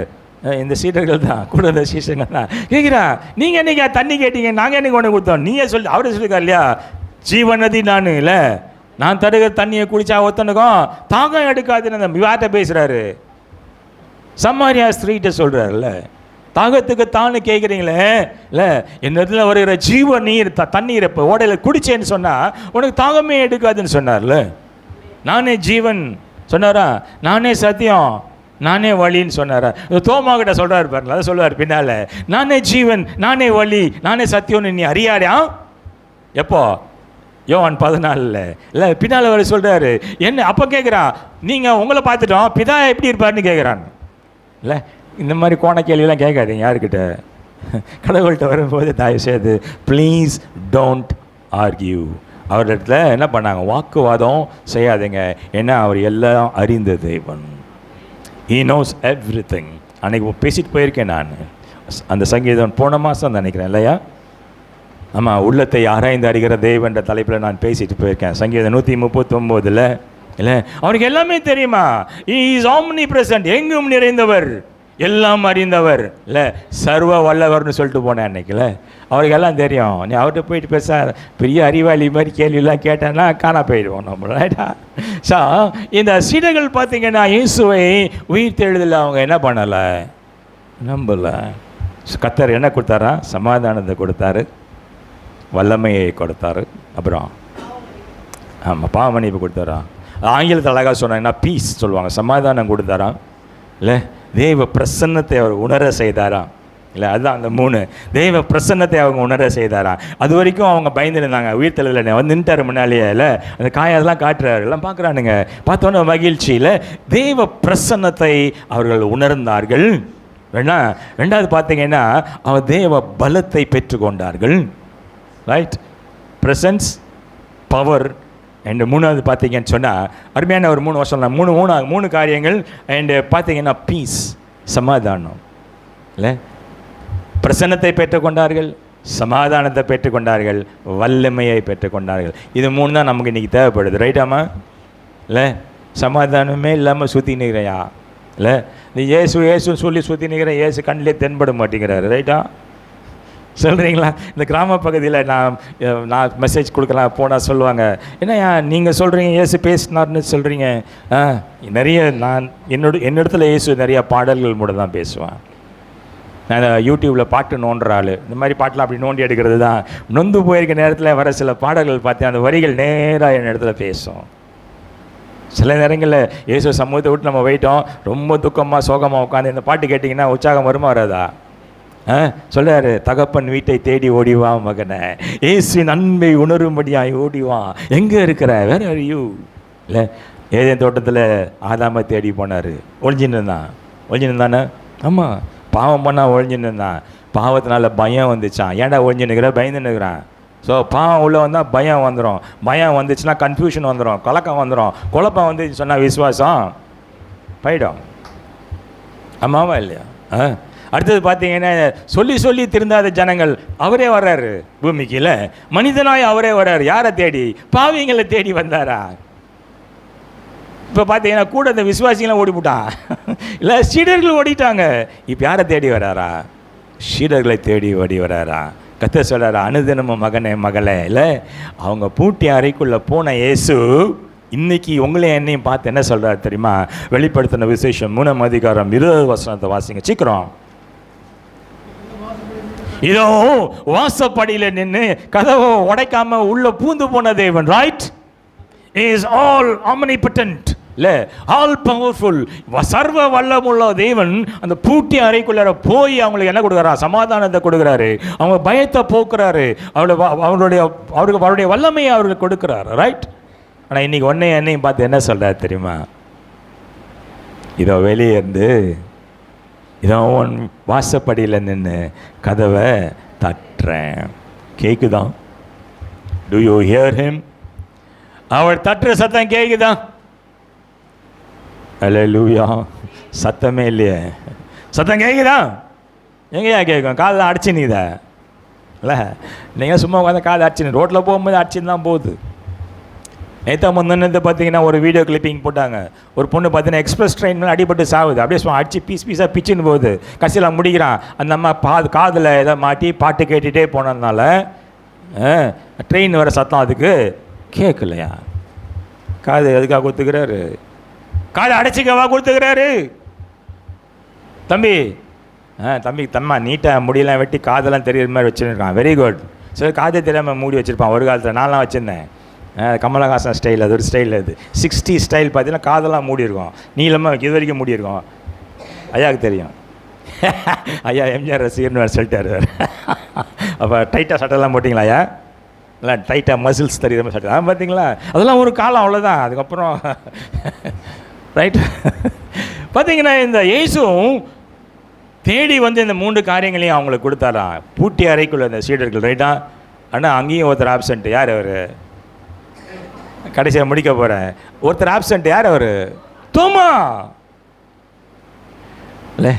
இந்த சீடர்கள் தான் கூட இந்த சீசர்கள் தான் கேட்குறா, நீங்கள் என்னைக்கு தண்ணி கேட்டீங்க, நாங்கள் என்னைக்கு ஒன்று கொடுத்தோம், நீயே சொல்லி அவரே சொல்லியிருக்கார் இல்லையா, ஜீவநதி நான் இல்லை, நான் தருகிற தண்ணியை குடிச்சா ஒத்தனுக்கும் தாகம் எடுக்காதுன்னு அந்த விவாட்ட பேசுகிறாரு. சமாரியா ஸ்திரீட்ட சொல்கிறாருல்ல, தாகத்துக்கு தானே கேட்குறீங்களே இல்லை, என் இடத்துல வருகிற ஜீவ நீர் தண்ணீர் இப்போ ஓடையில் குடிச்சேன்னு சொன்னால் உனக்கு தாகமே எடுக்காதுன்னு சொன்னார்ல. நானே ஜீவன் சொன்னாரா, நானே சத்தியம், நானே வழின்னு சொன்னாரா. தோமா கிட்ட சொல்கிறாரு பாருங்க, அதை சொல்லுவார் பின்னால், நானே ஜீவன், நானே வழி, நானே சத்தியம்னு நீ அறியாடியா. எப்போ? யோவான் 14 இல்லை பின்னால் வர சொல்கிறாரு. என்ன அப்போ கேட்குறான், நீங்கள் உங்களை பார்த்துட்டோம், பிதா எப்படி இருப்பார்னு கேட்குறான் இல்லை. இந்த மாதிரி கோண கேள்வியெல்லாம் கேட்காதீங்க யாருக்கிட்ட. கடவுள்கிட்ட வரும்போது தயவுசெய்து ப்ளீஸ் டோன்ட் ஆர்கியூ. அவரிடத்துல என்ன பண்ணாங்க, வாக்குவாதம் செய்யாதீங்க, ஏன்னா அவர் எல்லாம் அறிந்த தேவன். He knows everything. அன்றைக்கி பேசிட்டு போயிருக்கேன் நான், அந்த சங்கீதம் போன மாதம் நினைக்கிறேன் இல்லையா. ஆமாம், உள்ளத்தை ஆராய்ந்து அறிகிற தேவன்ற தலைப்பில் நான் பேசிட்டு போயிருக்கேன். சங்கீதம் 139 இல்லை, அவருக்கு எல்லாமே தெரியுமா. He is omnipresent, எங்கும் நிறைந்தவர், எல்லாம் அறிந்தவர் இல்லை, சர்வ வல்லவர்னு சொல்லிட்டு போனேன் அன்னைக்குல. அவருக்கு எல்லாம் தெரியும். நீ அவர்கிட்ட போயிட்டு பேச பெரிய அறிவாளி மாதிரி கேள்வியெல்லாம் கேட்டேன்னா காணா போயிடுவோம் நம்ம, ரைட்டா. ஸோ இந்த சீடர்கள் பார்த்தீங்கன்னா இயேசுவை உயிர் தெழுதல அவங்க என்ன பண்ணலை, நம்பலை. கர்த்தர் என்ன கொடுத்தாரா, சமாதானத்தை கொடுத்தாரு, வல்லமையை கொடுத்தாரு, அப்புறம் ஆமாம் பாவமன்னிப்பு கொடுத்தாரா. ஆங்கிலத்தில் அழகாக சொன்னாங்கன்னா பீஸ் சொல்லுவாங்க, சமாதானம் கொடுத்தாராம் இல்லை, தேவ பிரசன்னத்தை அவர் உணர செய்தாராம் இல்லை. அதுதான் அந்த 3, தேவ பிரசன்னத்தை அவங்க உணர செய்தாராம். அது வரைக்கும் அவங்க பயந்துருந்தாங்க. உயிர்த்தெழுதல வந்து நின்ட்டார் முன்னாலேயே இல்லை, அந்த காயெல்லாம் காட்டுறாரு, எல்லாம் பார்க்குறானுங்க. பார்த்தோன்னே மகிழ்ச்சியில் தேவ பிரசன்னத்தை அவர்கள் உணர்ந்தார்கள். ரெண்டாவது பார்த்தீங்கன்னா அவர் தேவ பலத்தை பெற்றுக்கொண்டார்கள், ரைட். Presence, power. அண்டு 3வது பார்த்தீங்கன்னு சொன்னால் அருமையான ஒரு 3 வருஷம் 3 காரியங்கள். அண்டு பார்த்தீங்கன்னா பீஸ், சமாதானம் இல்லை. பிரசன்னத்தை பெற்றுக்கொண்டார்கள், சமாதானத்தை பெற்றுக்கொண்டார்கள், வல்லமையை பெற்றுக்கொண்டார்கள். இது 3 தான் நமக்கு இன்றைக்கி தேவைப்படுது, ரைட்டாமா இல்லை. சமாதானமே இல்லாமல் சுற்றி நிற்கிறையா இல்லை, நீ ஏசுன்னு சொல்லி சுற்றி நிற்கிறேன், ஏசு கண்ணிலே தென்பட மாட்டேங்கிறாரு, ரைட்டா சொல்கிறீங்களா. இந்த கிராம பகுதியில் நான் மெசேஜ் கொடுக்கலாம் போனால் சொல்லுவாங்க, என்னையா நீங்கள் சொல்கிறீங்க ஏசு பேசினார்னு சொல்கிறீங்க. நிறைய நான் என்னிடத்துல ஏசு நிறையா பாடல்கள் மூட தான் பேசுவேன். நான் யூடியூப்பில் பாட்டு நோண்டுற ஆள், இந்த மாதிரி பாட்டெலாம் அப்படி நோண்டி எடுக்கிறது தான். நொந்து போயிருக்க நேரத்தில் வர சில பாடல்கள் பார்த்தேன், அந்த வரிகள் நேராக என் இடத்துல பேசும். சில நேரங்களில் ஏசு சமூகத்தை விட்டு நம்ம போயிட்டோம், ரொம்ப துக்கமாக சோகமாக உட்காந்து இந்த பாட்டு கேட்டிங்கன்னா உற்சாகம் வருமா வராதா? சொல்றாரு, தகப்பன் வீட்டை தேடி ஓடிவா மகனை, ஏசுவின் அன்பை உணரும்படியாய் ஓடிவா. எங்கே இருக்கிற, வேற அறியூ இல்லை. ஏதேன் தோட்டத்தில் ஆதாமை தேடி போனார், ஒழிஞ்சின்னு இருந்தானே. ஆமாம், பாவம் பண்ணால் ஒழிஞ்சின்னு இருந்தான். பாவத்தினால பயம் வந்துச்சான். ஏன்டா ஒழிஞ்சுன்னுக்கிற, பயந்துன்னுக்கிறான். ஸோ பாவம் உள்ளே வந்தால் பயம் வந்துடும், பயம் வந்துச்சுன்னா கன்ஃபியூஷன் வந்துடும், கலக்கம் வந்துடும், குழப்பம் வந்துச்சு சொன்னால் விசுவாசம் போயிடும். ஆமாவா இல்லையா? அடுத்தது பார்த்தீங்கன்னா சொல்லி திருந்தாத ஜனங்கள், அவரே வர்றாரு பூமிக்கு இல்லை, மனிதனாய் அவரே வர்றாரு. யாரை தேடி? பாவிங்களை தேடி வந்தாரா. இப்போ பார்த்தீங்கன்னா கூட இந்த விசுவாசிகளாம் ஓடிவிட்டான் இல்லை, சீடர்கள் ஓடிட்டாங்க. இப்போ யாரை தேடி வராரா? சீடர்களை தேடி ஓடி வராரா. கர்த்தர் சொல்கிறாரா, அனுதினமும் மகனே மகளே இல்லை. அவங்க பூட்டி அறைக்குள்ளே போன இயேசு இன்னைக்கு உங்களையும் என்னையும் பார்த்து என்ன சொல்கிறாரு தெரியுமா? வெளிப்படுத்தின விசேஷம் 3ஆம் அதிகாரம் 20 வசனத்தை வாசிங்க சீக்கிரம். இதோ வாசப்படியில் நின்று கதவை உடைக்காம உள்ள பூந்து போன தேவன், ரைட், இஸ் ஆல் ஆம்னிபொட்டன்ட் இல்லை, ஆல் பவர்ஃபுல், சர்வ வல்லமுள்ள தேவன் அந்த பூட்டி அறைக்குள்ளார போய் அவங்களுக்கு என்ன கொடுக்குறா? சமாதானத்தை கொடுக்குறாரு, அவங்க பயத்தை போக்குறாரு, அவருடைய வல்லமையை அவர்களுக்கு கொடுக்குறாரு, ரைட். ஆனால் இன்னைக்கு என்னையும் பார்த்து என்ன சொல்கிறாரு தெரியுமா? இதோ வெளியே இருந்து இதோ வாசப்படியில் நின்று கதவை தட்டுறேன். கேட்குதான்? Do you hear him? அவர் தட்டுற சத்தம் கேட்குதான்? அல்லேலூயா. சத்தமே இல்லையே. சத்தம் கேட்குதா? எங்கேயா கேட்கும்? காதில் அடிச்சுனிதா இல்லை? நீங்கள் சும்மா உட்காந்து காதை அடிச்சுன்னு ரோட்டில் போகும்போது அடிச்சுன்னு தான் போகுது. நேற்று முந்தினத்தை பார்த்தீங்கன்னா ஒரு வீடியோ கிளிப்பிங் போட்டாங்க. ஒரு பொண்ணு பார்த்தீங்கன்னா எக்ஸ்பிரஸ் ட்ரெயின் மேலே அடிபட்டு சாகுது. அப்படியே சும்மா அடிச்சு பீஸாக பிச்சுன்னு போகுது. கடைசியில் முடிக்கிறான். அந்த அம்மா காதில் எதை மாட்டி பாட்டு கேட்டுகிட்டே போனதுனால ட்ரெயின் வர சத்தம் அதுக்கு கேட்கலையா? காது எதுக்காக கொடுத்துக்கிறாரு? காதை அடைச்சிக்கவா கொடுத்துக்கிறாரு? தம்பி தம்மா நீட்டாக முடியெல்லாம் வெட்டி காதெல்லாம் தெரியுற மாதிரி வச்சுருக்கான். Very good. சரி, காதே தெரியாமல் மூடி வச்சுருப்பான். ஒரு காலத்தில் நான்லாம் வச்சுருந்தேன். கமலஹாசன் ஸ்டைல், அது ஒரு ஸ்டைல். அது 60 ஸ்டைல் பார்த்தீங்கன்னா காதெல்லாம் மூடி இருக்கும், நீளமாக இது வரைக்கும் மூடி இருக்கும். ஐயாவுக்கு தெரியும். ஐயா எம்ஜிஆர் ரசிகர்னு சொல்லிட்டாரு. அப்போ டைட்டாக சட்டைலாம் போட்டிங்களா ஐயா? இல்லை டைட்டாக மசில்ஸ் தெரியுற மாதிரி சட்டை பார்த்தீங்களா? அதெல்லாம் ஒரு காலம், அவ்வளோதான். அதுக்கப்புறம் ரைட். பார்த்தீங்கன்னா இந்த இயேசுவும் தேடி வந்து இந்த 3 காரியங்களையும் அவங்களுக்கு கொடுத்தாராம். பூட்டி அறைக்குள்ள இந்த சீடர்கள், ரைட்டா? ஆனால் அங்கேயும் ஒருத்தர் ஆப்சண்ட். யார் அவர்? கடைசியாக முடிக்க போகிறேன். ஒருத்தர் ஆப்சண்ட். யார் அவர்? தோமா. இல்லை,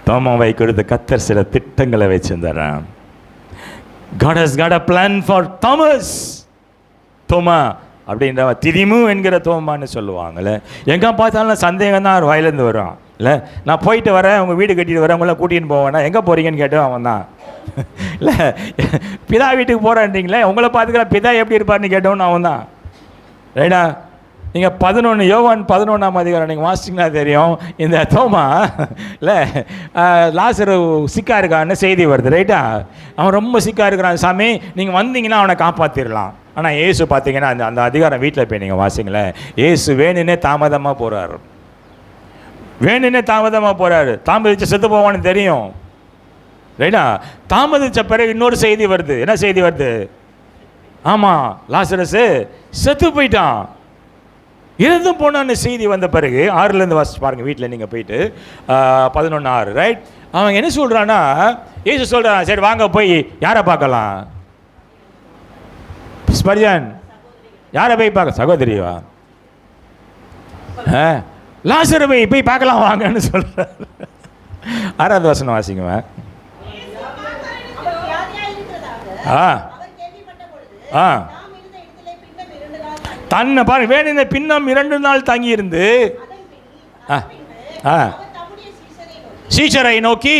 தோமாவை கொடுத்த கர்த்தர் சில திட்டங்களை வச்சிருந்தாராம். God has got a plan for Thomas. தோமா அப்படின்ற திதிமு என்கிற தோமான்னு சொல்லுவாங்கள்ல. எங்கே பார்த்தாலும் சந்தேகம் தான் அவர் வாயிலேருந்து வரும். இல்லை, நான் போயிட்டு வரேன், உங்கள் வீடு கட்டிட்டு வரேன், உங்களை கூட்டின்னு போவேன்னா எங்கே போகிறீங்கன்னு கேட்டோம். அவன் தான் இல்லை, பிதா வீட்டுக்கு போகிறேன்றீங்களே, உங்களை பார்த்துக்கிற பிதா எப்படி இருப்பார்னு கேட்டோன்னு அவன் தான். ரைட்டா? நீங்கள் 11 யோவான் 11ஆம் அதிகாரம் நீங்கள் வாசிச்சிங்கன்னா தெரியும். இந்த தோமா இல்லை, லாசரு சிக்காக இருக்கான்னு செய்தி வருது. ரைட்டா? அவன் ரொம்ப சிக்காக இருக்கிறான் சாமி, நீங்கள் வந்தீங்கன்னா அவனை காப்பாற்றிடலாம். ஆனால் ஏசு பார்த்தீங்கன்னா அந்த அதிகாரம் வீட்டில் போய் நீங்கள் வாசிங்களேன். ஏசு வேணுன்னே தாமதமாக போகிறார். வேணுன்னே தாமதமாக போகிறாரு. தாமதிச்சு செத்து போவான்னு தெரியும். ரைட்டா? தாமதிச்ச பிறகு இன்னொரு செய்தி வருது. என்ன செய்தி வருது? ஆமாம், லாசரஸு செத்து போயிட்டான், இறந்தும் போனான்னு செய்தி வந்த பிறகு 6லேருந்து வாசிச்சு பாருங்கள் வீட்டில் நீங்கள் போயிட்டு 11:6. ரைட்? அவன் என்ன சொல்கிறான்னா, ஏசு சொல்கிறான், சரி வாங்க போய் யாரை பார்க்கலாம்? ஸ்பர்ஜன் யாரை போய் பார்க்க? சகோதரியா? லாசரை போய் பார்க்கலாம் வாங்கன்னு சொல்கிறார். 6வது வசனம் வாசிக்குவேன். தன்னை பாருங்க, வேணுன பின்னம் 2 நாள் தங்கியிருந்து சீஷரை நோக்கி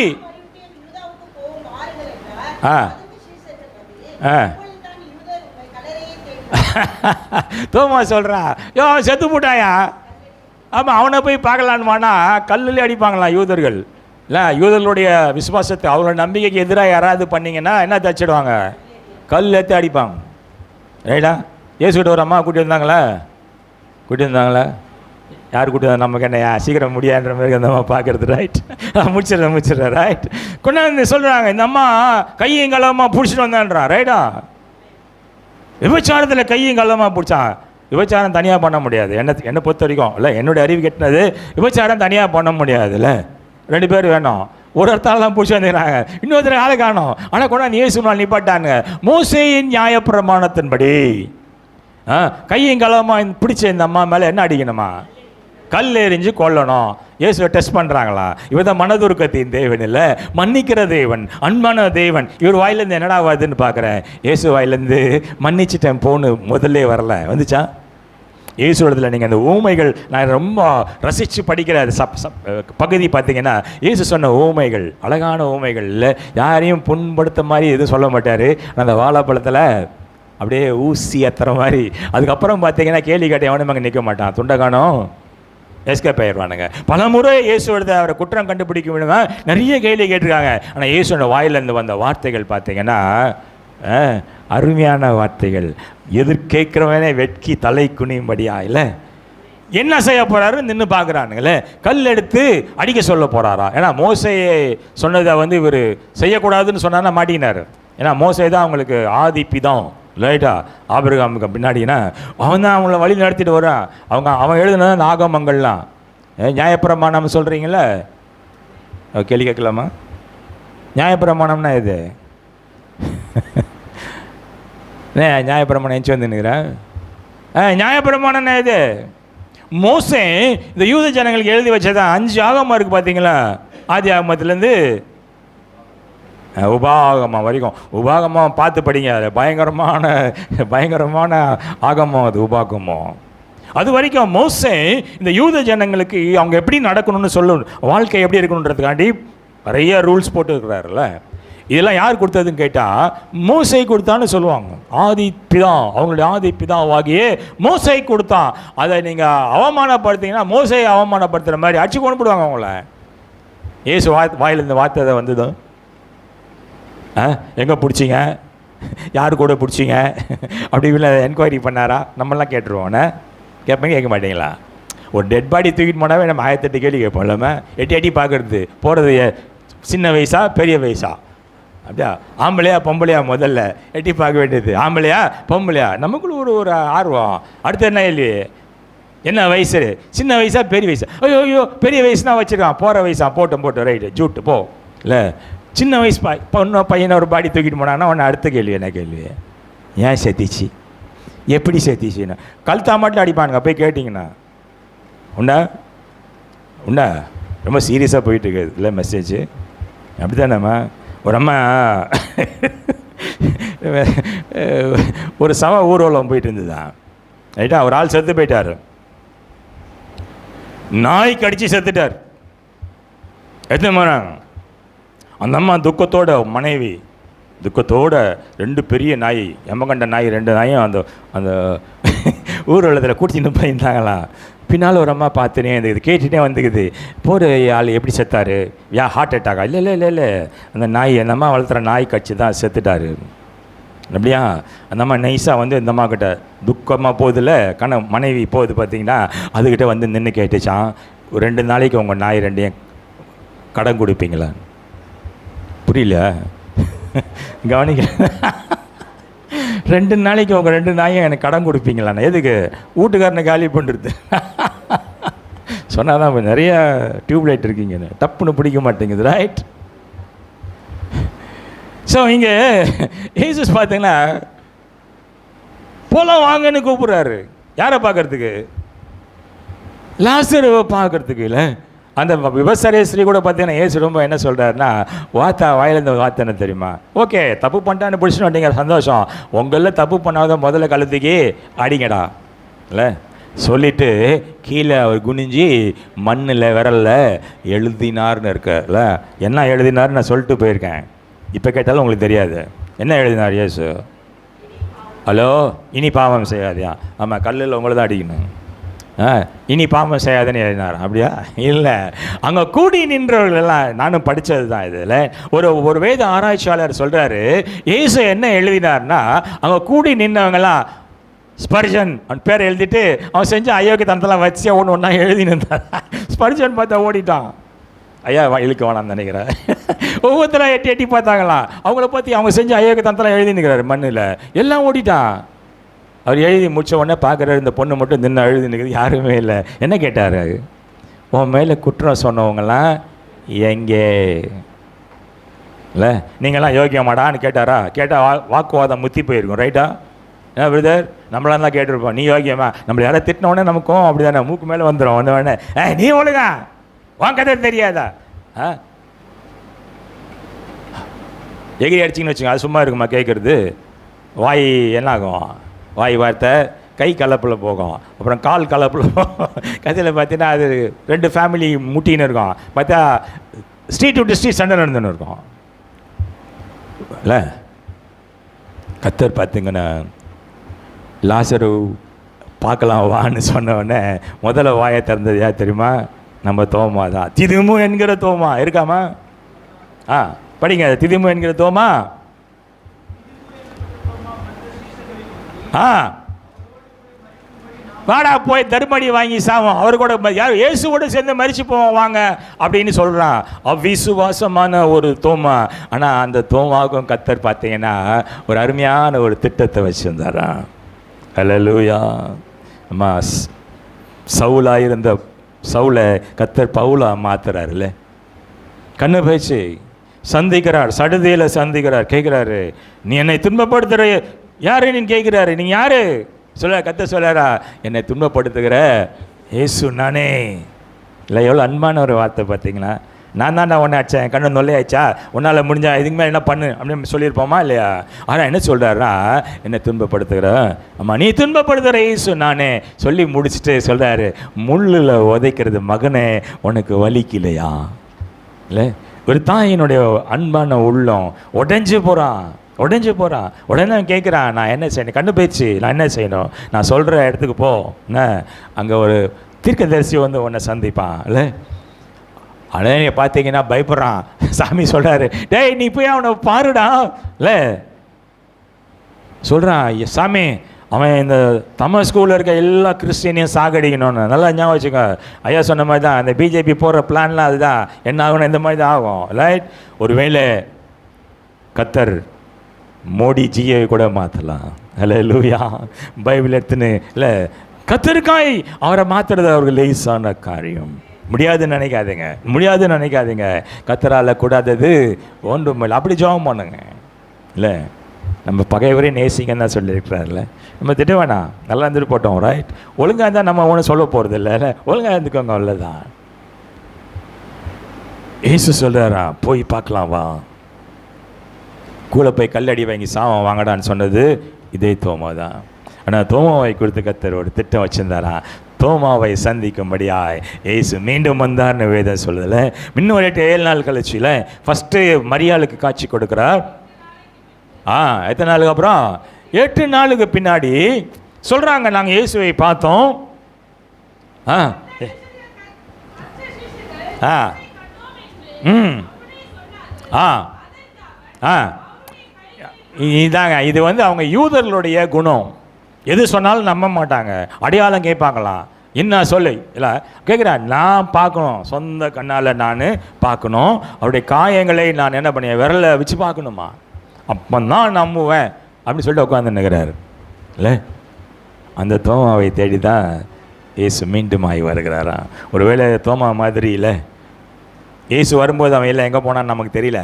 தோமா சொல்றா, யோ செத்து போட்டாயா? ஆமாம், அவனை போய் பார்க்கலான்னு வானா கல்லில் அடிப்பாங்களாம் யூதர்கள். இல்லை, யூதர்களுடைய விசுவாசத்தை, அவரோட நம்பிக்கைக்கு எதிராக யாராவது பண்ணிங்கன்னா என்ன தச்சிடுவாங்க? கல் ஏற்றி அடிப்பாங்க. ரைட்டா? ஏசுக்கிட்ட ஒரு அம்மா கூட்டி வந்தாங்களா? யார் கூட்டி வந்தா? நமக்கு என்னையா சீக்கிரம் முடியாதுன்ற மாதிரி அந்த அம்மா பார்க்குறது. ரைட்? முடிச்சிடுறேன். ரைட்? கொண்டாந்து சொல்கிறாங்க, இந்த அம்மா கையும் கலமாக பிடிச்சிட்டு வந்தான்றான். ரைட்டா? விபச்சாரத்தில் கையும் கலமாக பிடிச்சான். விபச்சாரம் தனியாக பண்ண முடியாது. என்னை பொறுத்த வரைக்கும் இல்லை, என்னுடைய அறிவு கெட்டினது, விபச்சாரம் தனியாக பண்ண முடியாது. இல்லை, 2 பேர் வேணும். ஒருத்தால் தான் பிடிச்சி வந்துக்கிறாங்க, இன்னொருத்தர் ஆளை காணும். ஆனால் கூட இயேசு நாள் நிப்பாட்டாங்க. மோசேயின் நியாயப்பிரமாணத்தின்படி கையும் கலமாக பிடிச்ச இந்த அம்மா மேலே என்ன அடிக்கணுமா? கல் எறிஞ்சு கொல்லணும். இயேசுவை டெஸ்ட் பண்ணுறாங்களா? இவர் தான் மனதுருக்கத்தின் தேவன் இல்லை, மன்னிக்கிற தேவன், அன்பான தேவன். இவர் வாயிலேருந்து என்னடா வருதுன்னு பார்க்குறேன். இயேசு வாயிலேருந்து மன்னிச்சிட்டேன் போன்னு முதல்ல வரல, வந்துச்சா? இயேசுடத்தில் நீங்கள் அந்த ஊமைகள் நான் ரொம்ப ரசித்து படிக்கிற பகுதி பார்த்தீங்கன்னா, இயேசு சொன்ன ஊமைகள் அழகான ஊமைகள் இல்லை, யாரையும் புண்படுத்த மாதிரி எதுவும் சொல்ல மாட்டார். அந்த வாழைப்பழத்தில் அப்படியே ஊசி ஏற்றுற மாதிரி. அதுக்கப்புறம் பார்த்தீங்கன்னா கேள்வி கேட்ட எவனும் அங்கே நிற்க மாட்டான், துண்டகானம் எஸ்கேப் ஆயிடுவானுங்க. பல முறை இயேசுவோட அவரை குற்றம் கண்டுபிடிக்க விடுங்க, நிறைய கேள்வி கேட்டிருக்காங்க. ஆனால் இயேசுவோட வாயிலேருந்து வந்த வார்த்தைகள் பார்த்தீங்கன்னா அருமையான வார்த்தைகள். எதிர்கேட்கிறவனே வெட்கி தலை குனியும்படியா. இல்லை, என்ன செய்ய போகிறாரு நின்று பார்க்குறானுங்களே. கல் எடுத்து அடிக்க சொல்ல போகிறாரா? ஏன்னா மோசையை சொன்னதை இவர் செய்யக்கூடாதுன்னு சொன்னார்னா மாட்டினார். ஏன்னா மோசை தான் அவங்களுக்கு ஆதி பிதம். ரைட்டா? ஆபிரகாமுக்கு பின்னாடினா அவன் தான் அவங்கள வழி நடத்திட்டு வரான். அவன் எழுதுனது அந்த ஆகமங்கள்லாம். நியாயப்பிரமாணம் சொல்கிறீங்களே, கேள்வி கேட்கலாமா? நியாயப்பிரமாணம்னா இது நியாயப்பிரமாணம் எஞ்சி வந்துன்னுக்கிறேன். நியாயப்பிரமாணம்னா இது மோசே இந்த யூத ஜனங்களுக்கு எழுதி வச்சதான் 5 ஆகமம் இருக்குது பார்த்தீங்களா? ஆதி ஆகமத்துலேருந்து உபாகமம் வரைக்கும். உபாகமம் பார்த்து படிங்க, அது பயங்கரமான ஆகமம் அது உபாகமம். அது வரைக்கும் மோசே இந்த யூத ஜனங்களுக்கு அவங்க எப்படி நடக்கணும்னு வாழ்க்கை எப்படி இருக்கணுன்றதுக்காண்டி நிறைய ரூல்ஸ் போட்டுருக்கிறாருல்ல. இதெல்லாம் யார் கொடுத்ததுன்னு கேட்டால் மோசே கொடுத்தான்னு சொல்லுவாங்க. அவங்களுடைய ஆதி பிதாவாகியே மோசே கொடுத்தான். அதை நீங்கள் அவமானப்படுத்திங்கன்னா மோசையை அவமானப்படுத்துகிற மாதிரி அடிச்சு கொண்டு போடுவாங்க அவங்கள. ஏசு வாயிலிருந்து வார்த்தை வந்தது, எங்கே பிடிச்சிங்க, யார் கூட பிடிச்சிங்க அப்படி இல்லை என்கொயரி பண்ணாரா? நம்மளாம் கேட்டுருவோண்ணே. கேட்பீங்க கேட்க மாட்டீங்களா? ஒரு டெட் பாடி தூக்கிட்டு போனாவே நம்ம 1008 கேள்வி கேட்போம். இல்லாமல் எட்டி பார்க்குறது போகிறது சின்ன வயசா பெரிய வயசா, அப்படியா ஆம்பளையா பொம்பளையா, முதல்ல எட்டி பார்க்க வேண்டியது ஆம்பளையா பொம்பளையா. நமக்குள்ள ஒரு ஆர்வம். அடுத்து என்ன கேள்வி, என்ன வயசு, சின்ன வயசா பெரிய வயசா? ஐயோ பெரிய வயசுனா வச்சுருக்கான், போகிற வயசா, போட்டோம் ரைட்டு ஜூட்டு போ. இல்லை சின்ன வயசு பொண்ணு பையனை ஒரு பாடி தூக்கிட்டு போனான்னா உன்னை அடுத்த கேள்வி என்ன கேள்வி, ஏன் செத்திச்சு, எப்படி செத்திச்சுன்னா கழுத்தா மட்டும் அடிப்பானுங்க. போய் கேட்டிங்கன்னா உண்டா ரொம்ப சீரியஸாக போயிட்டு இருக்குது இல்லை மெசேஜ். அப்படி தானேம்மா? ஒரு அம்மா ஒரு ஊர்வலம் போயிட்டு இருந்துதான், ரைட்டா? ஒரு ஆள் செத்து போயிட்டார், நாய் கடிச்சு செத்துட்டார். எத்தனை போனாங்க? அந்த அம்மா துக்கத்தோட, மனைவி துக்கத்தோட, 2 பெரிய நாய், எம்மகண்ட நாய் 2 நாயும் அந்த ஊர்வலத்தில் கூட்டின்னு போயிருந்தாங்களாம். பின்னால் ஒரு அம்மா பார்த்துனே இருந்துக்குது, கேட்டுகிட்டே வந்துக்குது, போகிற ஆள் எப்படி செத்தார், ஹார்ட் அட்டாக்கா? இல்லை அந்த நாய், அந்த அம்மா வளர்த்துற நாய் கட்சி தான் செத்துட்டார். அப்படியா? அந்த அம்மா நைஸாக வந்து இந்த அம்மா கிட்ட துக்கமாக போகுதில்ல, மனைவி போகுது பார்த்தீங்கன்னா, அதுக்கிட்ட வந்து நின்று கேட்டுச்சான், 2 நாளைக்கு உங்கள் நாய் 2 கடன் கொடுப்பீங்களா? புரியல, கவனிக்க. 2 நாளைக்கு உங்கள் 2 நாயும் எனக்கு கடன் கொடுப்பீங்களாண்ணா? எதுக்கு? வீட்டுக்காரனை காலி பண்ணுறது. சொன்னால் தான் நிறையா டியூப்லைட் இருக்கீங்க, டப்புன்னு பிடிக்க மாட்டேங்குது, ரைட்? ஸோ இங்கே ஏசஸ் பார்த்தீங்கன்னா போலாம் வாங்கன்னு கூப்பிட்றாரு. யாரை பார்க்கறதுக்கு? லாசருவை பார்க்கறதுக்கு. இல்லை அந்த விபசாரேஸ்வரி கூட பார்த்தீங்கன்னா ஏசு ரொம்ப என்ன சொல்கிறாருன்னா, வாயிலேருந்து வார்த்தை என்ன தெரியுமா? ஓகே தப்பு பண்ணிட்டான்னு பிடிச்சிட்டு வந்தீங்க, சந்தோஷம். உங்களில் தப்பு பண்ணாத முதல்ல கழுத்துக்கு அடிங்கடா இல்லை சொல்லிவிட்டு கீழே அவர் குனிஞ்சி மண்ணில் விரலில் எழுதினார்னு இருக்கல. என்ன எழுதினார்னு நான் சொல்லிட்டு போயிருக்கேன். இப்போ கேட்டாலும் உங்களுக்கு தெரியாது என்ன எழுதினார் இயேசு. ஹலோ, இனி பாவம் செய்யாதியா? ஆமாம், கல்லில் உங்களை தான் அடிக்கணும். இனி பாவம் செய்யாதுன்னு எழுதினார். அப்படியா? இல்லை, அங்கே கூடி நின்றவர்களெல்லாம் நானும் படித்தது தான். இதில் ஒரு வேத ஆராய்ச்சியாளர் சொல்கிறாரு, இயேசு என்ன எழுதினார்னா, அங்கே கூடி நின்றவங்கெல்லாம் ஸ்பர்ஜன் அவன் பேரை எழுதிட்டு அவன் செஞ்ச அயோக்கியத்தனத்தெல்லாம் வச்சு ஒன்றா எழுதினிருந்தான். ஸ்பர்ஜன் பார்த்தா ஓடிட்டான். ஐயா இழுக்க வேணாம்னு நினைக்கிறேன். ஒவ்வொருத்தரும் எட்டி பார்த்தாங்களாம். அவங்கள பற்றி அவங்க செஞ்ச அயோக்கியத்தனத்தெல்லாம் எழுதினுக்கிறாரு மண்ணில். எல்லாம் ஓடிட்டான். அவர் எழுதி முடித்த உடனே பார்க்குறாரு, இந்த பொண்ணு மட்டும் நின்று எழுதினுக்குது, யாருமே இல்லை. என்ன கேட்டார்? உன் மேலே குற்றம் சொன்னவங்களாம் எங்கே? இல்லை நீங்களாம் யோகியமாடான்னு கேட்டாரா? கேட்டால் வாக்குவாதம் முத்தி போயிருக்கும், ரைட்டா? ஏன் பிரதர், நம்மளாம் தான் கேட்டிருப்போம், நீ யோகியமா? நம்மளை யாராவது திட்டினோடனே நமக்கும் அப்படி தானே மூக்கு மேலே வந்துடும். வந்த உடனே நீ ஒழுங்கா உன் கதை தெரியாதா? எகிரி அடிச்சிங்கன்னு வச்சுங்க, அது சும்மா இருக்குமா கேட்குறது? வாய் என்ன ஆகும்? வாய் வார்த்தை கை கலப்பில் போகும், அப்புறம் கால் கலப்பில் போகும். கதையில் பார்த்தீங்கன்னா அது 2 ஃபேமிலி முட்டின்னு இருக்கும். பார்த்தா ஸ்ட்ரீட் விட்டு ஸ்ட்ரீட் சண்டை நடந்துன்னு இருக்கும். இல்லை கத்தர் பார்த்திங்கன்னா லாசரு பார்க்கலாம் வான்னு சொன்னோடனே முதல்ல வாயை திறந்தது யார் தெரியுமா? நம்ம தோமா தான். திதுமு என்கிற தோமா இருக்காமா? படிங்க, திதுமு என்கிற தோமா. வாடா போய் தர்மடி வாங்கி சாவோம், அவர் கூட யார் இயேசுவோட சேர்ந்து மரிச்சு போவோம் வாங்க அப்படின்னு சொல்கிறான். அவ்விசுவாசமான ஒரு தோமா. ஆனால் அந்த தோமாவுக்கும் கத்தர் பார்த்தீங்கன்னா ஒரு அருமையான ஒரு திட்டத்தை வச்சுருந்தாராம். ஹல்லேலூயா. அம்மா சவுலாக இருந்த சவுலை கத்தர் பவுலா மாத்துறாருல்ல. கண்ணு பேச்சு சந்திக்கிறார், சடுதியில் சந்திக்கிறார். கேட்குறாரு, நீ என்னை துன்பப்படுத்துகிற யாரு நீ கேட்குறாரு? நீங்கள் யாரு சொல்ல? கத்த சொல்லாரா, என்னை துன்பப்படுத்துகிற இயேசு நானே. இல்லை எவ்வளோ அன்பான ஒரு வார்த்தை பார்த்தீங்களா? நான் தான்டா உன்னை அடிச்சேன், கண்ணு நொல்லையாச்சா, உன்னால் முடிஞ்சா இதுக்கு மேலே என்ன பண்ணு அப்படின்னு சொல்லியிருப்போமா இல்லையா? ஆனால் என்ன சொல்கிறாருன்னா, என்ன துன்பப்படுத்துகிற அம்மா நீ துன்பப்படுத்துகிற இயேசு நானே சொல்லி முடிச்சுட்டு சொல்கிறாரு, முள்ளில் உதைக்கிறது மகனே உனக்கு வலிக்கலையா? இல்லை, ஒரு தாயினுடைய அன்பான உள்ளம் உடைஞ்சு போகிறான். உடனே கேட்குறான், நான் என்ன செய்யணும்? கண்ணு போயிடுச்சு, நான் என்ன செய்யணும்? நான் சொல்கிற இடத்துக்கு போ. என்ன அங்கே ஒரு தீர்க்கதரிசி வந்து உன்னை சந்திப்பான் இல்லை? ஆனால் நீங்கள் பார்த்தீங்கன்னா பயப்படுறான். சாமி சொல்கிறாரு, டேய் நீ போய் அவனை பாருடா இல்லை சொல்கிறான். சாமி அவன் இந்த தமிழ் ஸ்கூலில் இருக்க எல்லா கிறிஸ்டியனையும் சாகடிக்கணும்னு. நல்லா ஞாபகம் வச்சுக்கோ. ஐயா சொன்ன மாதிரி தான் அந்த பிஜேபி போடுற பிளான்லாம் அதுதான். என்ன ஆகணும், இந்த மாதிரி தான் ஆகும் ரைட். ஒருவேளை கத்தர் மோடிஜியை கூட மாற்றலாம். அல்லேலூயா. பைபிள் எடுத்துன்னு இல்லை, கத்தருக்காய் அவரை மாற்றுறது அவருக்கு லேசான காரியம். முடியாதுன்னு நினைக்காதீங்க. கத்தரால் கூடாதது ஒன்றும் இல்லை. அப்படி ஜெபம் பண்ணுங்க இல்லை. நம்ம பகைவரே நேசிங்கன்னு தான் சொல்லியிருக்கிறார்ல. நம்ம திட்ட வேணாம், நல்லா இருந்துட்டு போட்டோம் ரைட். ஒழுங்காக இருந்தால் நம்ம ஒன்றும் சொல்ல போகிறது இல்லை. ஒழுங்காக இருந்துக்கோங்க அவ்வளோதான். ஏசு சொல்கிறாரா, போய் பார்க்கலாம் வா. கூட போய் கல்லடி வாங்கி சாவம் வாங்கடான்னு சொன்னது இதே தோமா தான். ஆனால் தோமாவை கொடுத்து கத்தர் ஒரு திட்டம் வச்சுருந்தாரா, தோமாவை சந்திக்கும்படியாய் ஏசு மீண்டும் வந்தார்னு வேதம் சொல்லுதில்ல. இன்னும் ஒரு 7 நாள் கழிச்சுல ஃபஸ்ட்டு மரியாளுக்கு காட்சி கொடுக்குறார். எத்தனை நாளுக்கு அப்புறம்? 8 நாளுக்கு பின்னாடி சொல்கிறாங்க, நாங்கள் இயேசுவை பார்த்தோம். இதாங்க இது வந்து அவங்க யூதர்களுடைய குணம். எது சொன்னாலும் நம்ப மாட்டாங்க, அடையாளம் கேட்பாங்களாம். என்ன சொல்லு இல்லை கேட்குறேன், நான் பார்க்கணும், சொந்த கண்ணால் நான் பார்க்கணும், அவருடைய காயங்களை நான் என்ன பண்ணேன் விரலை வச்சு பார்க்கணுமா, அப்போ தான் நம்புவேன் அப்படின்னு சொல்லிட்டு உட்காந்துன்னுக்கிறாரு இல்லை. அந்த தோமாவை தேடி தான் இயேசு மீண்டும் ஆகி வருகிறாராம். ஒருவேளை தோமா மாதிரி இல்லை, இயேசு வரும்போது அவன் இல்லை எங்கே போனான்னு நமக்கு தெரியல,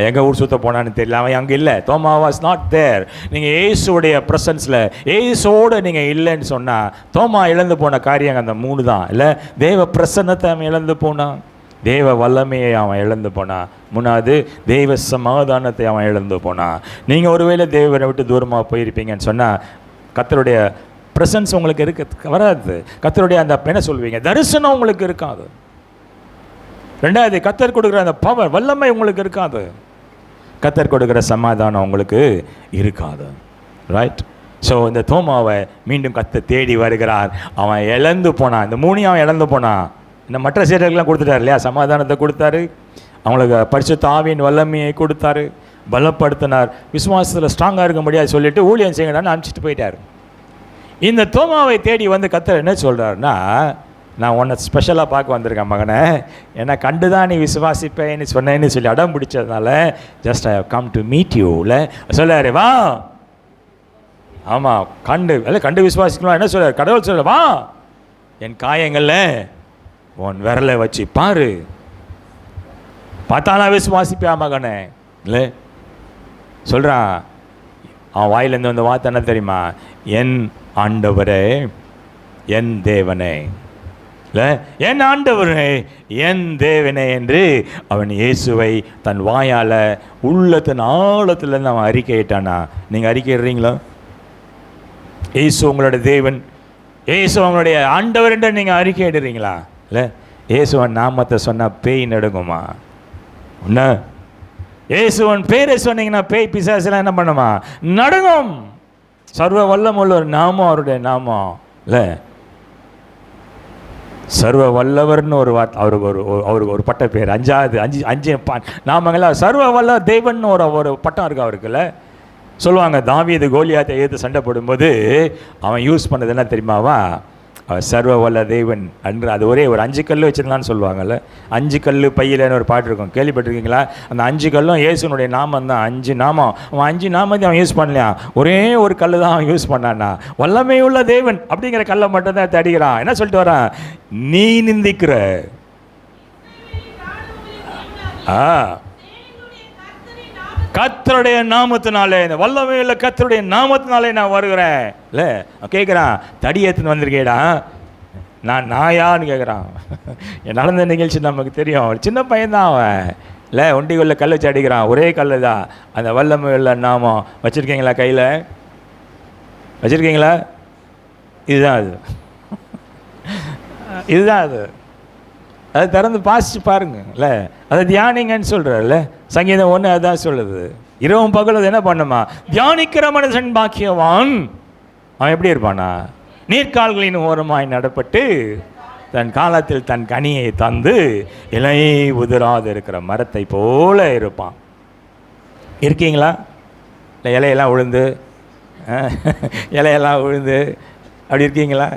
எங்கே ஊர் சுற்ற போனான்னு தெரியல, அவன் அங்கே இல்லை. தோமா வாஸ் நாட் தேர். நீங்கள் இயேசுடைய ப்ரெசன்ஸில் இயேசுவோடு நீங்கள் இல்லைன்னு சொன்னால் தோமா இழந்து போன காரியம் அந்த 3 தான் இல்லை. தேவ பிரசன்னத்தை அவன் இழந்து போனான், தேவ வல்லமையை அவன் இழந்து போனான், 3வது தெய்வ சமாதானத்தை அவன் இழந்து போனான். நீங்கள் ஒருவேளை தேவனை விட்டு தூரமாக போயிருப்பீங்கன்னு சொன்னால் கர்த்தருடைய ப்ரெசன்ஸ் உங்களுக்கு வராது. கர்த்தருடைய அந்த என்ன சொல்வீங்க, தரிசனம் உங்களுக்கு இருக்காது. 2வது கர்த்தர் கொடுக்குற அந்த பவர் வல்லமை உங்களுக்கு இருக்காது. கர்த்தர் கொடுக்குற சமாதானம் உங்களுக்கு இருக்காது ரைட். ஸோ இந்த தோமாவை மீண்டும் கர்த்தர் தேடி வருகிறார். அவன் இழந்து போனான், இந்த 3 அவன் இழந்து போனான். இந்த மற்ற சீடர்கள்லாம் கொடுத்துட்டார் இல்லையா, சமாதானத்தை கொடுத்தாரு, அவங்களுக்கு பரிசுத்த ஆவியின் வல்லமையை கொடுத்தாரு, பலப்படுத்தினார், விசுவாசத்தில் ஸ்ட்ராங்காக இருக்க முடியாது சொல்லிட்டு ஊழியம் செய்யணும்னு அனுப்பிச்சிட்டு போயிட்டார். இந்த தோமாவை தேடி வந்து கர்த்தர் என்ன சொல்கிறாருன்னா, நான் உன்னை ஸ்பெஷலாக பார்க்க வந்திருக்கேன் மகனை, என்னை கண்டு தான் நீ விசுவாசிப்பேன்னு சொன்னேன்னு சொல்லி அடம் பிடிச்சதுனால just I have come to meet you இல்லை சொல்லாரு. வா, ஆமாம் கண்டு விசுவாசிக்கணும். என்ன சொல்கிறார் கடவுள் சொல்ல, வா என் காயங்களில் உன் விரலை வச்சு பாரு, பார்த்தானா விசுவாசிப்பியா மகனே இல்லை சொல்கிறான். அவன் வாயிலேருந்து வந்த வார்த்தை என்ன தெரியுமா, என் ஆண்டவரே என் தேவனே இல்லை, என் ஆண்டவரே என் தேவனே என்று அவன் இயேசுவை தன் வாயால் உள்ளத்தின் ஆழத்துலேருந்து அவன் அறிக்கையிட்டானா. நீங்கள் அறிக்கையிடுறீங்களா? இயேசு உங்களோட தேவன், இயேசு உங்களுடைய ஆண்டவர் என்று நீங்கள் அறிக்கையிடுறீங்களா? இல்லை, இயேசுவன் நாமத்தை சொன்னால் பேய் நடுங்குமா? ஒன்று இயேசுவன் பேரை சொன்னீங்கன்னா பேய் பிசாசெல்லாம் என்ன பண்ணுமா, நடுங்கும். சர்வ வல்லமுள்ள ஒரு நாமம் அவருடைய நாமம் இல்லை. சர்வ வல்லவர்னு ஒரு வார்த்தை அவருக்கு ஒரு பட்ட பேர், 5 நாமங்களா சர்வ வல்ல தேவன் ஒரு பட்டம் இருக்கு அவருக்குல்ல. சொல்லுவாங்க தாவீது கோலியாத்தை எதிர்த்து சண்டை போடும்போது அவன் யூஸ் பண்ணது என்ன தெரியுமாவா, சர்வ வல்ல தேவன் அன்று அது ஒரே ஒரு 5 கல் வச்சுருந்தான்னு சொல்லுவாங்கள்ல. 5 கல் பையிலன்னு ஒரு பாட்டு இருக்கும், கேள்விப்பட்டிருக்கீங்களா? அந்த 5 கல்லும் இயேசுனுடைய நாமம் தான். 5 நாமம், அவன் 5 நாமத்தையும் அவன் யூஸ் பண்ணலையா, ஒரே ஒரு கல் தான் அவன் யூஸ் பண்ணான்னா. வல்லமை உள்ள தேவன் அப்படிங்கிற கல்லை மட்டும்தான் தடிக்கிறான். என்ன சொல்லிட்டு வரான், நீ நிந்திக்கிற கர்த்தருடைய நாமத்தினாலே, இந்த வல்லமை உள்ள கர்த்தருடைய நாமத்தினாலே நான் வருகிறேன் இல்லை. கேட்குறான், தடி ஏற்றுன்னு வந்திருக்கேடா, நான் யான்னு கேட்குறான். நடந்த நிகழ்ச்சி நமக்கு தெரியும். சின்ன பையன்தான் அவன் இல்லை, ஒண்டிக்குள்ள கல் வச்சு அடிக்கிறான். ஒரே கல் தான். அந்த வல்லமை உள்ள நாமம் வச்சுருக்கீங்களா? கையில் வச்சுருக்கீங்களா? இதுதான் அது, இதுதான் அது. அதை திறந்து பாசிச்சு பாருங்க இல்லை, அதை தியானிங்கன்னு சொல்கிறார்ல. சங்கீதம் 1 அதுதான் சொல்லுது. இரவும் பகல் அது என்ன பண்ணுமா? தியானிக்கிற மனுஷன் பாக்கியவான். அவன் எப்படி இருப்பானா? நீர்க்கால்களின் ஓரமாய் நடப்பட்டு தன் காலத்தில் தன் கனியை தந்து இலை உதிராது இருக்கிற மரத்தை போல இருப்பான். இருக்கீங்களா? இல்லை, இலையெல்லாம் உழுந்து இலையெல்லாம் உழுந்து அப்படி இருக்கீங்களா?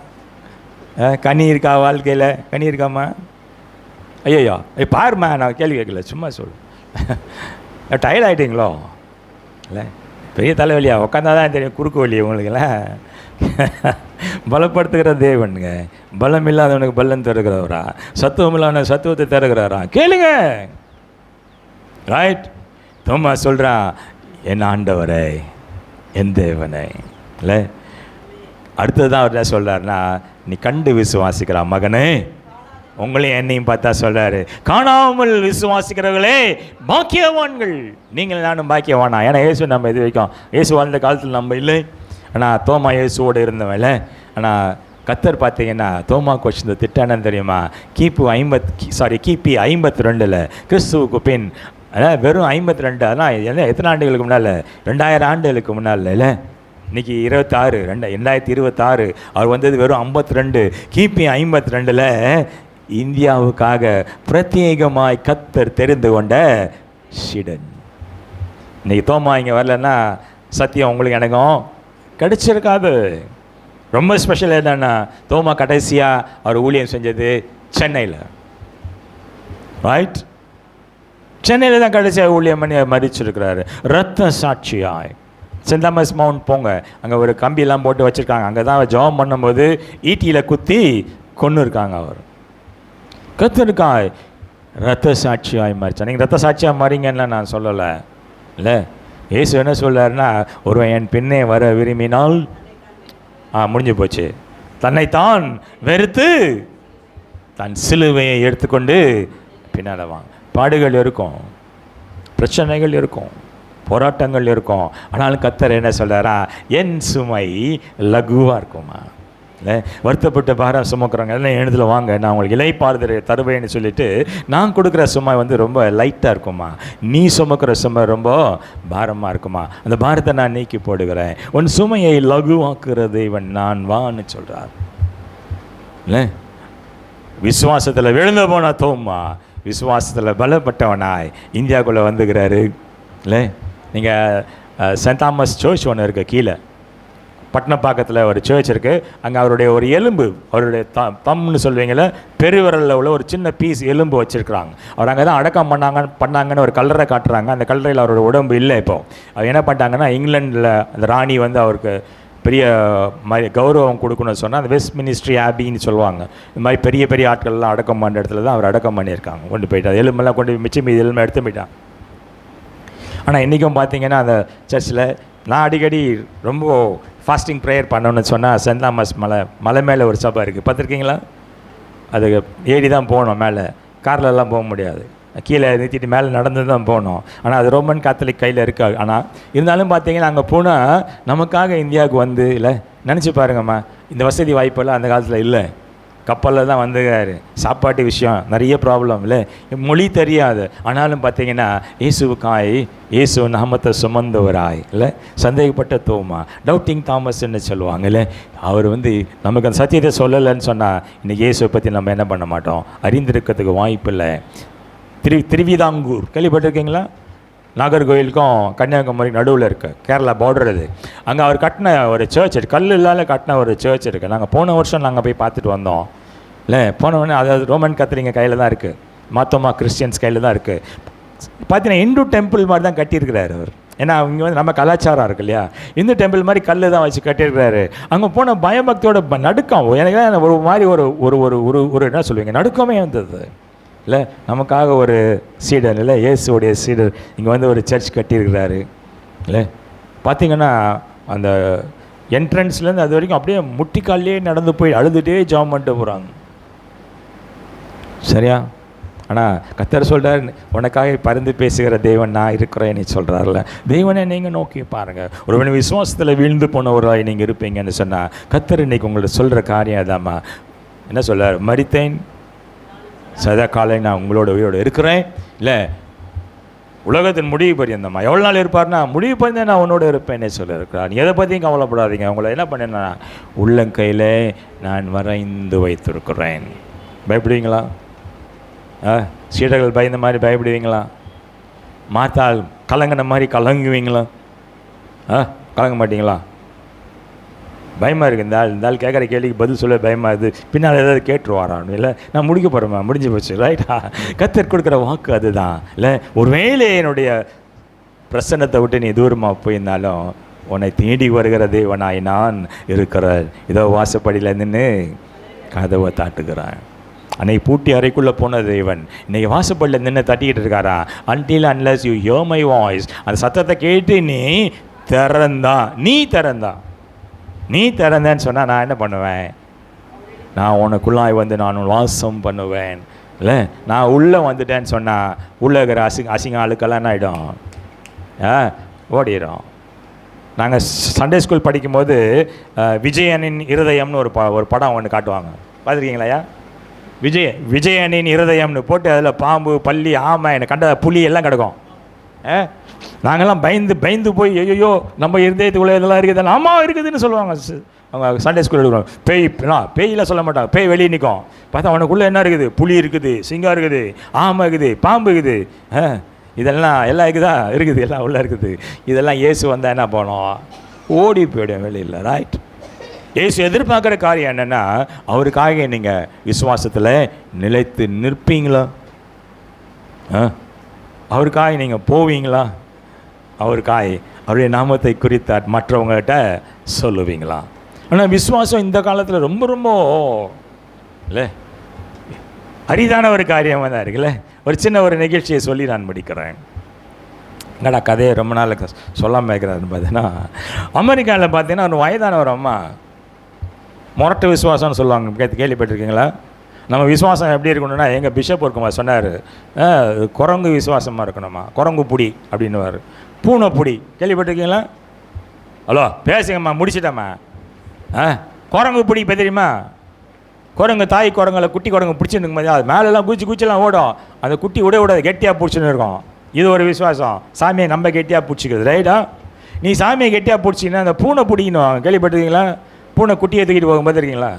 கனி இருக்கா வாழ்க்கையில்? கனி இருக்காம்மா? ஐயோ பாருமா, நான் கேள்வி கேட்கல, சும்மா சொல்லு. டயர்ட் ஆகிட்டீங்களோ? இல்லை, பெரிய தலைவலியா? உட்காந்தா தான் தெரியும் குறுக்கு வலி உங்களுக்குலாம். பலப்படுத்துகிற தேவனுங்க. பலம் இல்லாதவனுக்கு பலம் தருகிறவரா? சத்துவம் இல்லாத சத்துவத்தை தருகிறாரா? கேளுங்க. ரைட். தோமா சொல்கிறான், என் ஆண்டவரை, என் தேவனை. இல்லை, அடுத்ததுதான் அவர் என்ன சொல்கிறாருன்னா, நீ கண்டு விசுவாசிக்கிறா மகனே. உங்களையும் என்னையும் பார்த்தா சொல்கிறாரு, காணாமல் விசுவாசிக்கிறவர்களே பாக்கியவான்கள். நீங்கள் நானும் பாக்கியவானா? ஏன்னா இயேசு நம்ம இது வைக்கும். இயேசு வாழ்ந்த காலத்தில் நம்ம இல்லை. ஆனால் தோமா இயேசுவோடு இருந்தவன் இல்லை. ஆனால் கத்தர் பார்த்தீங்கன்னா தோமா கொஸ்டின் திட்டானு தெரியுமா? கிபி 52 கிறிஸ்துவுக்கு பின், அதான் வெறும் 52. அதான் எத்தனை ஆண்டுகளுக்கு முன்னால்? 2000 ஆண்டுகளுக்கு முன்னால் இல்லை. இன்றைக்கி 2026 அவர் வந்தது வெறும் 52. கிபி 52 இந்தியாவுக்காக பிரத்யேகமாய் கத்தர் தெரிந்து கொண்ட சீடன். இன்றைக்கி தோமா இங்கே வரலன்னா சத்தியம் உங்களுக்கு எனக்கும் கிடைச்சிருக்காது. ரொம்ப ஸ்பெஷல் என்னன்னா, தோமா கடைசியாக அவர் ஊழியம் செஞ்சது சென்னையில். ரைட், சென்னையில் தான் கடைசியாக ஊழியம் பண்ணி மறிச்சிருக்கிறாரு. ரத்த சாட்சியாய் சென்ட் தாமஸ் மவுண்ட் போங்க, அங்கே ஒரு கம்பியெல்லாம் போட்டு வச்சுருக்காங்க. அங்கே தான் ஜெபம் பண்ணும்போது ஈட்டியில் குத்தி கொன்று இருக்காங்க. அவர் கத்தருக்காய் ரத்த சாட்சியாய் மாறிச்சா. நீங்கள் ரத்த சாட்சியாக மாறிங்கன்னா நான் சொல்லலை இல்லை. இயேசு என்ன சொல்கிறாருன்னா, ஒருவன் என் பின்னே வர விரும்பினால் முடிஞ்சு போச்சு, தன்னைத்தான் வெறுத்து தன் சிலுவையை எடுத்துக்கொண்டு பின்னாடவான். பாடுகள் இருக்கும், பிரச்சனைகள் இருக்கும், போராட்டங்கள் இருக்கும். ஆனாலும் கத்தர் என்ன சொல்கிறாரா? என் சுமை லகுவாக இருக்குமா. இல்லை, வருத்தப்பட்ட பாரம் சுமக்கிறவங்க எல்லாம் எழுதில் வாங்க, நான் உங்களுக்கு இலைப்பாறுதலை தருவேன்னு சொல்லிட்டு நான் கொடுக்குற சுமை ரொம்ப லைட்டாக இருக்குமா. நீ சுமக்கிற சுமை ரொம்ப பாரமாக இருக்குமா. அந்த பாரத்தை நான் நீக்கி போடுகிறேன். உன் சுமையை லகுவாக்குறது இவன் நான் வான்னு சொல்கிறார். இல்லை, விசுவாசத்தில் விழுந்து போன தோமா விசுவாசத்தில் பலப்பட்டவனாய் இந்தியாவுக்குள்ளே வந்துக்கிறாரு. இல்லை, நீங்கள் சென்ட் தாமஸ் சர்ச் ஒன்று இருக்குது கீழே பட்டணப்பாக்கத்தில் ஒரு சர்ச் இருக்குது. அங்கே அவருடைய ஒரு எலும்பு, அவருடைய தம்னு சொல்வீங்கள, பெருவிரலில் உள்ள ஒரு சின்ன பீஸ் எலும்பு வச்சுருக்குறாங்க. அவர் அங்கே தான் அடக்கம் பண்ணாங்கன்னு ஒரு கல்லறை காட்டுறாங்க. அந்த கல்லறையில் அவரோட உடம்பு இல்லை. இப்போது அவர் என்ன பண்ணிட்டாங்கன்னா, இங்கிலாண்டில் அந்த ராணி அவருக்கு பெரிய கௌரவம் கொடுக்கணும்னு சொன்னால் அந்த வெஸ்ட் மினிஸ்ட்ரி ஆபின்னு சொல்லுவாங்க. இந்த மாதிரி பெரிய பெரிய ஆட்கள்லாம் அடக்கம் பண்ணுற இடத்துல தான் அவர் அடக்கம் பண்ணியிருக்காங்க. கொண்டு போயிட்டார். எலும்பெல்லாம் கொண்டு போய் மிச்சம் மீது எலும்பு எடுத்து போயிட்டான். ஆனால் இன்றைக்கும் பார்த்தீங்கன்னா அந்த சர்ச்சில் நான் அடிக்கடி ரொம்ப ஃபாஸ்டிங் ப்ரேயர் பண்ணணும்னு சொன்னால் சென்ட் தாமஸ் மலை மேலே ஒரு சபை இருக்குது, பார்த்துருக்கீங்களா? அது ஏறி தான் போகணும் மேலே, கார்லெல்லாம் போக முடியாது, கீழே நிறுத்திட்டு மேலே நடந்து தான் போகணும். ஆனால் அது ரோமன் கேத்தலிக் கையில் இருக்காது. ஆனால் இருந்தாலும் பார்த்தீங்கன்னா அங்கே போனால் நமக்காக இந்தியாவுக்கு வந்து இல்லை, நினச்சி பாருங்கம்மா, இந்த வசதி வாய்ப்பெல்லாம் அந்த காலத்தில் இல்லை. கப்பலில் தான் வந்துக்கிறாரு. சாப்பாட்டு விஷயம் நிறைய ப்ராப்ளம் இல்லை, மொழி தெரியாது. ஆனாலும் பார்த்தீங்கன்னா இயேசுவுக்காய் இயேசு நாமத்தை சுமந்தவராய் இல்லை, சந்தேகப்பட்ட தோமா, டவுட்டிங் தாமஸ்ன்னு சொல்லுவாங்க இல்லை, அவர் நமக்கு அந்த சத்தியத்தை சொல்லலைன்னு சொன்னால் இன்றைக்கி இயேசுவை பற்றி நம்ம என்ன பண்ண மாட்டோம், அறிந்திருக்கிறதுக்கு வாய்ப்பு இல்லை. திருவிதாங்கூர் கேள்விப்பட்டிருக்கீங்களா? நாகர்கோயிலுக்கும் கன்னியாகுமரி நடுவில் இருக்குது, கேரளா பார்டர். அது அங்கே அவர் கட்டின ஒரு சர்ச் இருக்குது, கல் இல்லாத கட்டின ஒரு சர்ச் இருக்குது. நாங்கள் போன வருஷம் நாங்கள் போய் பார்த்துட்டு வந்தோம் இல்லை. போனவொடனே அதாவது ரோமன் கத்தரிங்க கையில் தான் இருக்குது, மாத்தோமா கிறிஸ்டியன்ஸ் கையில் தான் இருக்குது. பார்த்தீங்கன்னா இந்து டெம்பிள் மாதிரி தான் கட்டியிருக்கிறாரு அவர். ஏன்னா இங்கே நம்ம கலாச்சாரம் இருக்கு இல்லையா, இந்து டெம்பிள் மாதிரி கல் தான் வச்சு கட்டியிருக்கிறாரு. அங்கே போன பயபக்தியோட நடுக்கம் எனக்கு ஒரு மாதிரி ஒரு ஒரு ஒரு என்ன சொல்லுவீங்க, நடுக்கமே வந்தது இல்லை. நமக்காக ஒரு சீடர் இல்லை, இயேசுடைய சீடர் இங்கே ஒரு சர்ச் கட்டியிருக்கிறாரு இல்லை. பார்த்திங்கன்னா அந்த என்ட்ரன்ஸ்லேருந்து அது வரைக்கும் அப்படியே முட்டிக்கால்லையே நடந்து போய் அழுதுகிட்டே ஜாம் பண்ணிட்டு போகிறாங்க. சரியா? ஆனால் கர்த்தர் சொல்கிறார், உனக்காக பரிந்து பேசுகிற தேவன் நான் இருக்கிறேன்னு சொல்கிறார்ல. தேவனை நீங்கள் நோக்கி பாருங்கள். ஒருவன் விசுவாசத்தில் வீழ்ந்து போனவராய் நீங்கள் இருப்பீங்கன்னு சொன்னால் கர்த்தர் இன்னைக்கு உங்கள்ட்ட சொல்கிற காரியம் அதாம்மா. என்ன சொல்கிறார்? மரித்தேன், சதா காலை நான் உங்களோட உயிரோடு இருக்கிறேன். இல்லை, உலகத்தின் முடிவு பரியந்தம்மா. எவ்வளோ நாள் இருப்பார்னா முடிவு பண்ணி நான் உன்னோட இருப்பேன்னே சொல்லியிருக்கிறார். நீ எதை பற்றியும் கவலைப்படாதீங்க. உங்களை என்ன பண்ணேன்னா உள்ளங்கையில் நான் வரைந்து வைத்திருக்கிறேன். பயப்படுவீங்களா? சீடர்கள் பயந்த மாதிரி பயப்படுவீங்களா? மாத்தால் கலங்கின மாதிரி கலங்குவீங்களா? கலங்க மாட்டீங்களா? பயமாக இருக்குது. இந்த ஆள் கேட்குற கேள்விக்கு பதில் சொல்ல பயமாக இருக்குது. பின்னால் ஏதாவது கேட்டுருவாரான்னு. இல்லை, நான் முடிக்க போகிறேம்மா, முடிஞ்சு போச்சு. ரைட்டா? கர்த்தர் கொடுக்குற வாக்கு அதுதான். இல்லை, ஒருவேளை என்னுடைய பிரசன்னத்தை விட்டு நீ தூரமாக போயிருந்தாலும் உன்னை தேடி வருகிற தேவனாய் நான் இருக்கிறேன். இதோ வாசப்படியில் நின்று கதவை தாட்டுக்கிறேன். அன்னைக்கு பூட்டி அறைக்குள்ளே போன தேவன் இன்றைக்கி வாசப்படியில் நின்று தட்டிக்கிட்டு இருக்காரா? until unless you hear my voice. அந்த சத்தத்தை கேட்டு நீ திறந்தான்னு சொன்னால் நான் என்ன பண்ணுவேன்? நான் உனக்குள்ளாய் வந்து நான் வாசம் பண்ணுவேன். இல்லை, நான் உள்ளே வந்துட்டேன்னு சொன்னால் உள்ளே இருக்கிற அசிங்க ஆளுக்கெல்லாம் என்ன ஆகிடும்? ஓடிடும். நாங்கள் சண்டே ஸ்கூல் படிக்கும்போது விஜயனின் இருதயம்னு ஒரு படம் ஒன்று காட்டுவாங்க. பார்த்துருக்கீங்களாயா? விஜயனின் இருதயம்னு போட்டு அதில் பாம்பு, பல்லி, ஆமை, எனக்கு கண்ட புலி எல்லாம் கிடக்கும். நாங்கள்லாம் பயந்து போய் ஐயோ நம்ம இருதயத்துக்குள்ளே இதெல்லாம் இருக்குது, ஆமாம் இருக்குதுன்னு சொல்லுவாங்க. அவங்க சண்டே ஸ்கூல் எடுக்கிறோம். பேயெல்லாம் சொல்ல மாட்டாங்க. பேய் வெளியே நிற்கும். பார்த்தா அவனுக்குள்ளே என்ன இருக்குது? புலி இருக்குது, சிங்கம் இருக்குது, ஆமை இருக்குது, பாம்பு இருக்குது. இதெல்லாம் இருக்குது, எல்லாம் உள்ளே இருக்குது. இதெல்லாம் இயேசு வந்தால் என்ன பண்ணோம்? ஓடி போய்டும் வெளியில். ரைட்? இயேசு எதிர்பார்க்குற காரியம் என்னென்னா அவருக்காக நீங்கள் விசுவாசத்தில் நிலைத்து நிற்பீங்களா? அவருக்காக நீங்கள் போவீங்களா? அவருடைய நாமத்தை குறித்த மற்றவங்ககிட்ட சொல்லுவீங்களா? ஆனால் விசுவாசம் இந்த காலத்தில் ரொம்ப ரொம்ப இல்லை அரிதான ஒரு காரியமாக தான் இருக்குல்ல. ஒரு சின்ன ஒரு நிகழ்ச்சியை சொல்லி நான் முடிக்கிறேன். என்னடா கதையை ரொம்ப நாள் சொல்லாமல் இருக்கிறாருன்னு பார்த்தீங்கன்னா, அமெரிக்காவில் பார்த்தீங்கன்னா ஒரு வயதான ஒரு அம்மா முரட்டு விசுவாசம்னு சொல்லுவாங்க. கேள்விப்பட்டிருக்கீங்களா? நம்ம விசுவாசம் எப்படி இருக்கணும்னா, எங்கள் பிஷப் இருக்குமா சொன்னார், குரங்கு விசுவாசமாக இருக்கணுமா, குரங்கு புடி அப்படின்னுவார். பூனை புடி கேள்விப்பட்டிருக்கீங்களா? ஹலோ பேசுங்கம்மா, முடிச்சிட்டம்மா. குரங்கு பிடி இப்போ தெரியுமா? குரங்கு தாய் குரங்களை குட்டி குரங்கு பிடிச்சிருக்கும் போது அது மேலெல்லாம் குச்சிலாம் ஓடும். அந்த குட்டி விடாது, கெட்டியாக பிடிச்சின்னு இருக்கும். இது ஒரு விசுவாசம். சாமியை நம்ம கெட்டியாக பிடிச்சிக்கிறது. ரைட்டா? நீ சாமியை கெட்டியாக பிடிச்சிங்கன்னா அந்த பூனை பிடிக்கணும். கேள்விப்பட்டிருக்கீங்களா? பூனை குட்டியை தூக்கிட்டு போகும் பார்த்துருக்கீங்களா?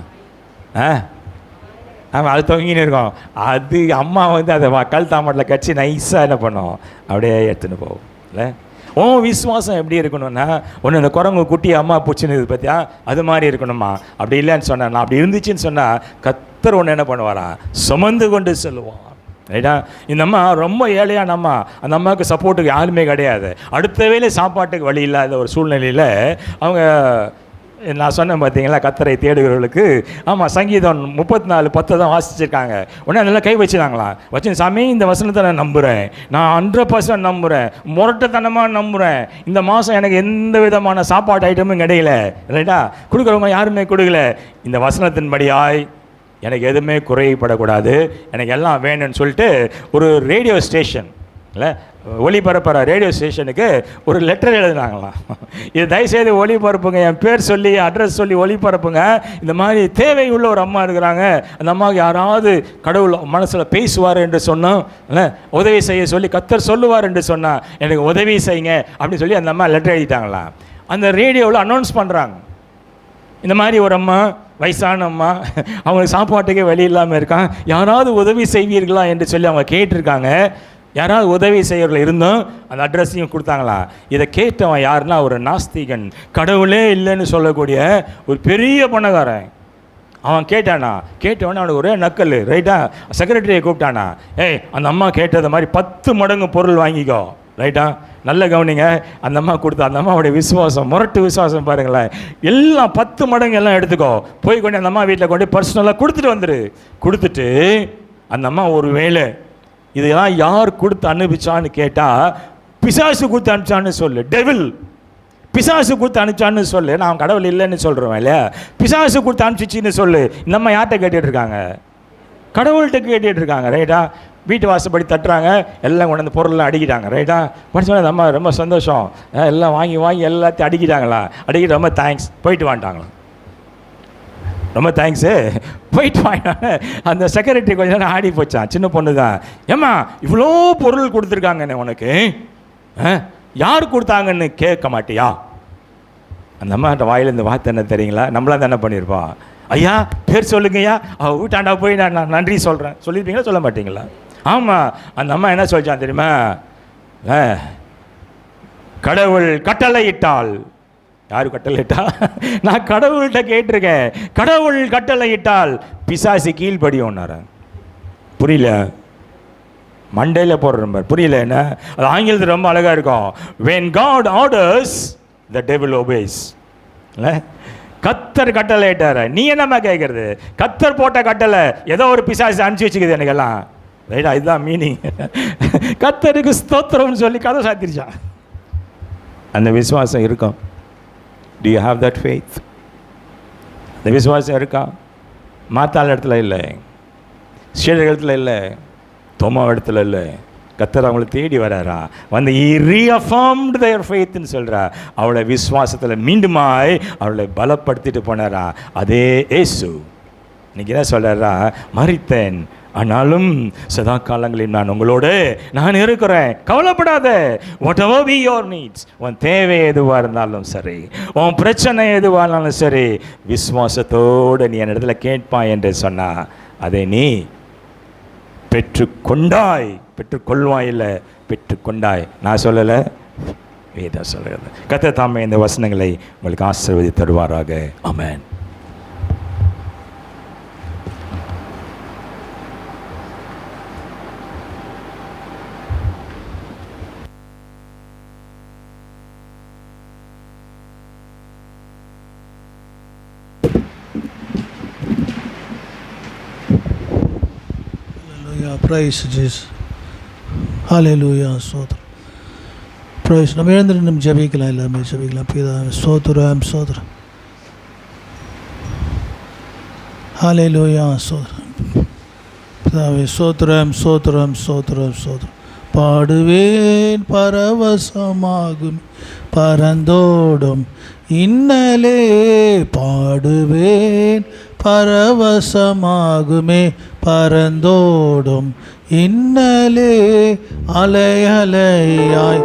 ஆமாம், அது தொங்கின்னு இருக்கும். அது அம்மா வந்து அதை கல் தாமட்டில் கட்சி நைஸாக என்ன பண்ணும்? அப்படியே எடுத்துன்னு போகும். இல்லை, விசுவாசம் எப்படி இருக்கணும்னா, ஒன்று இந்த குரங்கு குட்டி அம்மா பிடிச்சின்னு பார்த்தியா, அது மாதிரி இருக்கணுமா? அப்படி இல்லைன்னு சொன்னேன். நான் அப்படி இருந்துச்சுன்னு சொன்னால் கர்த்தர் ஒன்று என்ன பண்ணுவாரா? சுமந்து கொண்டு செல்லுவான். ரைட்டா? இந்த அம்மா ரொம்ப ஏழையான அம்மா. அந்த அம்மாவுக்கு சப்போர்ட்டுக்கு யாருமே கிடையாது. அடுத்த வேளை சாப்பாட்டுக்கு வழி இல்லாத ஒரு சூழ்நிலையில் அவங்க, நான் சொன்னேன் பார்த்தீங்களா, கர்த்தரை தேடுகிறவர்களுக்கு. ஆமாம், சங்கீதம் 34:10 தான் வாசிச்சிருக்காங்க. உடனே நல்லா கை வச்சுனாங்களாம். வச்சு, சாமி இந்த வசனத்தை நான் நம்புகிறேன், நான் 100% நம்புகிறேன், முரட்டத்தனமாக நம்புகிறேன். இந்த மாதம் எனக்கு எந்த விதமான சாப்பாட்டு ஐட்டமும் கிடைக்கல. ரைட்டா? கொடுக்குறவங்க யாருமே கொடுக்கல. இந்த வசனத்தின்படியாய் எனக்கு எதுவுமே குறைபடக்கூடாது, எனக்கு எல்லாம் வேணும்னு சொல்லிட்டு ஒரு ரேடியோ ஸ்டேஷன் இல்லை ஒளிபரப்புற ரேடியோ ஸ்டேஷனுக்கு ஒரு லெட்டர் எழுதினாங்களாம். இது தயவுசெய்து ஒளிபரப்புங்க, என் பேர் சொல்லி அட்ரஸ் சொல்லி ஒளிபரப்புங்க. இந்த மாதிரி தேவை உள்ள ஒரு அம்மா இருக்கிறாங்க, அந்த அம்மாவுக்கு யாராவது கடவுள் மனசில் பேசுவார் என்று சொன்னோம், இல்லை உதவி செய்ய சொல்லி கர்த்தர் சொல்லுவார் என்று சொன்னால் எனக்கு உதவி செய்யுங்க அப்படின்னு சொல்லி அந்த அம்மா லெட்டர் எழுதிட்டாங்களாம். அந்த ரேடியோவில் அனௌன்ஸ் பண்ணுறாங்க, இந்த மாதிரி ஒரு அம்மா, வயசான அம்மா, அவங்களுக்கு சாப்பாட்டுக்கே வழி இல்லாமல் இருக்கான், யாராவது உதவி செய்வீர்களா என்று சொல்லி அவங்க கேட்டிருக்காங்க. யாராவது உதவி செய்யறவர்கள் இருந்தோம். அந்த அட்ரஸையும் கொடுத்தாங்களா. இதை கேட்டவன் யாருன்னா ஒரு நாஸ்திகன், கடவுளே இல்லைன்னு சொல்லக்கூடிய ஒரு பெரிய பணக்காரன். அவன் கேட்டவனே அவனுக்கு ஒரே நக்கல். ரைட்டா? செக்ரட்டரியை கூப்பிட்டானா, அந்த அம்மா கேட்டது மாதிரி 10 மடங்கு பொருள் வாங்கிக்கோ. ரைட்டா? நல்ல கவனிங்க. அந்த அம்மா கொடுத்தா, அந்த அம்மாவுடைய விசுவாசம், முரட்டு விசுவாசம் பாருங்களேன். எல்லாம் 10 மடங்கு எல்லாம் எடுத்துக்கோ, போய் கொண்டு அந்த அம்மா வீட்டில் கொண்டு பர்சனலாக கொடுத்துட்டு வந்துரு. கொடுத்துட்டு அந்த அம்மா ஒரு வேளை இதெல்லாம் யார் கொடுத்து அனுப்பிச்சான்னு கேட்டால், பிசாசு கொடுத்து அனுப்பிச்சான்னு சொல்லு. டெவில், பிசாசு கொடுத்து அனுப்பிச்சான்னு சொல்லு. நான் கடவுள் இல்லைன்னு சொல்கிறேன் இல்லையா? பிசாசு கொடுத்து அனுப்பிச்சின்னு சொல்லு. நம்ம யார்கிட்ட கேட்டுட்டு இருக்காங்க? கடவுள்கிட்ட கேட்டுட்டு இருக்காங்க, ரைட்டா? வீட்டு வாசப்படி தட்டுறாங்க, எல்லாம் கொண்டு வந்து பொருள்லாம் அடிக்கிட்டாங்க, ரைட்டா? படிச்சோன்னா நம்ம ரொம்ப சந்தோஷம், எல்லாம் வாங்கி எல்லாத்தையும் அடிக்கிட்டாங்களா, அடிக்கிட்டு ரொம்ப தேங்க்ஸ், போயிட்டு வாங்கிட்டாங்களா, ரொம்ப தேங்க்ஸு, போயிட்டு வாங்கினாங்க. அந்த செக்யூரிட்டி கொஞ்சம் நேரம் ஆடி போச்சான், சின்ன பொண்ணு தான். ஏம்மா இவ்வளோ பொருள் கொடுத்துருக்காங்கன்னு உனக்கு யார் கொடுத்தாங்கன்னு கேட்க மாட்டியா? அந்த அம்மாட்ட வாயில் இந்த வார்த்தை என்ன தெரியுங்களா? நம்மளாம் தானே பண்ணியிருப்போம். ஐயா பேர் சொல்லுங்கய்யா, வீட்டாண்டா போய் நான் நன்றி சொல்கிறேன் சொல்லியிருப்பீங்களா, சொல்ல மாட்டீங்களா? ஆமாம். அந்த அம்மா என்ன சொல்லிச்சான் தெரியுமா? கடவுள் கட்டளை இட்டால். யார் கட்டளை இட்டா? நான் கடவுள்கிட்ட கேட்டிருக்கேன். கடவுள் கட்டளை இட்டால் பிசாசு கீழ்படியோன்னார. புரியல? மண்டையில் போடுற புரியல என்ன? அது ஆங்கிலத்தில் ரொம்ப அழகாக இருக்கும். when God orders the devil obeys. கத்தர் கட்டளை இட்டார, நீ என்னம்மா கேட்கறது? கத்தர் போட்ட கட்டளை ஏதோ ஒரு பிசாசு அனுப்பிச்சு வச்சுக்குது எனக்கெல்லாம், ரைட்டா? இதுதான் மீனிங். கத்தருக்கு ஸ்தோத்திரம்னு சொல்லி கதை சாத்திருச்சான். அந்த விசுவாசம் இருக்கும். Do you have that faith? அந்த விசுவாசம் இருக்கா? மாத்தாள் இடத்துல இல்லை, ஸ்ரீடர் இடத்துல இல்லை, தோமா இடத்துல இல்லை. கத்தர் அவங்கள தேடி வராரா, வந்து he reaffirmed their faith ன்னு சொல்கிறா. அவளை விசுவாசத்தில் மீண்டுமாய் அவளை பலப்படுத்திட்டு போனாரா. அதே இயேசு இன்னைக்கு என்ன சொல்கிறாரா? மரித்தேன், ஆனாலும் சதா காலங்களில் நான் இருக்கிறேன், கவலைப்படாத. What ever be your needs, உன் தேவை எதுவாக இருந்தாலும் சரி, உன் பிரச்சனை எதுவாக இருந்தாலும் சரி, விசுவாசத்தோடு நீ என் இடத்துல கேட்பாய் என்று சொன்னா அதை நீ பெற்றுக்கொண்டாய். பெற்றுக்கொள்வாய் இல்லை, பெற்றுக்கொண்டாய். நான் சொல்லலை, வேதம் சொல்கிறது. கர்த்தர் தாமே இந்த வசனங்களை உங்களுக்கு ஆசீர்வதி தருவாராக. ஆமென். Praise Jesus. Hallelujah. Sotram. Praise. நம்ம எழுந்திருந்து நம்ம ஜெபிக்கலாம், எல்லாமே ஜெபிக்கலாம். பிதாவே ஸ்தோத்திரம், ஸ்தோத்திரம். Hallelujah. ஸ்தோத்திரம். பிதாவே ஸ்தோத்திரம், ஸ்தோத்திரம், ஸ்தோத்திரம், ஸ்தோத்திரம். பாடுவேன் பரவசமாகும் பரந்தோடும் இன்னலே, பாடுவேன் பரவசமாகுமே பரந்தோடும் இன்னலே, அலை அலையாய்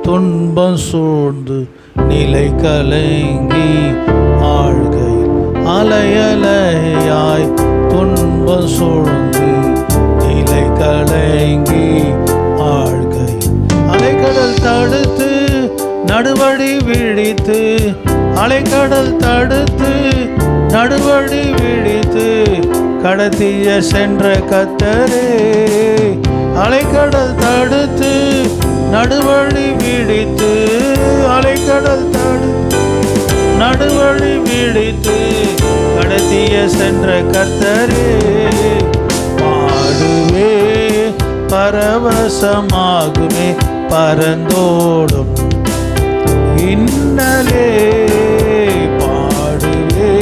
துன்பம் சூழ்ந்து நிலை கலங்கி ஆழ்கையில், அலை அலையாய் துன்பம் சூழ்ந்து நிலை கலங்கி ஆழ்கையில், அலைக்கடல் தடுத்து நடுவழி விழித்து, அலைக்கடல் தடுத்து நடுவழி விழித்து கடத்திய சென்ற கத்தரே, அலைக்கடல் தடுத்து நடுவழி விழித்து, அலைக்கடல் தடுத்து நடுவழி விழித்து கடத்திய சென்ற கத்தரே, பாடுவே பரவசமாகுமே பரந்தோடும் இன்னலே, பாடுவே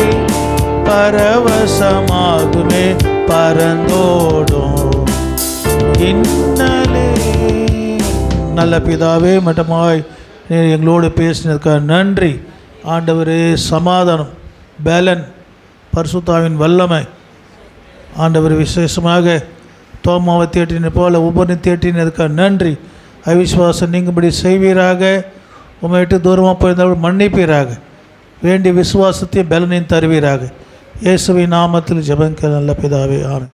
பரவசமாகுமே பரந்தோடும் இன்னலே. நல்ல பிதாவே, மட்டமாய் நீர் எங்களோடு பேசினதுக்காக நன்றி ஆண்டவரே. சமாதானம், பேலன், பரிசுத்தாவின் வல்லமை ஆண்டவர் விசேஷமாக தோமாவை தேற்றின போல ஒவ்வொரு தேற்றினதுக்காக நன்றி. அவிசுவாசம் நீங்கும்படி செய்வீராக, உம்மை விட்டு தூரமாக போயிருந்தவர்கள் மன்னிப்பீராக, வேண்டிய விசுவாசத்தையும் பலனையும் தருவீராக. இயேசுவின் நாமத்தில் ஜெபங்கள் நல்ல பிதாவே, ஆமென்.